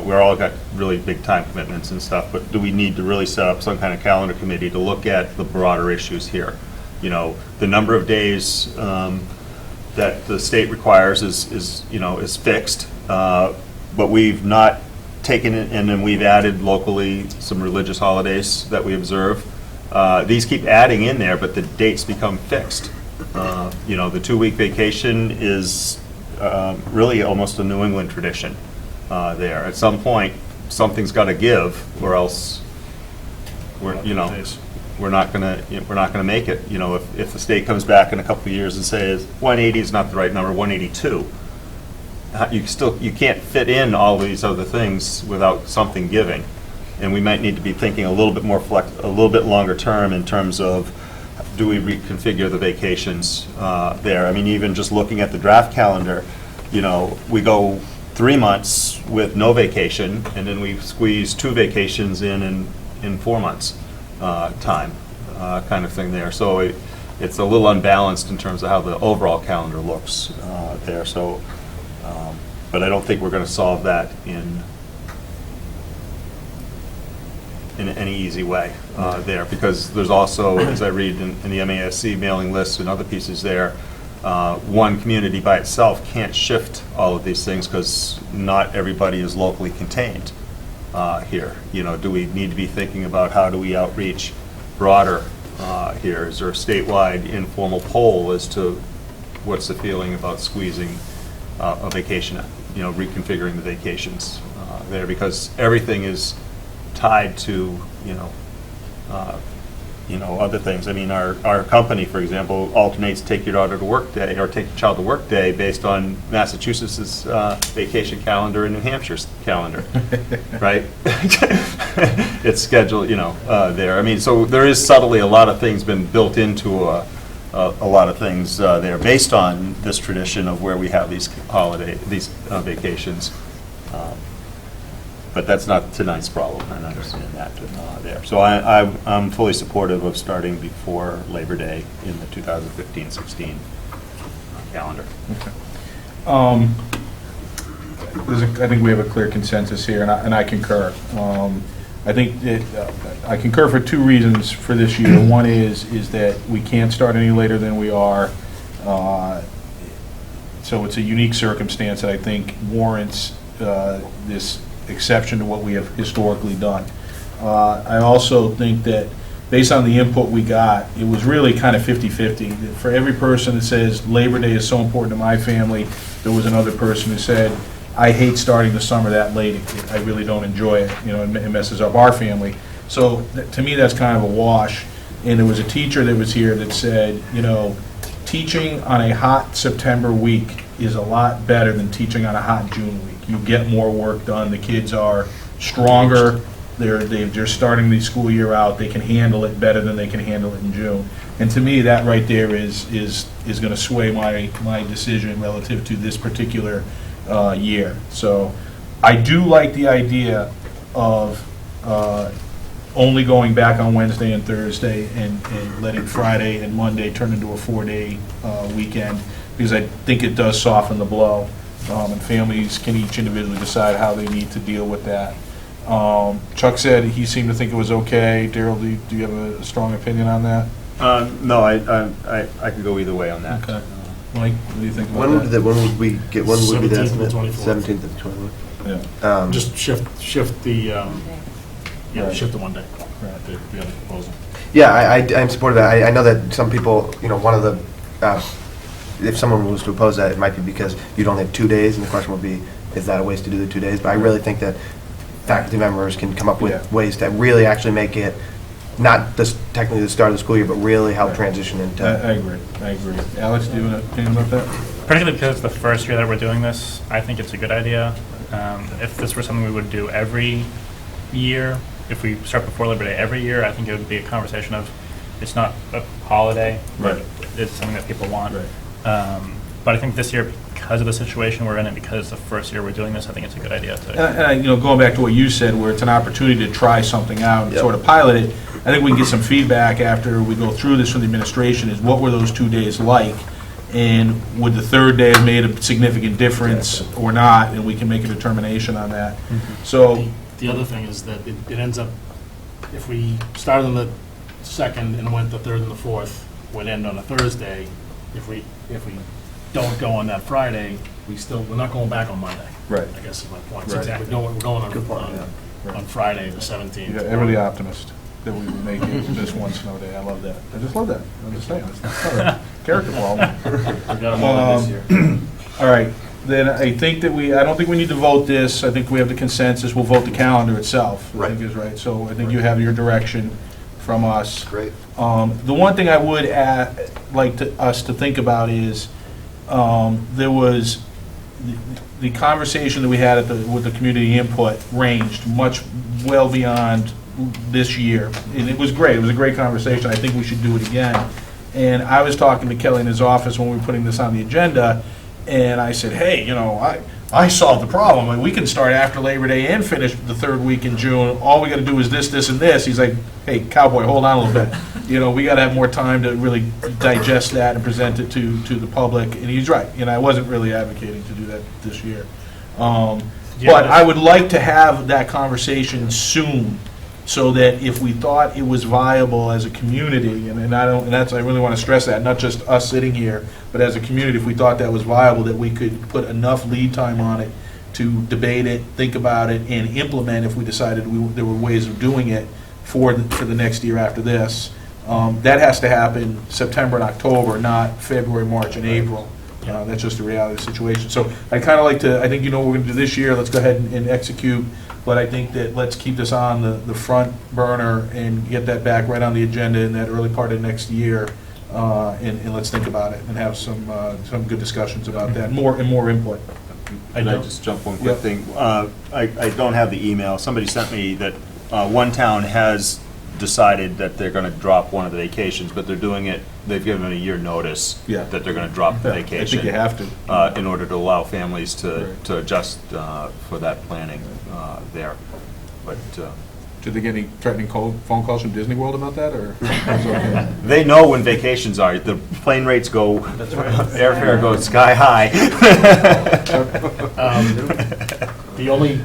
we're all got really big time commitments and stuff, but do we need to really set up some kind of calendar committee to look at the broader issues here? The number of days that the state requires is fixed, but we've not taken it, and then we've added locally some religious holidays that we observe. These keep adding in there, but the dates become fixed. The 2-week vacation is really almost a New England tradition there. At some point, something's got to give, or else we're not gonna make it. If the state comes back in a couple of years and says 180 is not the right number, 182, you can't fit in all these other things without something giving. And we might need to be thinking a little bit more a little bit longer term in terms of, do we reconfigure the vacations there? I mean, even just looking at the draft calendar, we go 3 months with no vacation, and then we squeeze 2 vacations in 4 months time, kind of thing there. So it's a little unbalanced in terms of how the overall calendar looks there. So, but I don't think we're going to solve that in any easy way there, because there's also, as I read in the MASC mailing lists and other pieces there, one community by itself can't shift all of these things because not everybody is locally contained here. Do we need to be thinking about how do we outreach broader here? Is there a statewide informal poll as to what's the feeling about squeezing a vacation, reconfiguring the vacations there, because everything is tied to, other things. I mean, our company, for example, alternates take your daughter to work day or take your child to work day based on Massachusetts' vacation calendar and New Hampshire's calendar, right? It's scheduled, there. I mean, so there is subtly a lot of things been built into a lot of things there based on this tradition of where we have these vacations. But that's not tonight's problem, and I understand that there. So I'm fully supportive of starting before Labor Day in the 2015-16 calendar. Okay. I think we have a clear consensus here, and I concur. I think I concur for 2 reasons for this year. One is that we can't start any later than we are. So it's a unique circumstance that I think warrants this exception to what we have historically done. I also think that based on the input we got, it was really kind of 50-50. For every person that says Labor Day is so important to my family, there was another person who said, I hate starting the summer that late. I really don't enjoy it. It messes up our family. So to me, that's kind of a wash. And there was a teacher that was here that said, teaching on a hot September week is a lot better than teaching on a hot June week. You get more work done. The kids are stronger. They're starting the school year out. They can handle it better than they can handle it in June. And to me, that right there is going to sway my decision relative to this particular year. So I do like the idea of only going back on Wednesday and Thursday and letting Friday and Monday turn into a 4-day weekend, because I think it does soften the blow, and families can each individually decide how they need to deal with that. Chuck said he seemed to think it was okay. Darrell, do you have a strong opinion on that? No, I could go either way on that. Okay. Mike, what do you think about that? When would we get? When would be that? 17th and 24th. 17th and 24th. Yeah. Just shift the, Yeah, shift to one day, the other proposal. Yeah, I'm supportive of that. I know that some people, one of the, if someone was to oppose that, it might be because you'd only have 2 days, and the question would be, is that a waste to do the 2 days? But I really think that faculty members can come up with ways to really actually make it, not just technically the start of the school year, but really help transition into. I agree. Alex, do you have an opinion about that? Particularly because it's the first year that we're doing this, I think it's a good idea. If this were something we would do every year, if we start before Labor Day every year, I think it would be a conversation of, it's not a holiday, but it's something that people want. But I think this year, because of the situation we're in and because it's the first year we're doing this, I think it's a good idea to. Going back to what you said, where it's an opportunity to try something out and sort of pilot it, I think we can get some feedback after we go through this from the administration, is what were those 2 days like? And would the third day have made a significant difference or not? And we can make a determination on that. So. The other thing is that it ends up, if we started on the 2nd and went the 3rd and the 4th, would end on a Thursday. If we don't go on that Friday, we're not going back on Monday. Right. I guess is my point. Right. We're going on Friday, the 17th. Yeah, ever the optimist that we would make it this one snow day. I love that. I just love that. I'm just saying. It's not a character flaw. We got them all this year. All right. Then I think that I don't think we need to vote this. I think we have the consensus. We'll vote the calendar itself. I think is right. So I think you have your direction from us. Great. The one thing I would like us to think about is there was the conversation that we had with the community input ranged much well beyond this year, and it was great. It was a great conversation. I think we should do it again. And I was talking to Kelly in his office when we were putting this on the agenda, and I said, hey, I solved the problem. And we can start after Labor Day and finish the third week in June. All we got to do is this, this, and this. He's like, hey, cowboy, hold on a little bit. We got to have more time to really digest that and present it to the public. And he's right. I wasn't really advocating to do that this year. But I would like to have that conversation soon, so that if we thought it was viable as a community, and I really want to stress that, not just us sitting here, but as a community, if we thought that was viable, that we could put enough lead time on it to debate it, think about it, and implement if we decided there were ways of doing it for the next year after this. That has to happen September and October, not February, March, and April. That's just the reality of the situation. So I kind of like to, I think what we're going to do this year, let's go ahead and execute. But I think that let's keep this on the front burner and get that back right on the agenda in that early part of next year, and let's think about it and have some good discussions about that, more input. Can I just jump one quick thing? I don't have the email. Somebody sent me that one town has decided that they're going to drop one of the vacations, but they're doing it, they've given a year notice that they're going to drop the vacation. I think you have to. In order to allow families to adjust for that planning there. But did they get any threatening phone calls from Disney World about that, or? Okay? They know when vacations are. The plane rates go, airfare goes sky high. The only,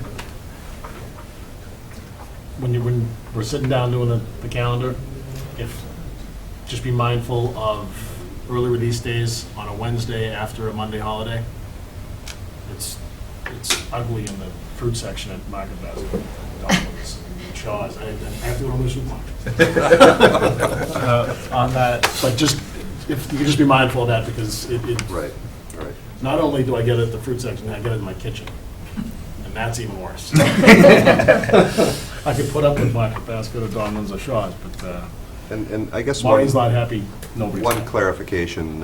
when we're sitting down doing the calendar, just be mindful of early release days on a Wednesday after a Monday holiday. It's ugly in the fruit section at Market Basket, Donald's, and Shaw's. I have to go to Mission Park. On that, But if you could just be mindful of that, because Right. not only do I get it at the fruit section, I get it in my kitchen, and that's even worse. I could put up with Market Basket or Donald's or Shaw's, but And I guess Marty's not happy, nobody's one happy. clarification,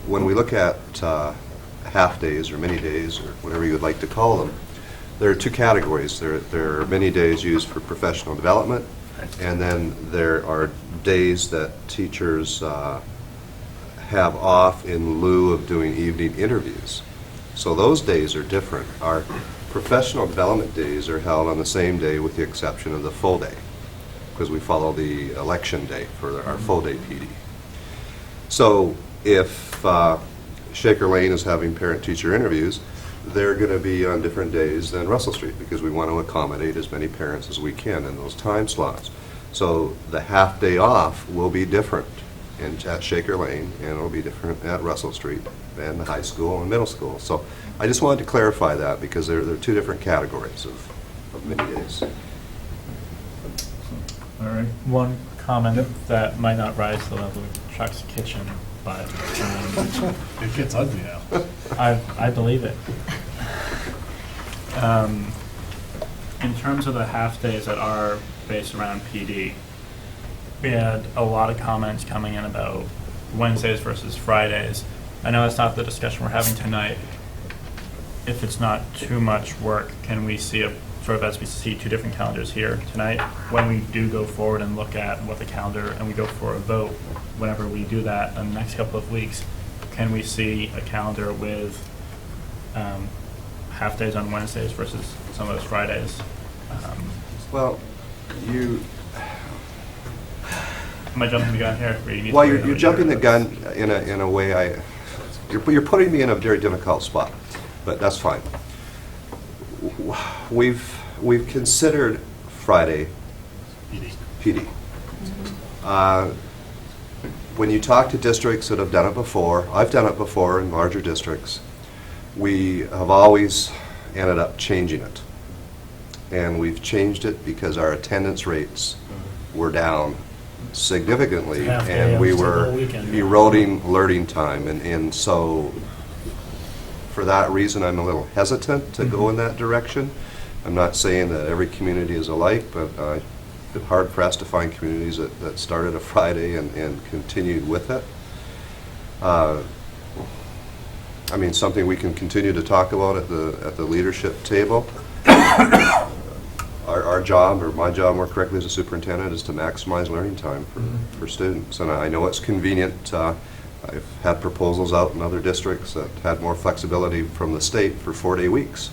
when we look at half-days or mini-days, or whatever you would like to call them, there are two categories. There are many days used for professional development, and then there are days that teachers have off in lieu of doing evening interviews. So those days are different. Our professional development days are held on the same day with the exception of the full day, because we follow the election day for our full-day PD. So if Shaker Lane is having parent-teacher interviews, they're going to be on different days than Russell Street, because we want to accommodate as many parents as we can in those time slots. So the half-day off will be different at Shaker Lane, and it'll be different at Russell Street and the high school and middle school. So I just wanted to clarify that, because there are two different categories of mini days. All right. One comment that might not rise to the level of Chuck's kitchen, but It gets ugly now. I believe it. In terms of the half-days that are based around PD, we had a lot of comments coming in about Wednesdays versus Fridays. I know that's not the discussion we're having tonight. If it's not too much work, can we see as we see two different calendars here tonight, when we do go forward and look at what the calendar, and we go for a vote, whenever we do that in the next couple of weeks, can we see a calendar with half-days on Wednesdays versus some of those Fridays? Well, Am I jumping the gun here? Or you need well, to you're jumping the gun in a way you're putting me in a very difficult spot, but that's fine. We've considered Friday PD. When you talk to districts that have done it before, I've done it before in larger districts, we have always ended up changing it. And we've changed it because our attendance rates were down significantly, and we were eroding learning time. And so for that reason, I'm a little hesitant to go in that direction. I'm not saying that every community is alike, but I've been hard pressed to find communities that started a Friday and continued with it. I mean, something we can continue to talk about at the leadership table. Our job, or my job more correctly as a superintendent, is to maximize learning time for students. And I know it's convenient. I've had proposals out in other districts that had more flexibility from the state for 4-day weeks.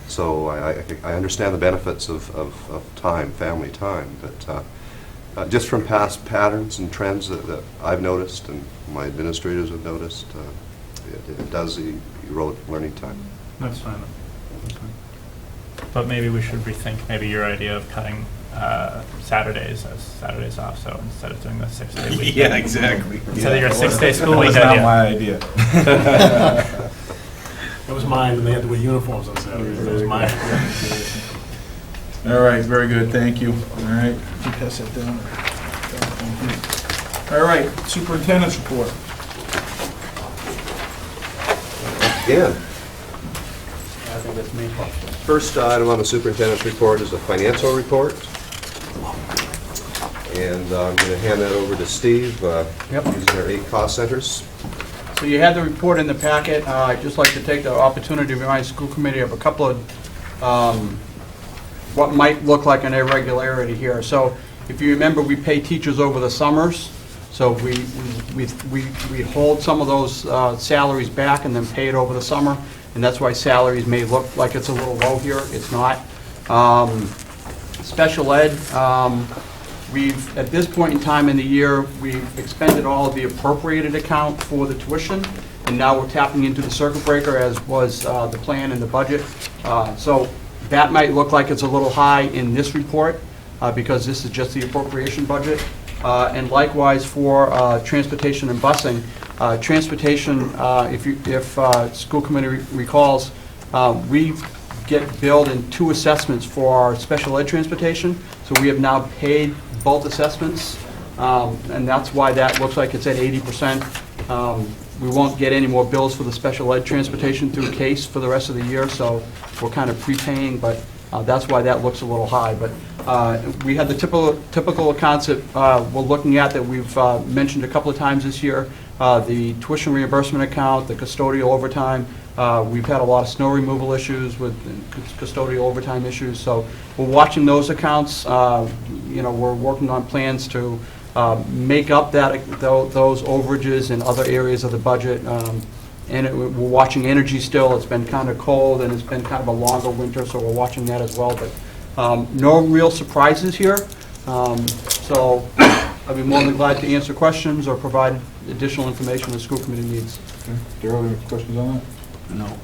So I understand the benefits of time, family time, but just from past patterns and trends that I've noticed and my administrators have noticed, it does erode learning time. That's fine. But maybe we should rethink maybe your idea of cutting Saturdays as Saturdays off, so instead of doing the 6-day week. Yeah, exactly. Instead of your 6-day school week That was not idea. my idea. It was mine, and they had to wear uniforms on Saturdays. That was mine. All right, very good, thank you. All right, you pass that down. All right, superintendent's report. Again, I think that's me. first item on the superintendent's report is a financial report. And I'm going to hand that over to Steve. These are 8 cost centers. So you had the report in the packet. I'd just like to take the opportunity to remind the school committee of a couple of what might look like an irregularity here. So if you remember, we pay teachers over the summers. So we hold some of those salaries back and then pay it over the summer. And that's why salaries may look like it's a little low here. It's not. Special ed, we've, at this point in time in the year, we've expended all of the appropriated account for the tuition, and now we're tapping into the circuit breaker, as was the plan in the budget. So that might look like it's a little high in this report, because this is just the appropriation budget. And likewise for transportation and busing. Transportation, if school committee recalls, we get billed in 2 assessments for our special ed transportation. So we have now paid both assessments, and that's why that looks like it's at 80%. We won't get any more bills for the special ed transportation through CASE for the rest of the year, so we're kind of prepaying, but that's why that looks a little high. But we had the typical accounts that we're looking at that we've mentioned a couple of times this year. The tuition reimbursement account, the custodial overtime. We've had a lot of snow removal issues with custodial overtime issues, so we're watching those accounts. We're working on plans to make up those overages in other areas of the budget. And we're watching energy still. It's been kind of cold and it's been kind of a longer winter, so we're watching that as well. But no real surprises here. So I'd be more than glad to answer questions or provide additional information the school committee needs. Okay. Darryl, any questions on that? No.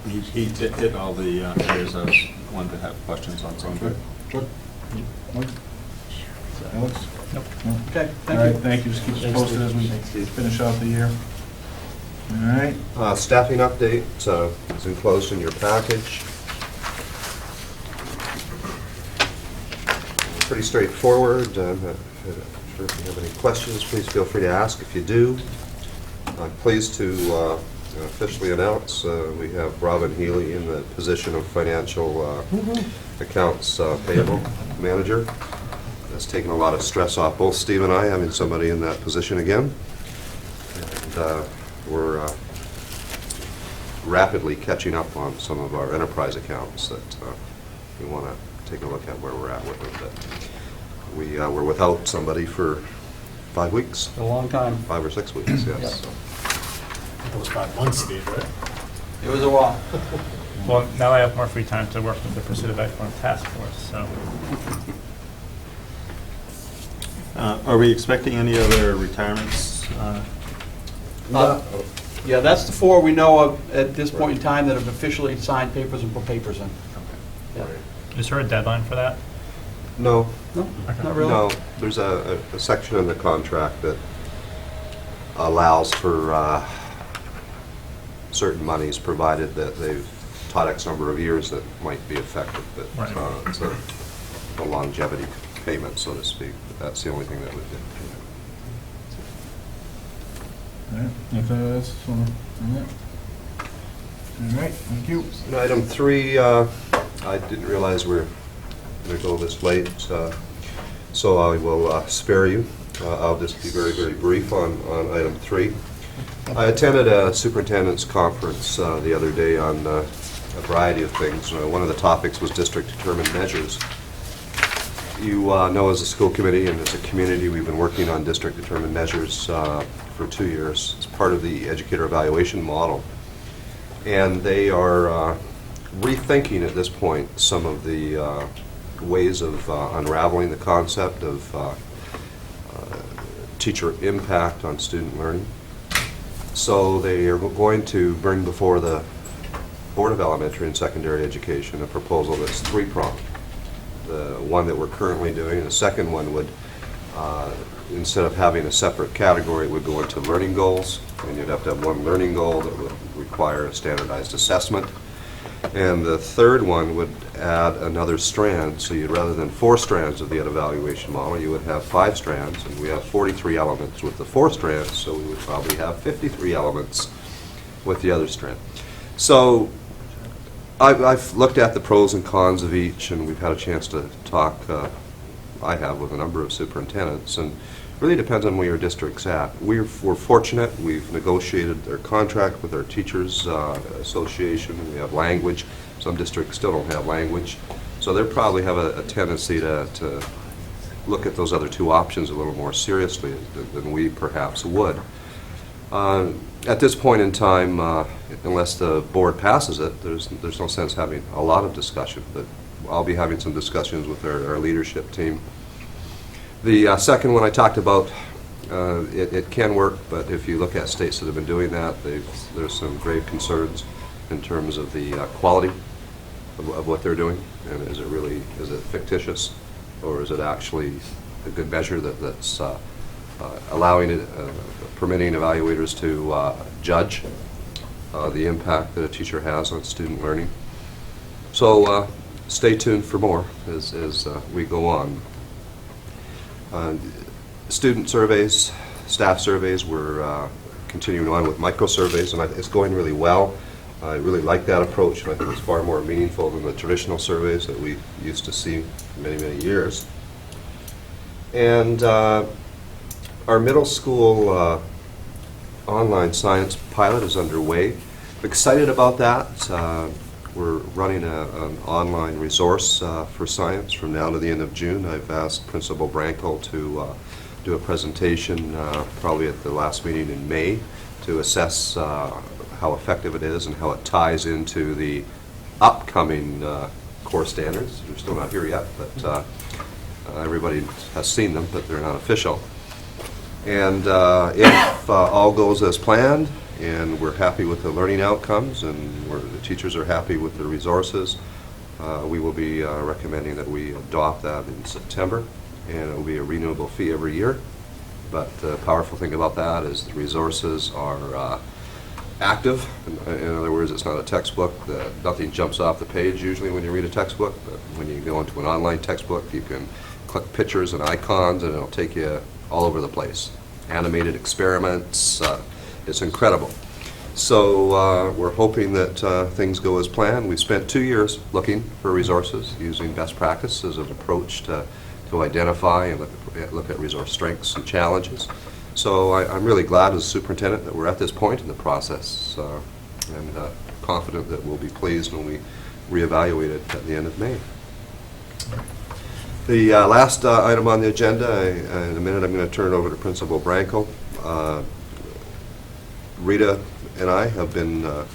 He hit all the areas I wanted to have questions on. So Okay. Chuck? Mike? Alex? Nope. No? Okay, All right, thank you. Just keep us posted as we finish out the year. All right. Staffing update is enclosed in your package. pretty straightforward. I'm not sure if you have any questions. Please feel free to ask if you do. I'm pleased to officially announce we have Robin Healy in the position of financial accounts payable manager. That's taken a lot of stress off both Steve and I, having somebody in that position again. And we're rapidly catching up on some of our enterprise accounts that we want to take a look at where we're at with them. But we were without somebody for 5 weeks. A long time. 5 or 6 weeks, yes. Yep. So. It was 5 months, Steve, right? It was a while. Well, now I have more free time to work with the Pursuit of Excellence Task Force, so. Are we expecting any other retirements? Yeah, that's the 4 we know of at this point in time that have officially signed papers and put papers in. Yeah. Is there a deadline for that? No. No, not really? No, there's a section in the contract that allows for certain monies, provided that they've taught X number of years, that might be affected. But Right. it's a longevity payment, so to speak. But that's the only thing that would do. All right, anything else on that? All right, thank you. And item 3, I didn't realize we're going to go this late, so I will spare you. I'll just be very, very brief on item 3. I attended a superintendent's conference the other day on a variety of things. One of the topics was district-determined measures. You know, as a school committee and as a community, we've been working on district-determined measures for 2 years. It's part of the educator evaluation model. And they are rethinking at this point some of the ways of unraveling the concept of teacher impact on student learning. So they are going to bring before the Board of Elementary and Secondary Education a proposal that's 3-pronged. The one that we're currently doing, the second one would, instead of having a separate category, would go into learning goals, and you'd have to have one learning goal that would require a standardized assessment. And the third one would add another strand, so you'd, rather than 4 strands of the evaluation model, you would have 5 strands, and we have 43 elements with the 4 strands, so we would probably have 53 elements with the other strand. So I've looked at the pros and cons of each, and we've had a chance to talk, I have, with a number of superintendents, and it really depends on where your district's at. We're fortunate. We've negotiated their contract with our teachers association, and we have language. Some districts still don't have language. So they probably have a tendency to look at those other 2 options a little more seriously than we perhaps would. At this point in time, unless the board passes it, there's no sense having a lot of discussion, but I'll be having some discussions with our leadership team. The second one I talked about, it can work, but if you look at states that have been doing that, there's some grave concerns in terms of the quality of what they're doing, and is it fictitious, or is it actually a good measure that's allowing it, permitting evaluators to judge the impact that a teacher has on student learning. So stay tuned for more as we go on. Student surveys, staff surveys, we're continuing on with micro-surveys, and it's going really well. I really like that approach, and I think it's far more meaningful than the traditional surveys that we used to see for many, many years. And our middle school online science pilot is underway. I'm excited about that. We're running an online resource for science from now to the end of June. I've asked Principal Branco to do a presentation probably at the last meeting in May to assess how effective it is and how it ties into the upcoming core standards. They're still not here yet, but everybody has seen them, but they're not official. And if all goes as planned, and we're happy with the learning outcomes, and the teachers are happy with the resources, we will be recommending that we adopt that in September, and it will be a renewable fee every year. But the powerful thing about that is the resources are active. In other words, it's not a textbook. Nothing jumps off the page usually when you read a textbook, but when you go into an online textbook, you can click pictures and icons, and it'll take you all over the place. Animated experiments, it's incredible. So we're hoping that things go as planned. We spent 2 years looking for resources, using best practice as an approach to identify and look at resource strengths and challenges. So I'm really glad as a superintendent that we're at this point in the process, and confident that we'll be pleased when we reevaluate it at the end of May. The last item on the agenda, in a minute I'm going to turn it over to Principal Branco. Rita and I have been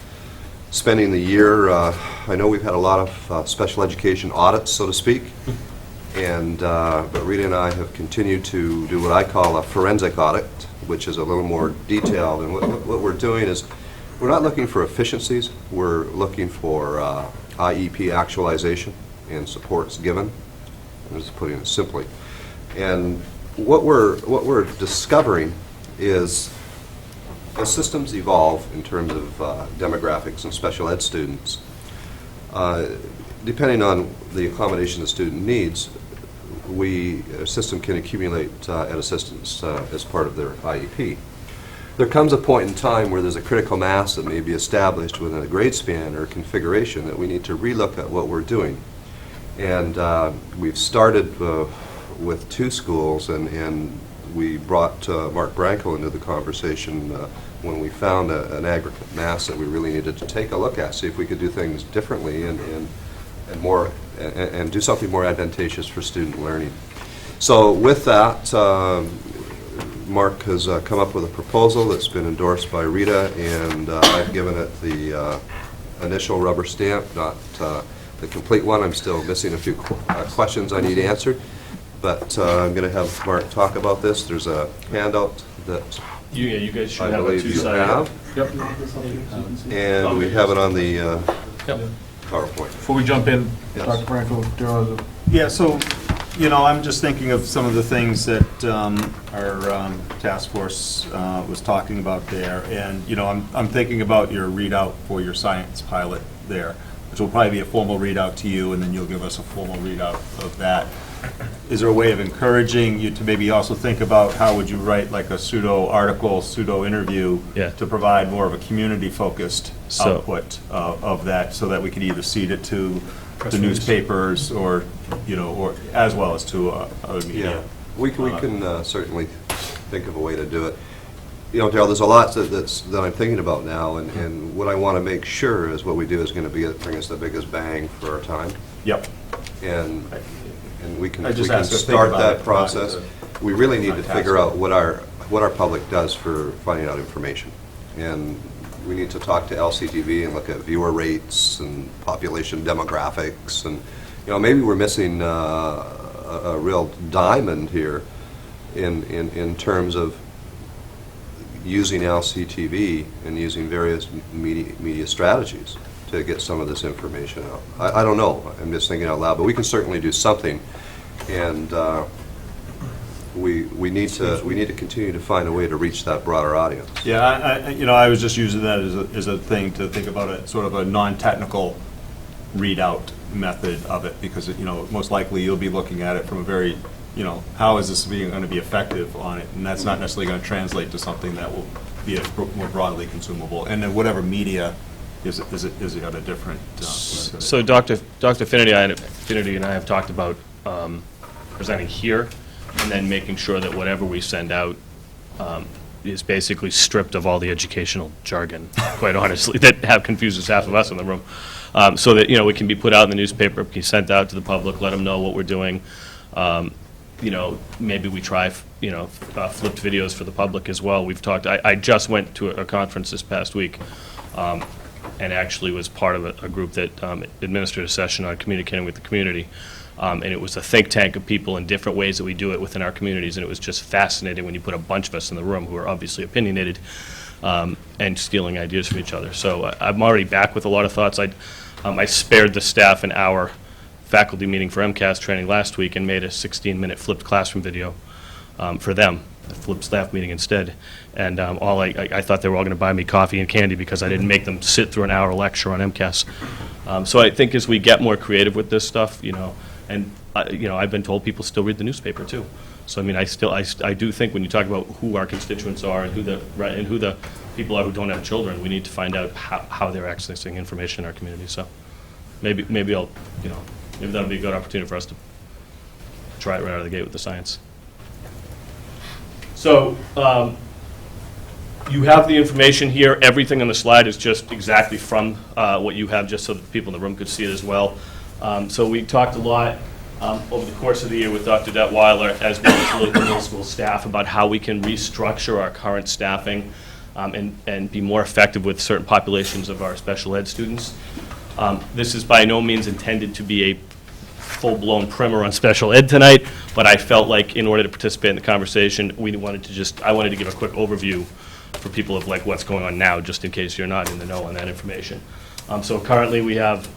spending the year, I know we've had a lot of special education audits, so to speak, but Rita and I have continued to do what I call a forensic audit, which is a little more detailed. And what we're doing is, we're not looking for efficiencies, we're looking for IEP actualization and supports given. I'm just putting it simply. And what we're discovering is, as systems evolve in terms of demographics and special ed students, depending on the accommodation the student needs, a system can accumulate ed assistance as part of their IEP. There comes a point in time where there's a critical mass that may be established within a grade span or configuration that we need to relook at what we're doing. And we've started with 2 schools, and we brought Mark Branco into the conversation when we found an aggregate mass that we really needed to take a look at, see if we could do things differently and do something more advantageous for student learning. So with that, Mark has come up with a proposal that's been endorsed by Rita, and I've given it the initial rubber stamp, not the complete one. I'm still missing a few questions I need answered, but I'm going to have Mark talk about this. There's a handout that You guys should I have a believe you two-sided. have, Yep. and we have it on the Yep. PowerPoint. Before we jump in, Yes. Dr. Branco, Darrell, Yeah, so, I'm just thinking of some of the things that our task force was talking about there, and, I'm thinking about your readout for your science pilot there, which will probably be a formal readout to you, and then you'll give us a formal readout of that. Is there a way of encouraging you to maybe also think about how would you write like a pseudo-article, pseudo-interview Yeah. to provide more of a community-focused So- output of that, so that we could either seed it to the newspapers or as well as to other Yeah, media? we can certainly think of a way to do it. Darrell, there's a lot that I'm thinking about now, and what I want to make sure is what we do is going to bring us the biggest bang for our time. Yep. And we can I just asked to think start about that it, process. not We really need to task figure it. out what our public does for finding out information. And we need to talk to LCTV and look at viewer rates and population demographics, and maybe we're missing a real diamond here in terms of using LCTV and using various media strategies to get some of this information out. I don't know, I'm just thinking out loud, but we can certainly do something, and we need to continue to find a way to reach that broader audience. Yeah, I was just using that as a thing to think about it, sort of a non-technical readout method of it, because most likely you'll be looking at it from a very, how is this going to be effective on it, and that's not necessarily going to translate to something that will be more broadly consumable, and then whatever media is it at a different. So Dr. Finnerty and I have talked about presenting here, and then making sure that whatever we send out is basically stripped of all the educational jargon, quite honestly, that confuses half of us in the room. So that, we can be put out in the newspaper, be sent out to the public, let them know what we're doing. Maybe we try, flipped videos for the public as well. We've talked, I just went to a conference this past week, and actually was part of a group that administered a session on communicating with the community. And it was a think tank of people in different ways that we do it within our communities, and it was just fascinating when you put a bunch of us in the room who are obviously opinionated and stealing ideas from each other. So I'm already back with a lot of thoughts. I spared the staff an hour faculty meeting for MCAS training last week and made a 16-minute flipped classroom video for them, a flipped staff meeting instead. And I thought they were all going to buy me coffee and candy because I didn't make them sit through an hour lecture on MCAS. So I think as we get more creative with this stuff, and I've been told people still read the newspaper too. So I mean, I do think when you talk about who our constituents are and who the people are who don't have children, we need to find out how they're accessing information in our community. So maybe maybe that'll be a good opportunity for us to try it right out of the gate with the science. So you have the information here. Everything on the slide is just exactly from what you have, just so that the people in the room could see it as well. So we talked a lot over the course of the year with Dr. Detweiler, as well as the middle school staff, about how we can restructure our current staffing and be more effective with certain populations of our special ed students. This is by no means intended to be a full-blown primer on special ed tonight, but I felt like in order to participate in the conversation, I wanted to give a quick overview for people of like what's going on now, just in case you're not in the know on that information. So currently we have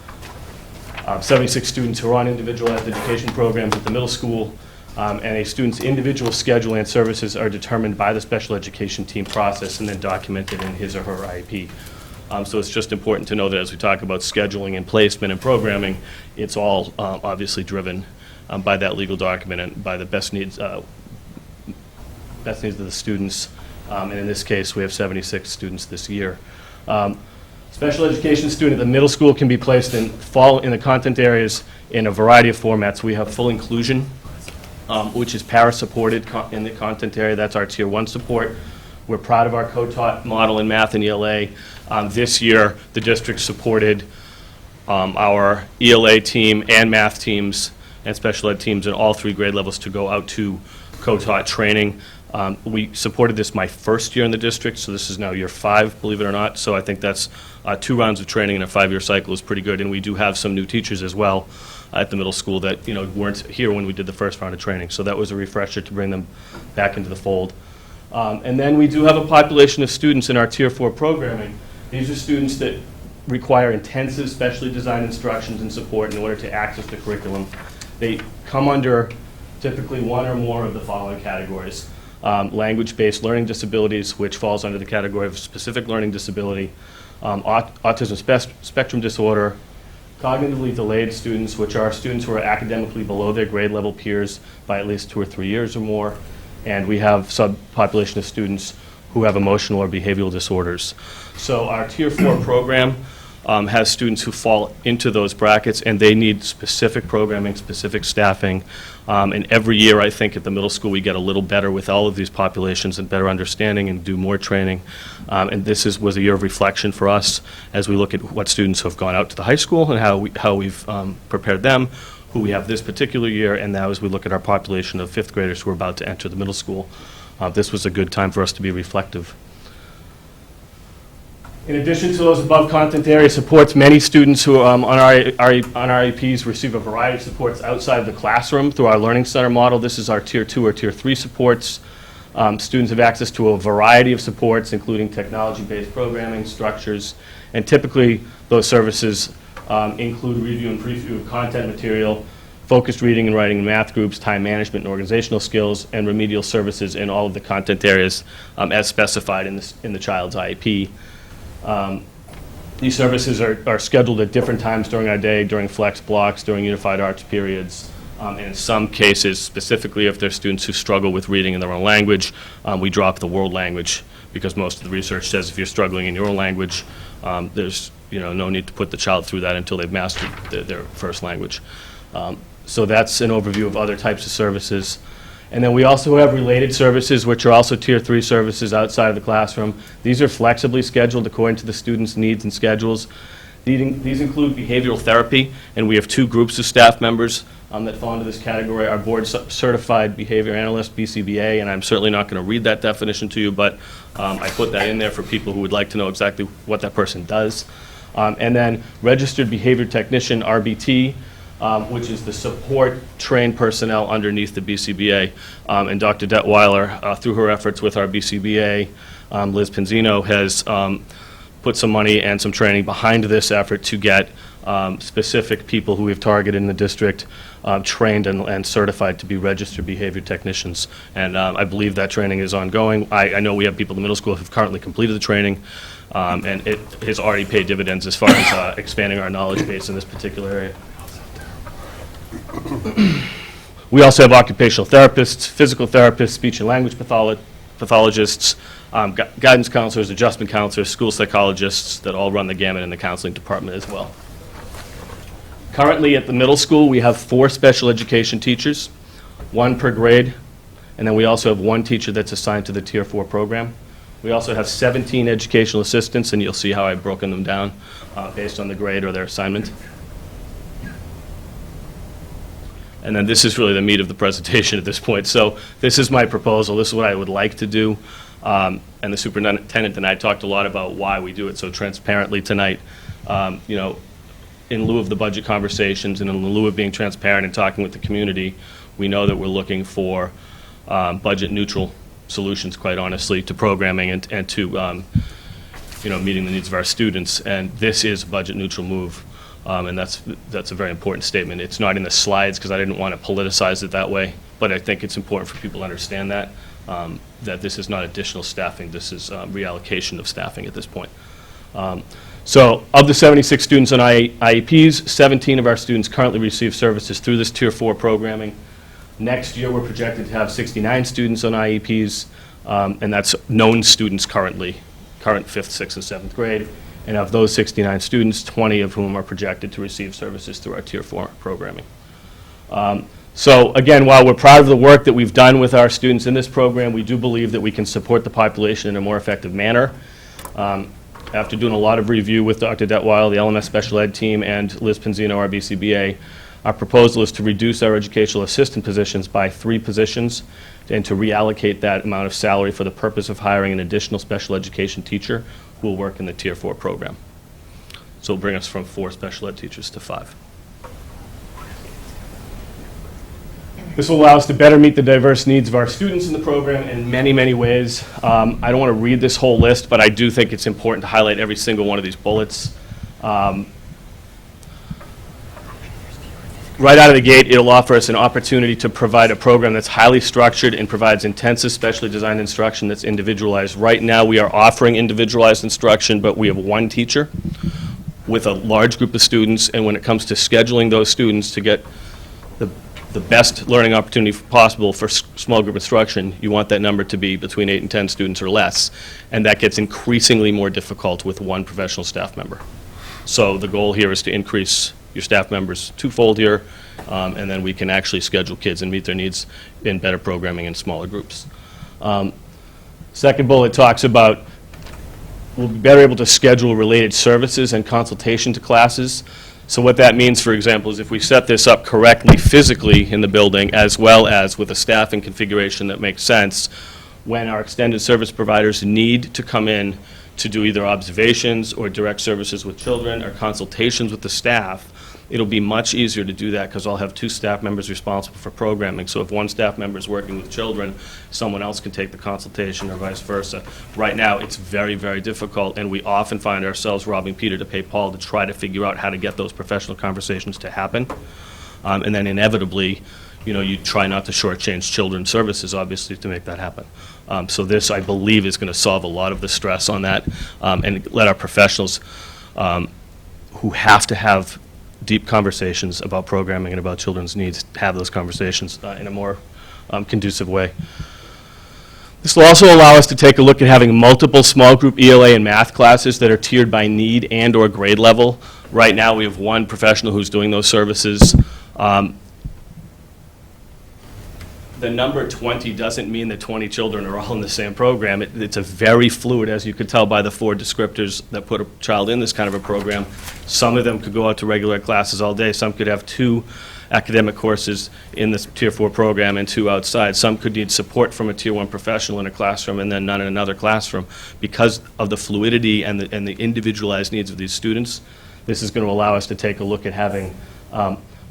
76 students who are on individualized education programs at the middle school, and a student's individual schedule and services are determined by the special education team process and then documented in his or her IEP. So it's just important to know that as we talk about scheduling and placement and programming, it's all obviously driven by that legal document and by the best needs of the students. And in this case, we have 76 students this year. Special education student at the middle school can be placed in the content areas in a variety of formats. We have full inclusion, which is para-supported in the content area. That's our Tier 1 support. We're proud of our co-taught model in math and ELA. This year, the district supported our ELA team and math teams and special ed teams in all 3 grade levels to go out to co-taught training. We supported this my first year in the district, so this is now year 5, believe it or not. So I think that's 2 rounds of training in a 5-year cycle is pretty good. And we do have some new teachers as well at the middle school that weren't here when we did the first round of training. So that was a refresher to bring them back into the fold. And then we do have a population of students in our Tier 4 programming. These are students that require intensive, specially designed instructions and support in order to access the curriculum. They come under typically one or more of the following categories. Language-based learning disabilities, which falls under the category of specific learning disability, autism spectrum disorder, cognitively delayed students, which are students who are academically below their grade level peers by at least 2 or 3 years or more, and we have subpopulation of students who have emotional or behavioral disorders. So our Tier 4 program has students who fall into those brackets, and they need specific programming, specific staffing. And every year, I think, at the middle school, we get a little better with all of these populations and better understanding and do more training. And this was a year of reflection for us as we look at what students have gone out to the high school and how we've prepared them, who we have this particular year, and now as we look at our population of 5th graders who are about to enter the middle school, this was a good time for us to be reflective. In addition to those above content area supports, many students who on our IEPs receive a variety of supports outside of the classroom through our Learning Center model. This is our Tier 2 or Tier 3 supports. Students have access to a variety of supports, including technology-based programming, structures, and typically those services include review and preview of content material, focused reading and writing in math groups, time management and organizational skills, and remedial services in all of the content areas as specified in the child's IEP. These services are scheduled at different times during our day, during flex blocks, during unified arts periods, and in some cases, specifically if there's students who struggle with reading in their own language, we drop the world language because most of the research says if you're struggling in your own language, there's no need to put the child through that until they've mastered their first language. So that's an overview of other types of services. And then we also have related services, which are also Tier 3 services outside of the classroom. These are flexibly scheduled according to the students' needs and schedules. These include behavioral therapy, and we have 2 groups of staff members that fall into this category. Our board-certified behavior analyst, BCBA, and I'm certainly not going to read that definition to you, but I put that in there for people who would like to know exactly what that person does. And then registered behavior technician, RBT, which is the support trained personnel underneath the BCBA. And Dr. Detweiler, through her efforts with our BCBA, Liz Penzino, has put some money and some training behind this effort to get specific people who we've targeted in the district trained and certified to be registered behavior technicians. And I believe that training is ongoing. I know we have people in the middle school who have currently completed the training, and it has already paid dividends as far as expanding our knowledge base in this particular area. We also have occupational therapists, physical therapists, speech and language pathologists, guidance counselors, adjustment counselors, school psychologists that all run the gamut in the counseling department as well. Currently at the middle school, we have 4 special education teachers, 1 per grade, and then we also have 1 teacher that's assigned to the Tier 4 program. We also have 17 educational assistants, and you'll see how I've broken them down based on the grade or their assignment. And then this is really the meat of the presentation at this point. So this is my proposal. This is what I would like to do. And the superintendent and I talked a lot about why we do it so transparently tonight. You know, in lieu of the budget conversations and in lieu of being transparent and talking with the community, we know that we're looking for budget neutral solutions, quite honestly, to programming and to you know, meeting the needs of our students. And this is a budget neutral move. And that's a very important statement. It's not in the slides because I didn't want to politicize it that way, but I think it's important for people to understand that, that this is not additional staffing, this is reallocation of staffing at this point. So of the 76 students on IEPs, 17 of our students currently receive services through this Tier 4 programming. Next year, we're projected to have 69 students on IEPs, and that's known students currently, current 5th, 6th, and 7th grade. And of those 69 students, 20 of whom are projected to receive services through our Tier 4 programming. So again, while we're proud of the work that we've done with our students in this program, we do believe that we can support the population in a more effective manner. After doing a lot of review with Dr. Detwile, the LMS special ed team, and Liz Penzino, our BCBA, our proposal is to reduce our educational assistant positions by 3 positions and to reallocate that amount of salary for the purpose of hiring an additional special education teacher who will work in the Tier 4 program. So it'll bring us from 4 special ed teachers to 5. This will allow us to better meet the diverse needs of our students in the program in many, many ways. I don't want to read this whole list, but I do think it's important to highlight every single one of these bullets. Right out of the gate, it'll offer us an opportunity to provide a program that's highly structured and provides intensive, specially designed instruction that's individualized. Right now, we are offering individualized instruction, but we have 1 teacher with a large group of students, and when it comes to scheduling those students to get the best learning opportunity possible for small group instruction, you want that number to be between 8 and 10 students or less, and that gets increasingly more difficult with 1 professional staff member. So the goal here is to increase your staff members 2-fold here, and then we can actually schedule kids and meet their needs in better programming in smaller groups. Second bullet talks about we'll be better able to schedule related services and consultation to classes. So what that means, for example, is if we set this up correctly physically in the building as well as with a staffing configuration that makes sense, when our extended service providers need to come in to do either observations or direct services with children or consultations with the staff, it'll be much easier to do that because I'll have 2 staff members responsible for programming. So if 1 staff member is working with children, someone else can take the consultation or vice versa. Right now, it's very, very difficult, and we often find ourselves robbing Peter to pay Paul to try to figure out how to get those professional conversations to happen. And then inevitably, you know, you try not to shortchange children's services, obviously, to make that happen. So this, I believe, is going to solve a lot of the stress on that and let our professionals who have to have deep conversations about programming and about children's needs have those conversations in a more conducive way. This will also allow us to take a look at having multiple small group ELA and math classes that are tiered by need and or grade level. Right now we have 1 professional who's doing those services. The number 20 doesn't mean that 20 children are all in the same program. It's a very fluid, as you could tell by the 4 descriptors that put a child in this kind of a program. Some of them could go out to regular classes all day. Some could have 2 academic courses in this Tier 4 program and 2 outside. Some could need support from a Tier 1 professional in a classroom and then none in another classroom. Because of the fluidity and the individualized needs of these students, this is going to allow us to take a look at having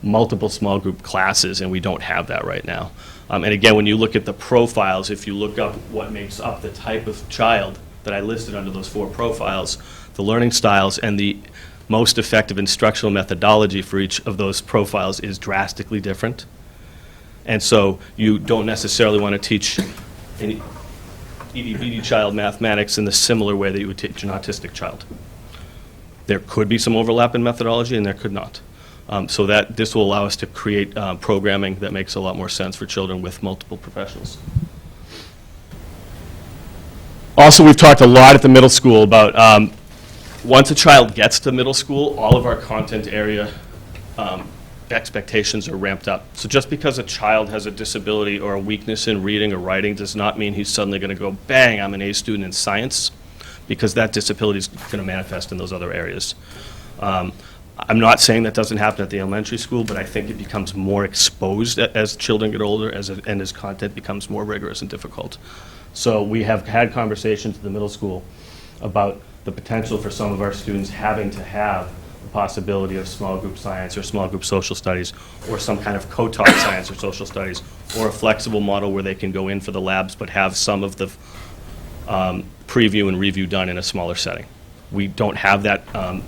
multiple small group classes, and we don't have that right now. And again, when you look at the profiles, if you look up what makes up the type of child that I listed under those 4 profiles, the learning styles and the most effective instructional methodology for each of those profiles is drastically different. And so you don't necessarily want to teach an ED-BD child mathematics in the similar way that you would teach an autistic child. There could be some overlap in methodology, and there could not. So that this will allow us to create programming that makes a lot more sense for children with multiple professionals. Also, we've talked a lot at the middle school about once a child gets to middle school, all of our content area expectations are ramped up. So just because a child has a disability or a weakness in reading or writing does not mean he's suddenly going to go, bang, I'm an A student in science, because that disability is going to manifest in those other areas. I'm not saying that doesn't happen at the elementary school, but I think it becomes more exposed as children get older and as content becomes more rigorous and difficult. So we have had conversations at the middle school about the potential for some of our students having to have the possibility of small group science or small group social studies or some kind of co-taught science or social studies, or a flexible model where they can go in for the labs but have some of the preview and review done in a smaller setting. We don't have that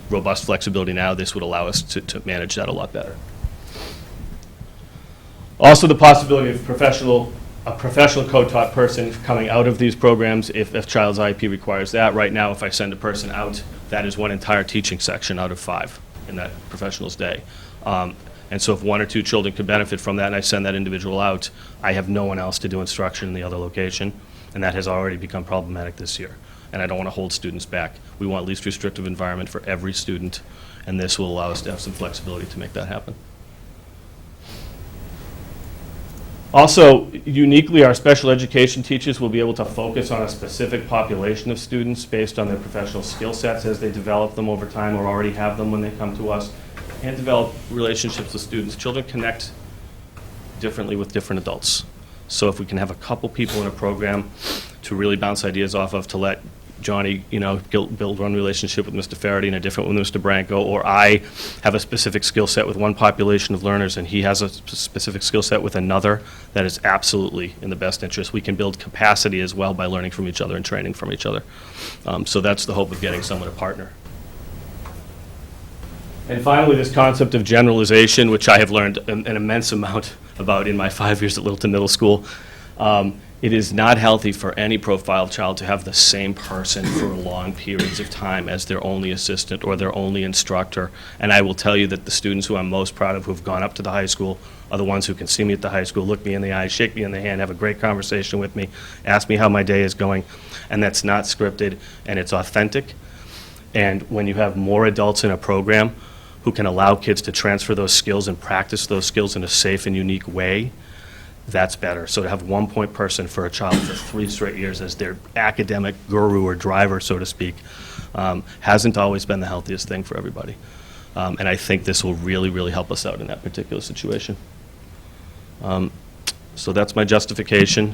robust flexibility now. This would allow us to manage that a lot better. Also, the possibility of a professional co-taught person coming out of these programs if a child's IEP requires that. Right now, if I send a person out, that is one entire teaching section out of 5 in that professional's day. And so if 1 or 2 children could benefit from that and I send that individual out, I have no one else to do instruction in the other location, and that has already become problematic this year. And I don't want to hold students back. We want least restrictive environment for every student, and this will allow us to have some flexibility to make that happen. Also, uniquely, our special education teachers will be able to focus on a specific population of students based on their professional skill sets as they develop them over time or already have them when they come to us, and develop relationships with students. Children connect differently with different adults. So if we can have a couple people in a program to really bounce ideas off of, to let Johnny, build one relationship with Mr. Faraday and a different with Mr. Branco, or I have a specific skill set with one population of learners and he has a specific skill set with another, that is absolutely in the best interest. We can build capacity as well by learning from each other and training from each other. So that's the hope of getting someone to partner. And finally, this concept of generalization, which I have learned an immense amount about in my 5 years at Littleton Middle School. It is not healthy for any profile child to have the same person for long periods of time as their only assistant or their only instructor. And I will tell you that the students who I'm most proud of who have gone up to the high school are the ones who can see me at the high school, look me in the eye, shake me in the hand, have a great conversation with me, ask me how my day is going. And that's not scripted, and it's authentic. And when you have more adults in a program who can allow kids to transfer those skills and practice those skills in a safe and unique way, that's better. So to have one point person for a child for 3 straight years as their academic guru or driver, so to speak, hasn't always been the healthiest thing for everybody. And I think this will really, really help us out in that particular situation. So that's my justification.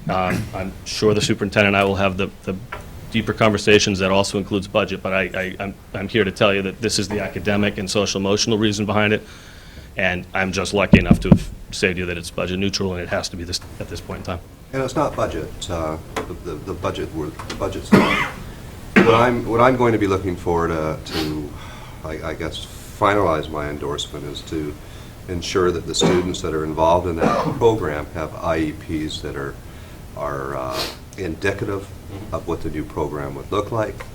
I'm sure the superintendent and I will have the deeper conversations that also includes budget, but I'm here to tell you that this is the academic and social emotional reason behind it, and I'm just lucky enough to have said to you that it's budget neutral, and it has to be this at this point in time. And it's not budget. The budget's not. What I'm going to be looking for to I guess finalize my endorsement is to ensure that the students that are involved in that program have IEPs that are indicative of what the new program would look like.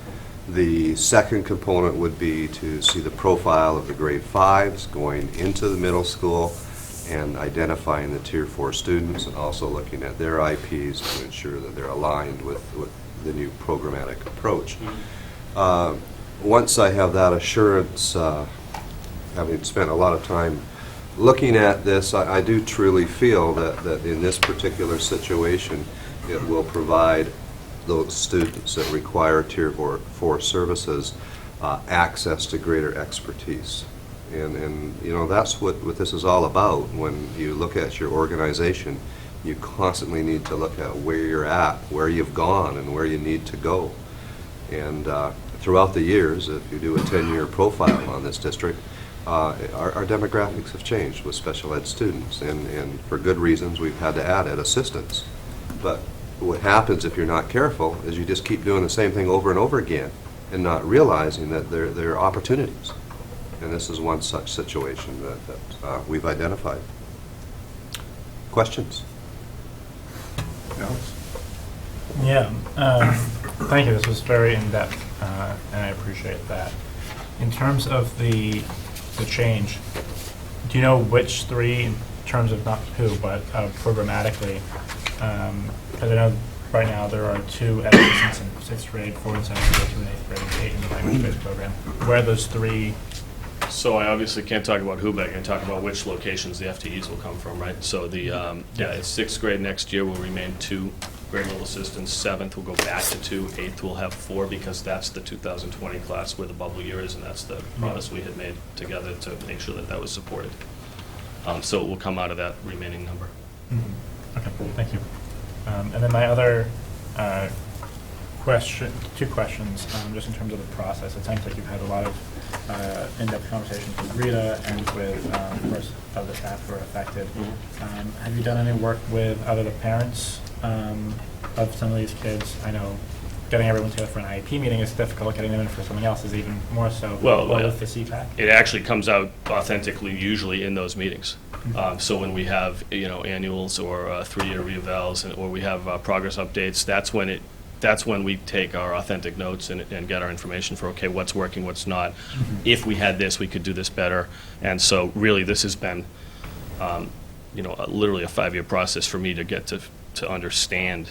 The second component would be to see the profile of the grade 5s going into the middle school and identifying the Tier 4 students, and also looking at their IEPs to ensure that they're aligned with the new programmatic approach. Once I have that assurance, having spent a lot of time looking at this, I do truly feel that in this particular situation, it will provide those students that require Tier 4 services access to greater expertise. And that's what this is all about. When you look at your organization, you constantly need to look at where you're at, where you've gone, and where you need to go. And throughout the years, if you do a 10-year profile on this district, our demographics have changed with special ed students, and for good reasons we've had to add ed assistants. But what happens if you're not careful is you just keep doing the same thing over and over again and not realizing that there are opportunities. And this is one such situation that we've identified. Questions? Yeah, thank you. This was very in-depth, and I appreciate that. In terms of the change, Do you know which three, in terms of not who, but programmatically? Because I know right now there are 2 ed assistants in 6th grade, 4 and 7th grade, 2 in 8th grade, and 8 in the language-based program. Where are those 3? So I obviously can't talk about who, but I can talk about which locations the FTEs will come from, right? So the, it's 6th grade next year will remain 2 grade level assistants, 7th will go back to 2, 8th will have 4, because that's the 2020 class where the bubble year is, and that's the promise we had made together to make sure that that was supported. So it will come out of that remaining number. Okay, thank you. And then my other question, 2 questions, just in terms of the process. It sounds like you've had a lot of in-depth conversations with Rita and with most of the staff who are affected. Have you done any work with other parents of some of these kids? I know getting everyone together for an IEP meeting is difficult. Getting them in for something else is even more so. Well, with the CPAC? It actually comes out authentically usually in those meetings. So when we have, annuals or 3-year reevals, or we have progress updates, that's when we take our authentic notes and get our information for, okay, what's working, what's not. If we had this, we could do this better. And so really this has been, literally a 5-year process for me to get to understand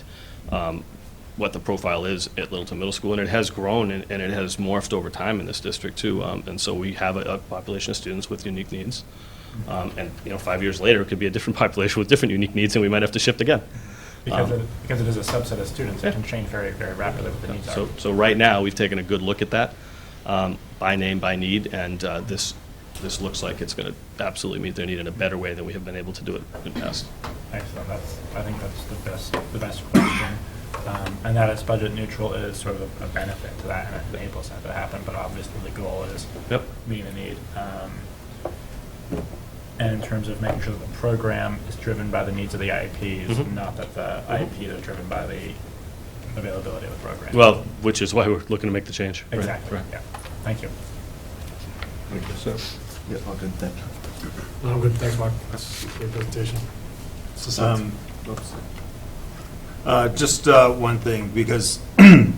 what the profile is at Littleton Middle School. And it has grown and it has morphed over time in this district too. And so we have a population of students with unique needs. And 5 years later, it could be a different population with different unique needs, and we might have to shift again. Because it is a subset of students, it can change very, very rapidly what the needs are. So right now, we've taken a good look at that, by name, by need, and this looks like it's going to absolutely meet their need in a better way than we have been able to do it in the past. Excellent. I think that's the best question. And that it's budget neutral is sort of a benefit to that, and it enables that to happen. But obviously, the goal is meeting the need. And in terms of making sure that the program is driven by the needs of the IEPs, not that the IEPs are driven by the availability of the program. Well, which is why we're looking to make the change. Exactly. Right. Yeah. Thank you. Yeah, all good, thank you. I'm good, thanks, Mark. That's a great presentation. Just one thing, because I'm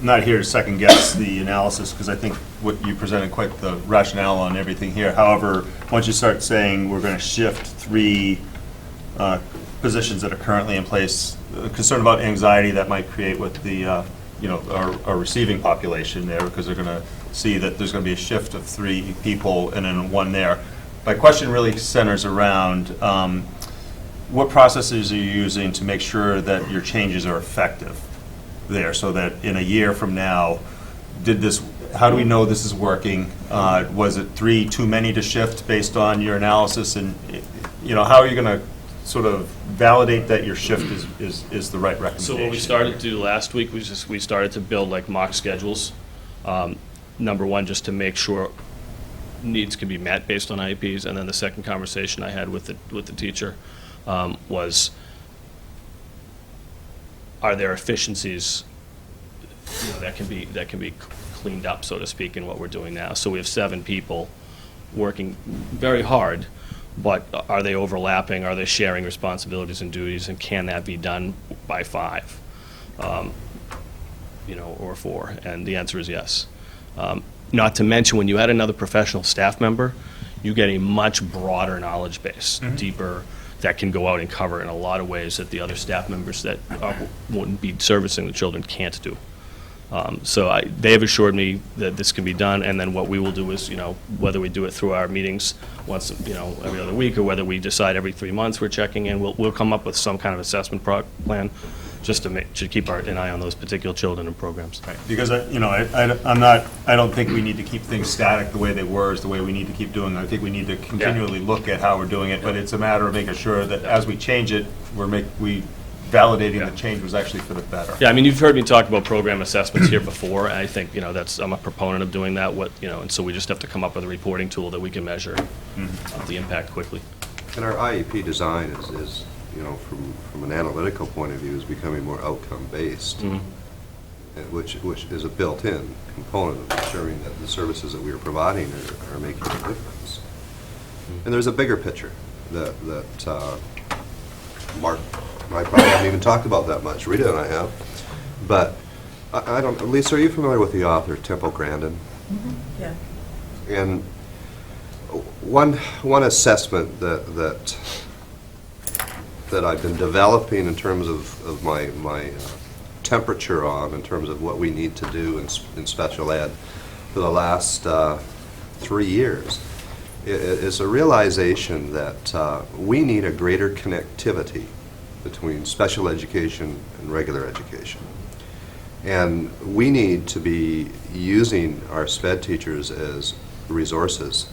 not here to second guess the analysis, because I think what you presented quite the rationale on everything here. However, once you start saying we're going to shift 3 positions that are currently in place, concern about anxiety that might create with the, our receiving population there, because they're going to see that there's going to be a shift of 3 people and then 1 there. My question really centers around what processes are you using to make sure that your changes are effective there, so that in a year from now, how do we know this is working? Was it 3 too many to shift based on your analysis? And how are you going to sort of validate that your shift is the right recommendation? So what we started to do last week was we started to build like mock schedules. Number 1, just to make sure needs can be met based on IEPs, and then the second conversation I had with the teacher was, are there efficiencies that can be cleaned up, so to speak, in what we're doing now? So we have 7 people working very hard, but are they overlapping? Are they sharing responsibilities and duties? And can that be done by 5, or 4? And the answer is yes. Not to mention, when you add another professional staff member, you get a much broader knowledge base, deeper, that can go out and cover in a lot of ways that the other staff members that wouldn't be servicing the children can't do. So they have assured me that this can be done, and then what we will do is, whether we do it through our meetings once, every other week, or whether we decide every 3 months we're checking in, we'll come up with some kind of assessment plan just to keep an eye on those particular children and programs. Right. Because I don't think we need to keep things static the way they were is the way we need to keep doing it. I think we need to continually look at how we're doing it, but it's a matter of making sure that as we change it, we validating the change was actually for the better. Yeah, I mean, you've heard me talk about program assessments here before, and I think, I'm a proponent of doing that, and so we just have to come up with a reporting tool that we can measure the impact quickly. And our IEP design is from an analytical point of view, is becoming more outcome-based, which is a built-in component of ensuring that the services that we are providing are making a difference. And there's a bigger picture that Mark and I probably haven't even talked about that much. Rita and I have. But I don't, Lisa, are you familiar with the author Temple Grandin? Yeah. And one assessment that I've been developing in terms of my temperature on, in terms of what we need to do in special ed for the last 3 years, is a realization that we need a greater connectivity between special education and regular education. And we need to be using our SPED teachers as resources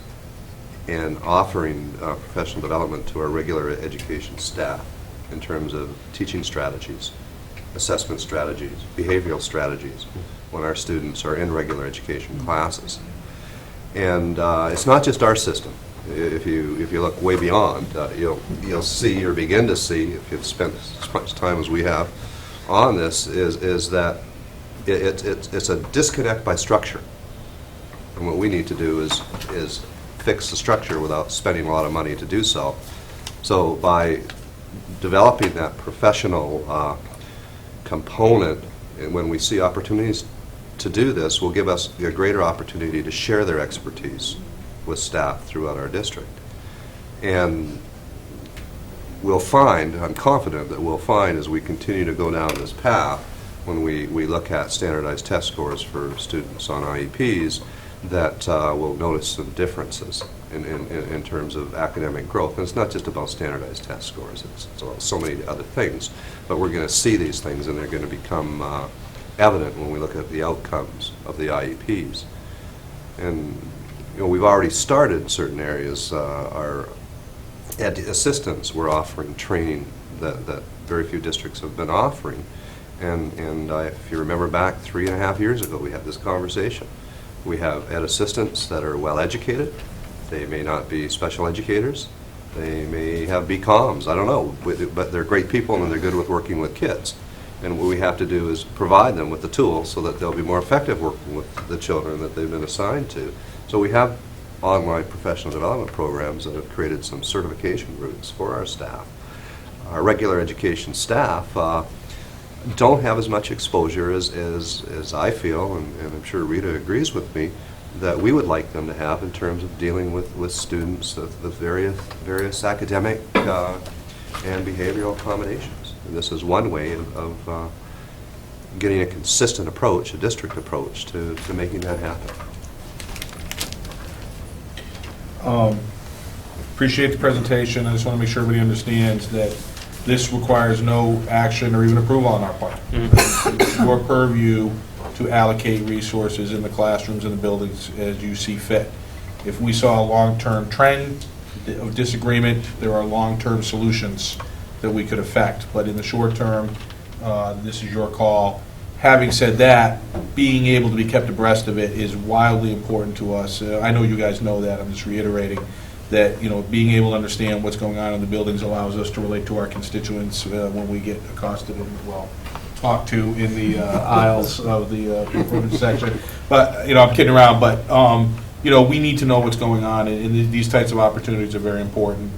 and offering professional development to our regular education staff in terms of teaching strategies, assessment strategies, behavioral strategies when our students are in regular education classes. And it's not just our system. If you look way beyond, you'll see or begin to see, if you've spent as much time as we have on this, is that it's a disconnect by structure. And what we need to do is fix the structure without spending a lot of money to do so. So by developing that professional component, and when we see opportunities to do this, will give us a greater opportunity to share their expertise with staff throughout our district. And we'll find, I'm confident that we'll find as we continue to go down this path, when we look at standardized test scores for students on IEPs, that we'll notice some differences in terms of academic growth. And it's not just about standardized test scores, it's about so many other things. But we're going to see these things, and they're going to become evident when we look at the outcomes of the IEPs. And we've already started in certain areas. Our assistants were offering training that very few districts have been offering. And if you remember back 3.5 years ago, we had this conversation. We have ed assistants that are well educated. They may not be special educators. They may have BComs, I don't know, but they're great people and they're good with working with kids. And what we have to do is provide them with the tools so that they'll be more effective working with the children that they've been assigned to. So we have online professional development programs that have created some certification routes for our staff. Our regular education staff don't have as much exposure as I feel, and I'm sure Rita agrees with me, that we would like them to have in terms of dealing with students with various academic and behavioral accommodations. And this is one way of getting a consistent approach, a district approach, to making that happen. Appreciate the presentation. I just want to make sure everybody understands that this requires no action or even approval on our part. It's your purview to allocate resources in the classrooms and the buildings as you see fit. If we saw a long-term trend of disagreement, there are long-term solutions that we could affect. But in the short term, this is your call. Having said that, being able to be kept abreast of it is wildly important to us. I know you guys know that. I'm just reiterating that, being able to understand what's going on in the buildings allows us to relate to our constituents when we get accosted and, talked to in the aisles of the improvement section. But, I'm kidding around, but, we need to know what's going on, and these types of opportunities are very important.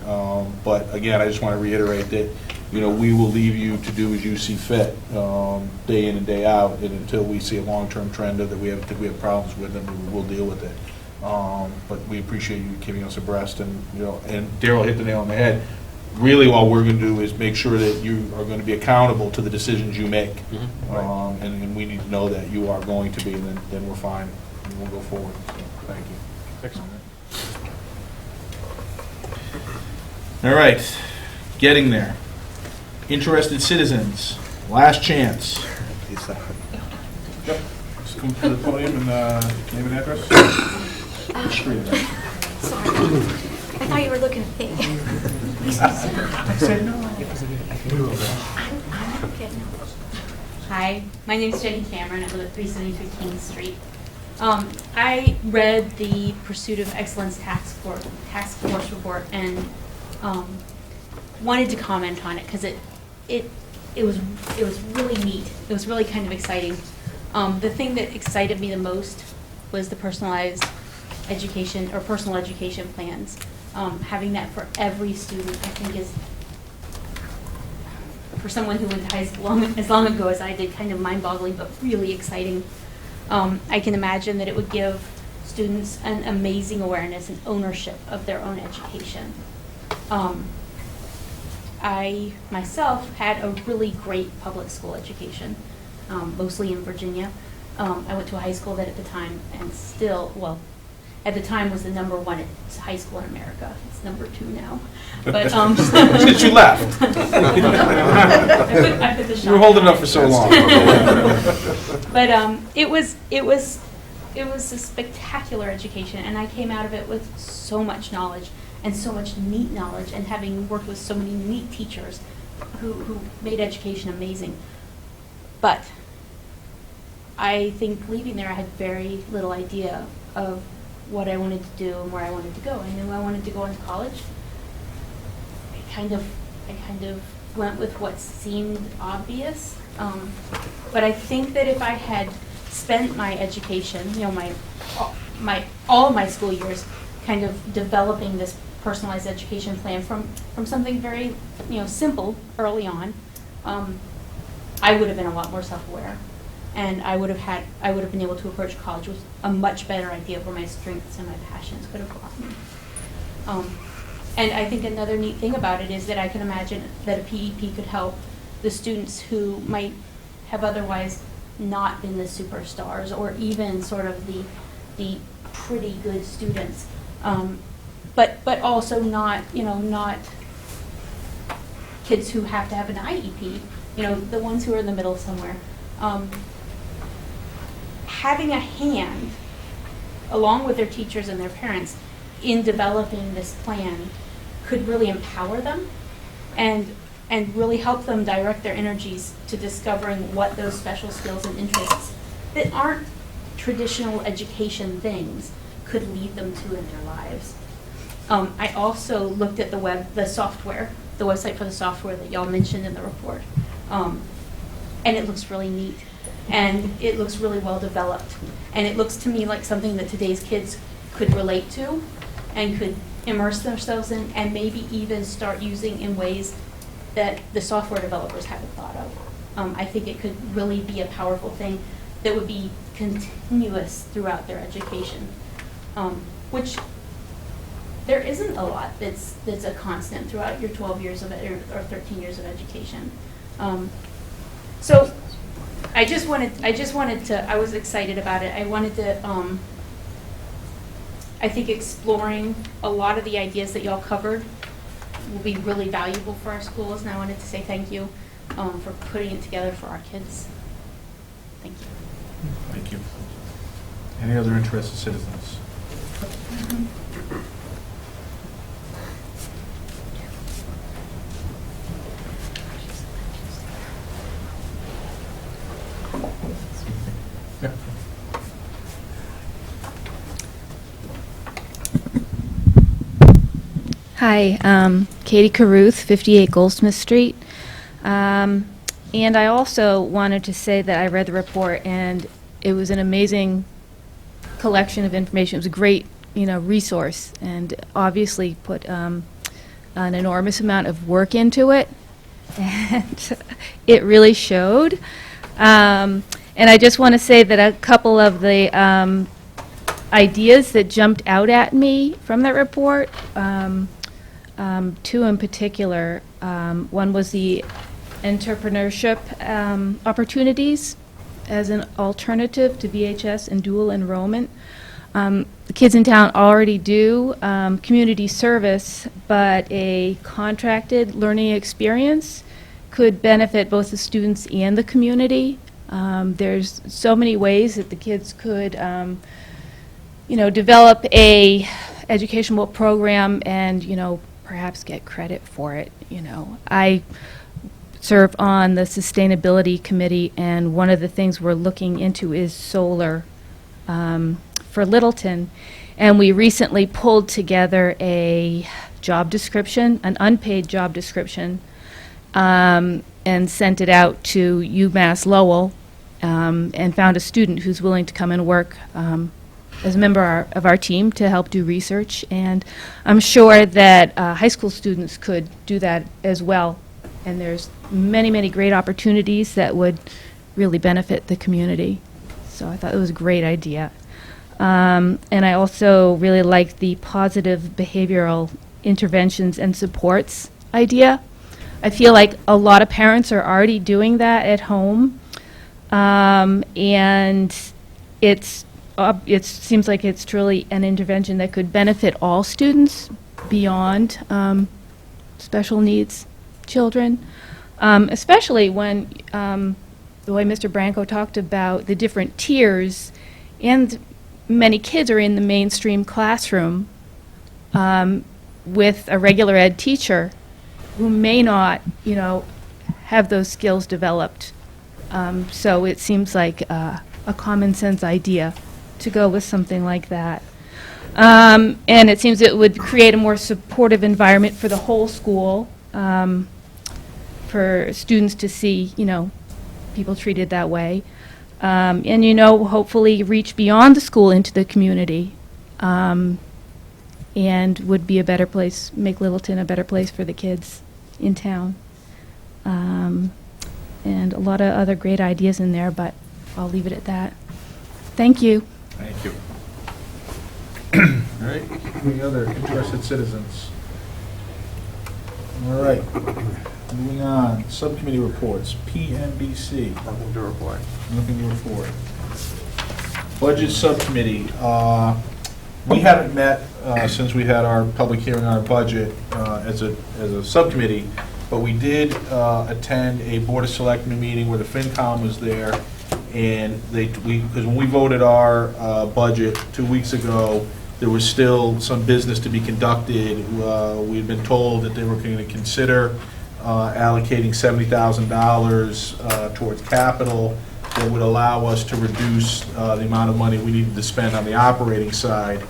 But again, I just want to reiterate that, we will leave you to do as you see fit, day in and day out, and until we see a long-term trend that we have problems with, then we'll deal with it. But we appreciate you keeping us abreast, and and Daryl hit the nail on the head. Really, all we're going to do is make sure that you are going to be accountable to the decisions you make, and we need to know that you are going to be, and then we're fine, and we'll go forward. So, thank you. Excellent. All right, getting there. Interested citizens, last chance. Yep. Just come to the podium and name and address. Sorry. I thought you were looking at me. I said no. I'm good. Hi, my name is Jenny Cameron. I live at 373 King Street. I read the Pursuit of Excellence Task Force report and wanted to comment on it because it was really neat. It was really kind of exciting. The thing that excited me the most was the personalized education or personal education plans. Having that for every student, I think, is, for someone who went to high school as long ago as I did, kind of mind-boggling, but really exciting. I can imagine that it would give students an amazing awareness and ownership of their own education. I myself had a really great public school education, mostly in Virginia. I went to a high school that at the time, and still, well, at the time was the #1 high school in America. It's #2 now. But Since you left. I put the shot You were holding down. up for so long. But it was a spectacular education, and I came out of it with so much knowledge and so much neat knowledge, and having worked with so many neat teachers who made education amazing. But I think leaving there, I had very little idea of what I wanted to do and where I wanted to go. I knew I wanted to go into college. I kind of went with what seemed obvious. But I think that if I had spent my education, all of my school years, kind of developing this personalized education plan from something very, simple early on, I would have been a lot more self-aware. And I would have been able to approach college with a much better idea of where my strengths and my passions could have brought me. And I think another neat thing about it is that I can imagine that a PEP could help the students who might have otherwise not been the superstars, or even sort of the pretty good students, but also not kids who have to have an IEP, the ones who are in the middle somewhere. Having a hand, along with their teachers and their parents, in developing this plan could really empower them and really help them direct their energies to discovering what those special skills and interests that aren't traditional education things could lead them to in their lives. I also looked at the website for the software that y'all mentioned in the report, and it looks really neat. And it looks really well developed. And it looks to me like something that today's kids could relate to and could immerse themselves in, and maybe even start using in ways that the software developers haven't thought of. I think it could really be a powerful thing that would be continuous throughout their education, which there isn't a lot that's a constant throughout your 12 years of or 13 years of education. So I was excited about it. I wanted to, I think exploring a lot of the ideas that y'all covered will be really valuable for our schools, and I wanted to say thank you for putting it together for our kids. Thank you. Thank you. Any other interested citizens? Yeah. Hi, Katie Caruth, 58 Goldsmith Street. And I also wanted to say that I read the report, and it was an amazing collection of information. It was a great, resource, and obviously put an enormous amount of work into it, and it really showed. And I just want to say that a couple of the ideas that jumped out at me from that report, two in particular. One was the entrepreneurship opportunities as an alternative to VHS and dual enrollment. The kids in town already do community service, but a contracted learning experience could benefit both the students and the community. There's so many ways that the kids could develop a educational program and, perhaps get credit for it. I serve on the sustainability committee, and one of the things we're looking into is solar for Littleton. And we recently pulled together a job description, an unpaid job description, and sent it out to UMass Lowell, and found a student who's willing to come and work as a member of our team to help do research. And I'm sure that high school students could do that as well. And there's many, many great opportunities that would really benefit the community. So I thought it was a great idea. And I also really like the positive behavioral interventions and supports idea. I feel like a lot of parents are already doing that at home. And it seems like it's truly an intervention that could benefit all students beyond special needs children, especially when the way Mr. Branco talked about the different tiers, and many kids are in the mainstream classroom with a regular ed teacher who may not, have those skills developed. So it seems like a common sense idea to go with something like that. And it seems it would create a more supportive environment for the whole school, for students to see, people treated that way. And, hopefully reach beyond the school into the community, and would be a better place, make Littleton a better place for the kids in town. And a lot of other great ideas in there, but I'll leave it at that. Thank you. Thank you. All right, any other interested citizens? All right, moving on, subcommittee reports, PMBC. Nothing to report. Nothing to report. Budget subcommittee, we haven't met since we had our public hearing on our budget as a subcommittee, but we did attend a Board of Selectmen meeting where the FinCom was there, and because when we voted our budget 2 weeks ago, there was still some business to be conducted. We had been told that they were going to consider allocating $70,000 towards capital that would allow us to reduce the amount of money we needed to spend on the operating side.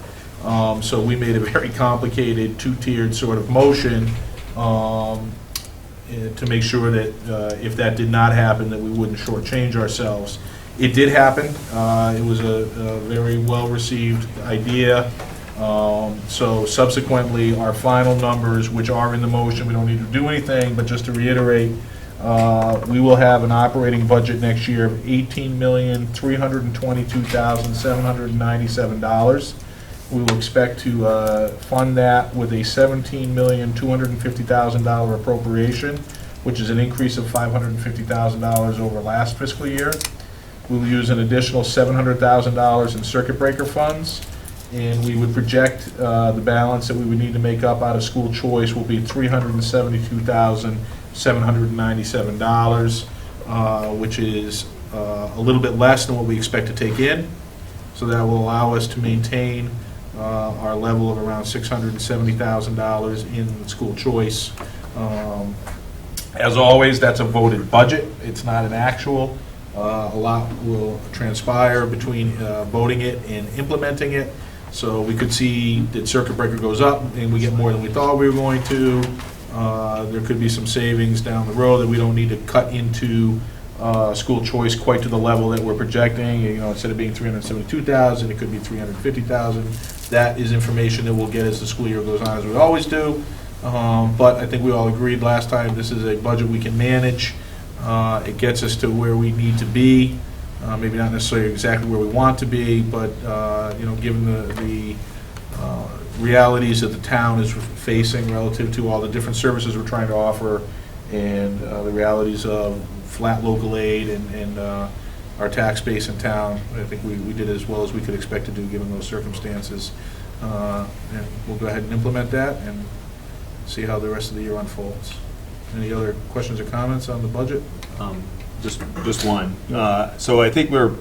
So we made a very complicated two-tiered sort of motion to make sure that if that did not happen, that we wouldn't shortchange ourselves. It did happen. It was a very well-received idea. So subsequently, our final numbers, which are in the motion, we don't need to do anything, but just to reiterate, we will have an operating budget next year of $18,322,797. We will expect to fund that with a $17,250,000 appropriation, which is an increase of $550,000 over last fiscal year. We will use an additional $700,000 in circuit breaker funds, and we would project the balance that we would need to make up out of school choice will be $372,797, which is a little bit less than what we expect to take in. So that will allow us to maintain our level of around $670,000 in school choice. As always, that's a voted budget. It's not an actual. A lot will transpire between voting it and implementing it. So we could see that circuit breaker goes up and we get more than we thought we were going to. There could be some savings down the road that we don't need to cut into school choice quite to the level that we're projecting. Instead of being $372,000, it could be $350,000. That is information that we'll get as the school year goes on, as we always do. But I think we all agreed last time this is a budget we can manage. It gets us to where we need to be. Maybe not necessarily exactly where we want to be, but given the realities that the town is facing relative to all the different services we're trying to offer, and the realities of flat local aid and our tax base in town, I think we did as well as we could expect to do given those circumstances. And we'll go ahead and implement that and see how the rest of the year unfolds. Any other questions or comments on the budget? Just one. So I think I've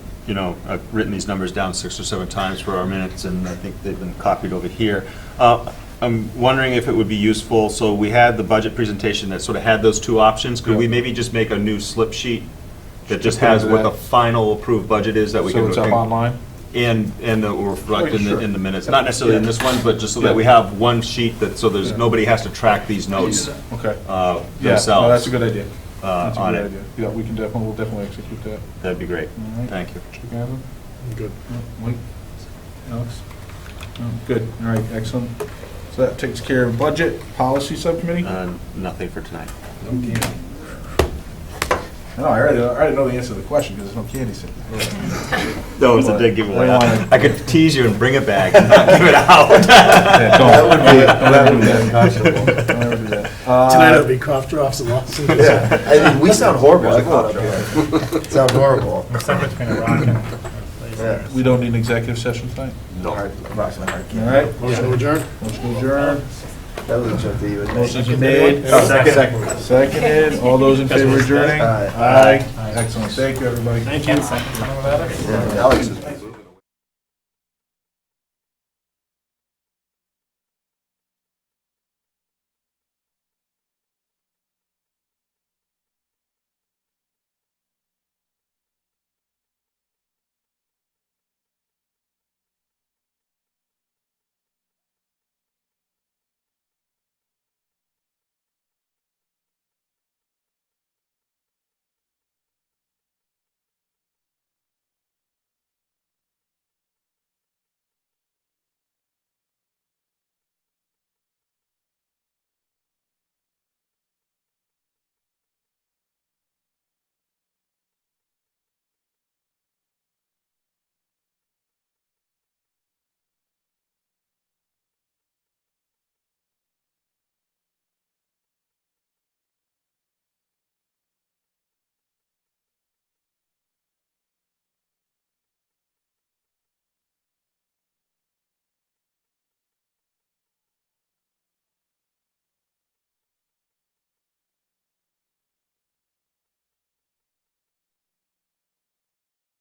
written these numbers down 6 or 7 times for our minutes, and I think they've been copied over here. I'm wondering if it would be useful, so we had the budget presentation that sort of had those two options. Could we maybe just make a new slip sheet that just has what the final approved budget is that we can... So it's up online? And that will reflect in the minutes. Not necessarily in this one, but just so that we have one sheet that, so there's nobody has to track these notes themselves. No, that's a good idea. That's a on good it. idea. Yeah, we'll definitely execute that. That'd be great. All right. Thank you. Mr. Gabbard? Good. Mike? Alex? No, good. All right, excellent. So that takes care of budget, policy subcommittee? Nothing for tonight. Okay. I know, I already know the answer to the question, because there's no candy sitting there. No, it's a dead giveaway. What do you want? I could tease you and bring it back and not give it out. Yeah, don't. That would be unconscionable. Don't ever do that. Tonight it'll be cough drops and lawsuits. Yeah, I mean, we sound horrible, I go up here. Sound horrible. Somewhere between a rock and a place. Yeah. We don't need an executive session tonight? No. Rocks my heart. All right, Motion to adjourn? motion to adjourn. That was a joke to you. Motion's been made. Seconded. All those in favor of adjourning? Aye. Excellent. Thank you, everybody. Thank you. Yeah, Alex is.